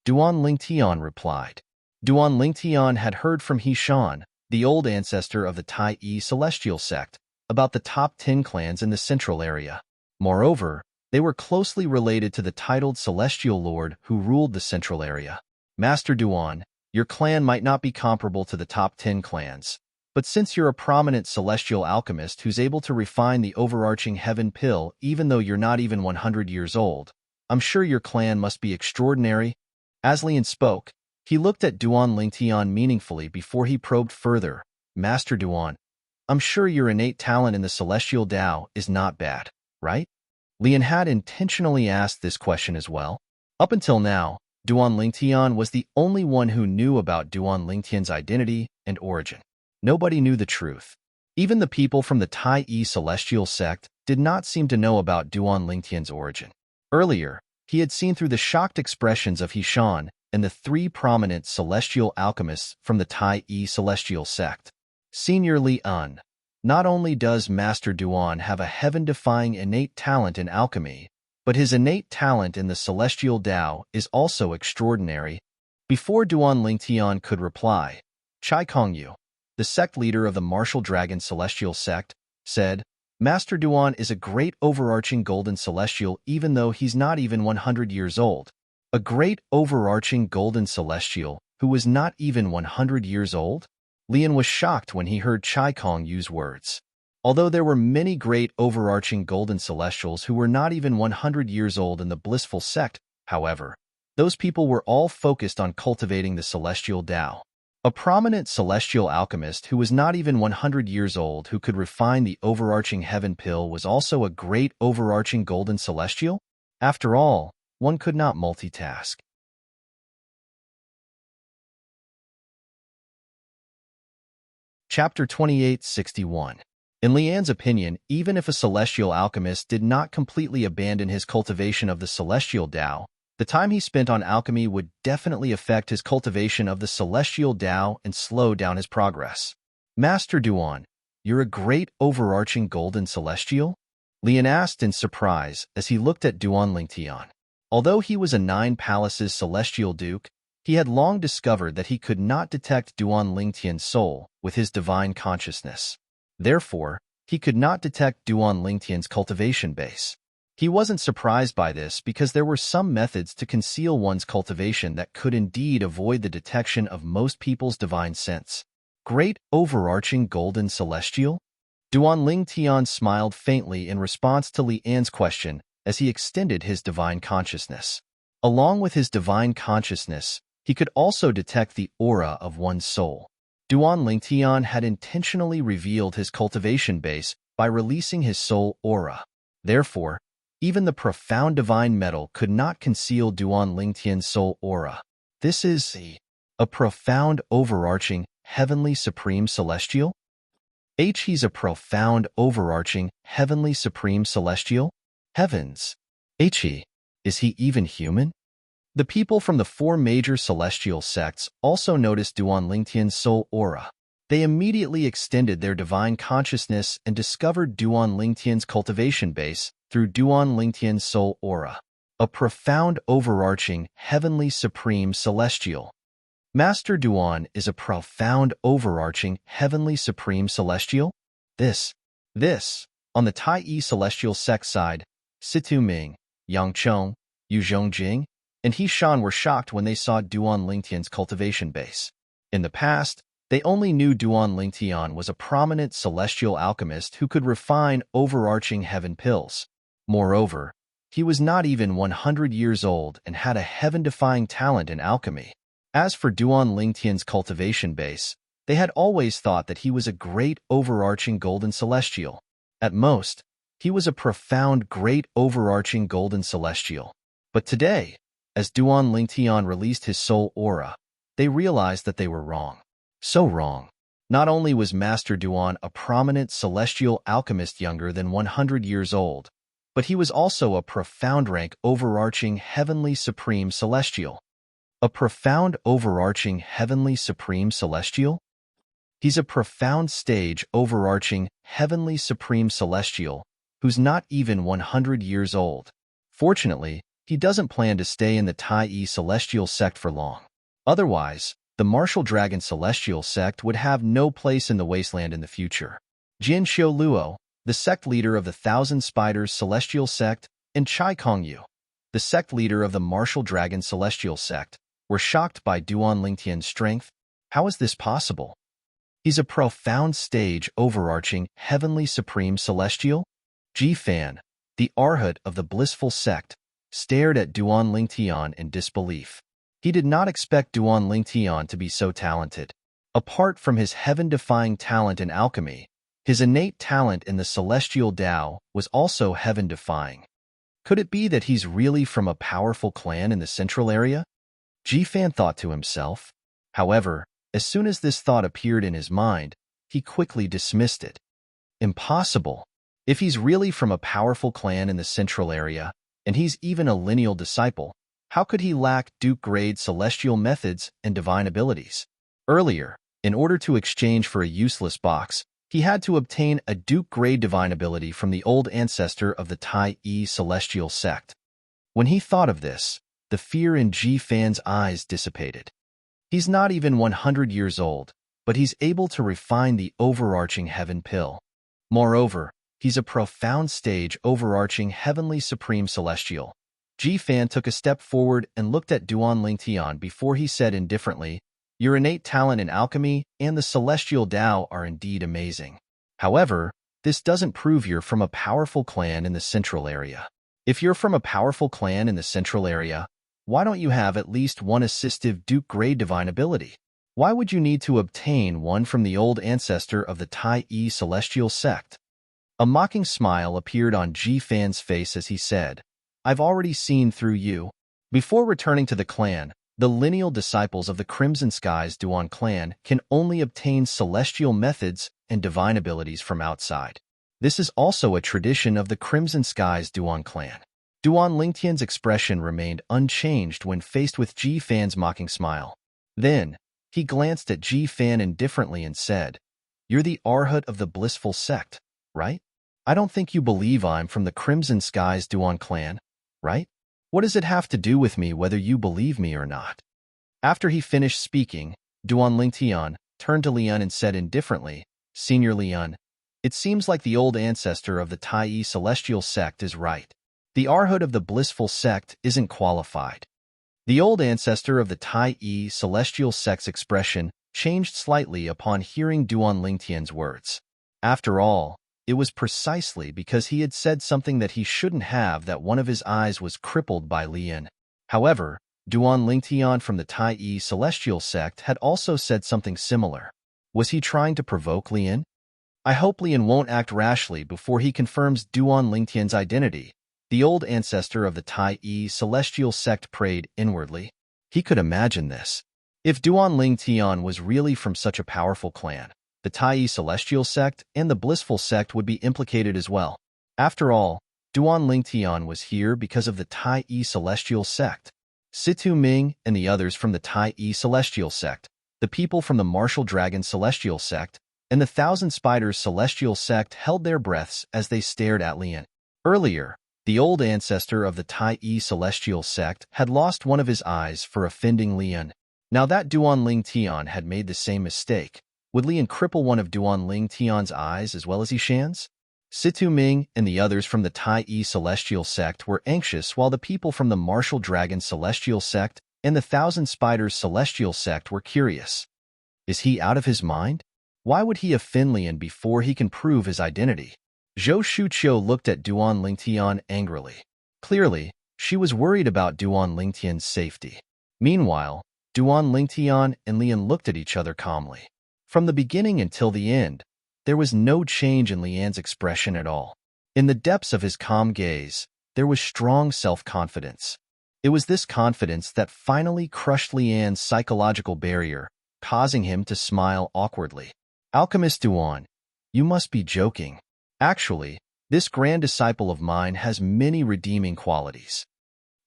Speaker 1: Duan Lingtian replied. Duan Lingtian had heard from Hishan, the old ancestor of the Tai celestial sect, about the top 10 clans in the central area. Moreover, they were closely related to the titled celestial lord who ruled the central area. Master Duan, your clan might not be comparable to the top 10 clans, but since you're a prominent celestial alchemist who's able to refine the overarching heaven pill even though you're not even 100 years old, I'm sure your clan must be extraordinary. As Lian spoke, he looked at Duan Lingtian meaningfully before he probed further. Master Duan, I'm sure your innate talent in the celestial Tao is not bad, right? Lian had intentionally asked this question as well. Up until now, Duan Lingtian was the only one who knew about Duan Lingtian's identity and origin. Nobody knew the truth. Even the people from the Tai Yi celestial sect did not seem to know about Duan Lingtian's origin. Earlier, he had seen through the shocked expressions of Hishan and the three prominent celestial alchemists from the Tai Yi celestial sect. Senior Li Un, not only does Master Duan have a heaven-defying innate talent in alchemy, but his innate talent in the celestial Tao is also extraordinary. Before Duan Lingtian could reply, Chai Kongyu, the sect leader of the Martial Dragon Celestial Sect, said, Master Duan is a great overarching golden celestial even though he's not even 100 years old. A great overarching golden celestial who was not even 100 years old? Lian was shocked when he heard Chai Kong use words. Although there were many great overarching golden celestials who were not even 100 years old in the blissful sect, however, those people were all focused on cultivating the celestial Tao. A prominent celestial alchemist who was not even 100 years old who could refine the overarching heaven pill was also a great overarching golden celestial? After all, one could not multitask. Chapter 2861. In Lian's opinion, even if a celestial alchemist did not completely abandon his cultivation of the celestial Tao, the time he spent on alchemy would definitely affect his cultivation of the celestial Tao and slow down his progress. Master Duan, you're a great overarching golden celestial? Lian asked in surprise as he looked at Duan Lingtian. Although he was a 9 palaces celestial duke, he had long discovered that he could not detect Duan Lingtian's soul with his divine consciousness. Therefore, he could not detect Duan Lingtian's cultivation base. He wasn't surprised by this because there were some methods to conceal one's cultivation that could indeed avoid the detection of most people's divine sense. Great overarching golden celestial? Duan Lingtian smiled faintly in response to Li An's question as he extended his divine consciousness. Along with his divine consciousness, he could also detect the aura of one's soul. Duan Lingtian had intentionally revealed his cultivation base by releasing his soul aura. Therefore, even the profound divine metal could not conceal Duan Lingtian's soul aura. This is a profound overarching heavenly supreme celestial? He's a profound overarching heavenly supreme celestial? Heavens! Is he even human? The people from the 4 major celestial sects also noticed Duan Lingtian's soul aura. They immediately extended their divine consciousness and discovered Duan Lingtian's cultivation base through Duan Lingtian's soul aura, a profound overarching heavenly supreme celestial. Master Duan is a profound overarching heavenly supreme celestial? This. On the Tai Yi celestial sect side, Situ Ming, Yang Chong, Yu Zhongjing, and Hishan were shocked when they saw Duan Lingtian's cultivation base. In the past, they only knew Duan Lingtian was a prominent celestial alchemist who could refine overarching heaven pills. Moreover, he was not even 100 years old and had a heaven-defying talent in alchemy. As for Duan Lingtian's cultivation base, they had always thought that he was a great overarching golden celestial. At most, he was a profound great overarching golden celestial. But today, as Duan Lingtian released his soul aura, they realized that they were wrong. So wrong. Not only was Master Duan a prominent celestial alchemist younger than 100 years old, but he was also a profound rank overarching heavenly supreme celestial. A profound overarching heavenly supreme celestial? He's a profound stage overarching heavenly supreme celestial who's not even 100 years old. Fortunately, he doesn't plan to stay in the Tai Yi celestial sect for long. Otherwise, the Martial Dragon celestial sect would have no place in the wasteland in the future. Jin Xiaoluo, the sect leader of the Thousand Spiders celestial sect, and Chai Kongyu, the sect leader of the Martial Dragon celestial sect, were shocked by Duan Lingtian's strength. How is this possible? He's a profound stage overarching heavenly supreme celestial? Ji Fan, the Arhat of the blissful sect, stared at Duan Lingtian in disbelief. He did not expect Duan Lingtian to be so talented. Apart from his heaven-defying talent in alchemy, his innate talent in the celestial Tao was also heaven-defying. Could it be that he's really from a powerful clan in the central area? Jifan thought to himself. However, as soon as this thought appeared in his mind, he quickly dismissed it. Impossible. If he's really from a powerful clan in the central area, and he's even a lineal disciple, how could he lack Duke-grade celestial methods and divine abilities? Earlier, in order to exchange for a useless box, he had to obtain a Duke-grade divine ability from the old ancestor of the Tai-E celestial sect. When he thought of this, the fear in Ji-Fan's eyes dissipated. He's not even 100 years old, but he's able to refine the overarching heaven pill. Moreover, he's a profound stage overarching heavenly supreme celestial. Ji-Fan took a step forward and looked at Duan Lingtian before he said indifferently, "Your innate talent in alchemy and the celestial Tao are indeed amazing. However, this doesn't prove you're from a powerful clan in the central area. If you're from a powerful clan in the central area, why don't you have at least one assistive Duke-grade divine ability? Why would you need to obtain one from the old ancestor of the Tai-E celestial sect?" A mocking smile appeared on Ji-Fan's face as he said, "I've already seen through you." Before returning to the clan, the lineal disciples of the Crimson Skies Duan clan can only obtain celestial methods and divine abilities from outside. This is also a tradition of the Crimson Skies Duan clan. Duan Lingtian's expression remained unchanged when faced with Ji-Fan's mocking smile. Then, he glanced at Ji-Fan indifferently and said, "You're the Arhat of the blissful sect, right? I don't think you believe I'm from the Crimson Skies Duan clan, right? What does it have to do with me whether you believe me or not?" After he finished speaking, Duan Lingtian turned to Lian and said indifferently, "Senior Lian, it seems like the old ancestor of the Tai-E celestial sect is right. The Arhat of the blissful sect isn't qualified." The old ancestor of the Tai-E celestial sect's expression changed slightly upon hearing Duan Lingtian's words. After all, it was precisely because he had said something that he shouldn't have that one of his eyes was crippled by Lian. However, Duan Lingtian from the Tai-E celestial sect had also said something similar. Was he trying to provoke Lian? "I hope Lian won't act rashly before he confirms Duan Lingtian's identity," the old ancestor of the Tai-E celestial sect prayed inwardly. He could imagine this. If Duan Lingtian was really from such a powerful clan, the Tai-E celestial sect and the blissful sect would be implicated as well. After all, Duan Lingtian was here because of the Tai-E celestial sect. Situ Ming and the others from the Tai-E celestial sect, the people from the Martial Dragon celestial sect, and the Thousand Spiders celestial sect held their breaths as they stared at Lian. Earlier, the old ancestor of the Tai-E celestial sect had lost one of his eyes for offending Lian. Now that Duan Lingtian had made the same mistake, would Lian cripple one of Duan Lingtian's eyes as well as Yishan's? Situ Ming and the others from the Tai-E celestial sect were anxious while the people from the Martial Dragon celestial sect and the Thousand Spiders celestial sect were curious. Is he out of his mind? Why would he offend Lian before he can prove his identity? Zhou Shuqiu looked at Duan Lingtian angrily. Clearly, she was worried about Duan Lingtian's safety. Meanwhile, Duan Lingtian and Lian looked at each other calmly. From the beginning until the end, there was no change in Lian's expression at all. In the depths of his calm gaze, there was strong self-confidence. It was this confidence that finally crushed Lian's psychological barrier, causing him to smile awkwardly. "Alchemist Duan, you must be joking. Actually, this grand disciple of mine has many redeeming qualities."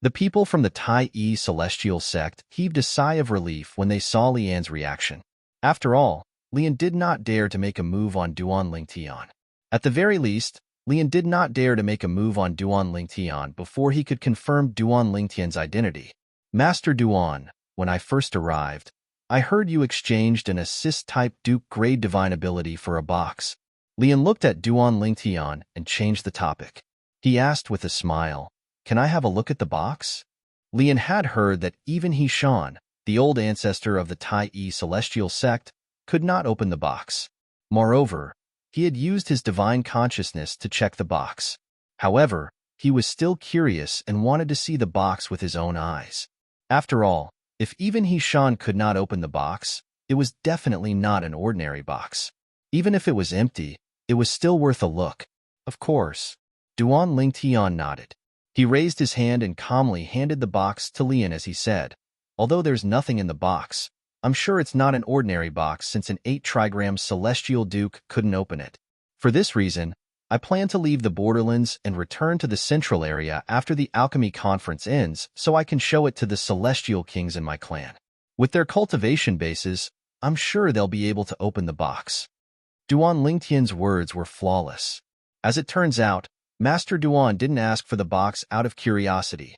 Speaker 1: The people from the Tai-E celestial sect heaved a sigh of relief when they saw Lian's reaction. After all, Lian did not dare to make a move on Duan Lingtian. At the very least, Lian did not dare to make a move on Duan Lingtian before he could confirm Duan Lingtian's identity. "Master Duan, when I first arrived, I heard you exchanged an assist-type Duke-grade divine ability for a box." Lian looked at Duan Lingtian and changed the topic. He asked with a smile, "Can I have a look at the box?" Lian had heard that even Yishan, the old ancestor of the Tai-E celestial sect, could not open the box. Moreover, he had used his divine consciousness to check the box. However, he was still curious and wanted to see the box with his own eyes. After all, if even He-Shan could not open the box, it was definitely not an ordinary box. Even if it was empty, it was still worth a look. Of course. Duan Lingtian nodded. He raised his hand and calmly handed the box to Lian as he said, "Although there's nothing in the box, I'm sure it's not an ordinary box since an 8-trigram Celestial Duke couldn't open it. For this reason, I plan to leave the borderlands and return to the central area after the alchemy conference ends so I can show it to the Celestial Kings in my clan. With their cultivation bases, I'm sure they'll be able to open the box." Duan Lingtian's words were flawless. As it turns out, Master Duan didn't ask for the box out of curiosity.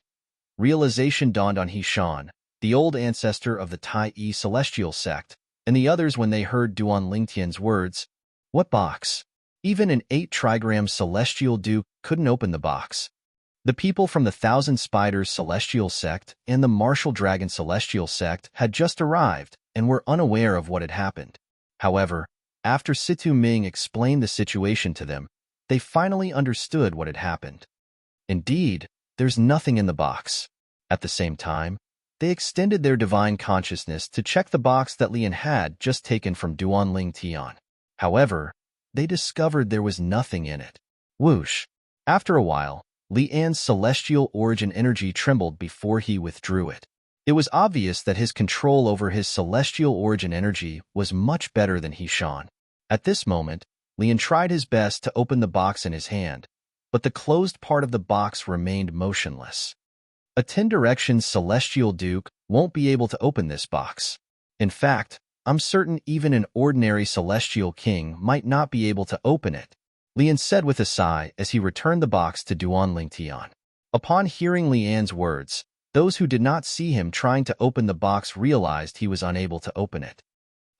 Speaker 1: Realization dawned on He-Shan, the old ancestor of the Tai-E Celestial Sect, and the others when they heard Duan Lingtian's words. What box? Even an 8-trigram Celestial Duke couldn't open the box. The people from the Thousand Spiders Celestial Sect and the Martial Dragon Celestial Sect had just arrived and were unaware of what had happened. However, after Situ Ming explained the situation to them, they finally understood what had happened. Indeed, there's nothing in the box. At the same time, they extended their divine consciousness to check the box that Lian had just taken from Duan Lingtian. However, they discovered there was nothing in it. Whoosh! After a while, Lian's celestial origin energy trembled before he withdrew it. It was obvious that his control over his celestial origin energy was much better than He-Shan. At this moment, Lian tried his best to open the box in his hand, but the closed part of the box remained motionless. A 10-direction Celestial Duke won't be able to open this box. In fact, I'm certain even an ordinary Celestial King might not be able to open it, Lian said with a sigh as he returned the box to Duan Lingtian. Upon hearing Lian's words, those who did not see him trying to open the box realized he was unable to open it.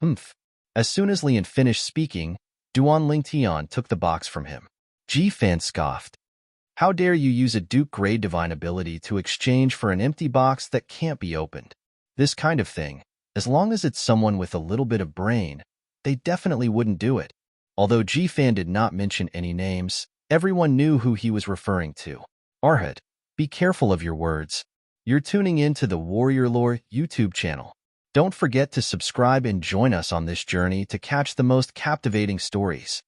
Speaker 1: Humph. As soon as Lian finished speaking, Duan Lingtian took the box from him. Ji-Fan scoffed. How dare you use a Duke-grade divine ability to exchange for an empty box that can't be opened? This kind of thing, as long as it's someone with a little bit of brain, they definitely wouldn't do it. Although Ji-Fan did not mention any names, everyone knew who he was referring to. Arhat, be careful of your words. You're tuning in to the Warrior Lore YouTube channel. Don't forget to subscribe and join us on this journey to catch the most captivating stories.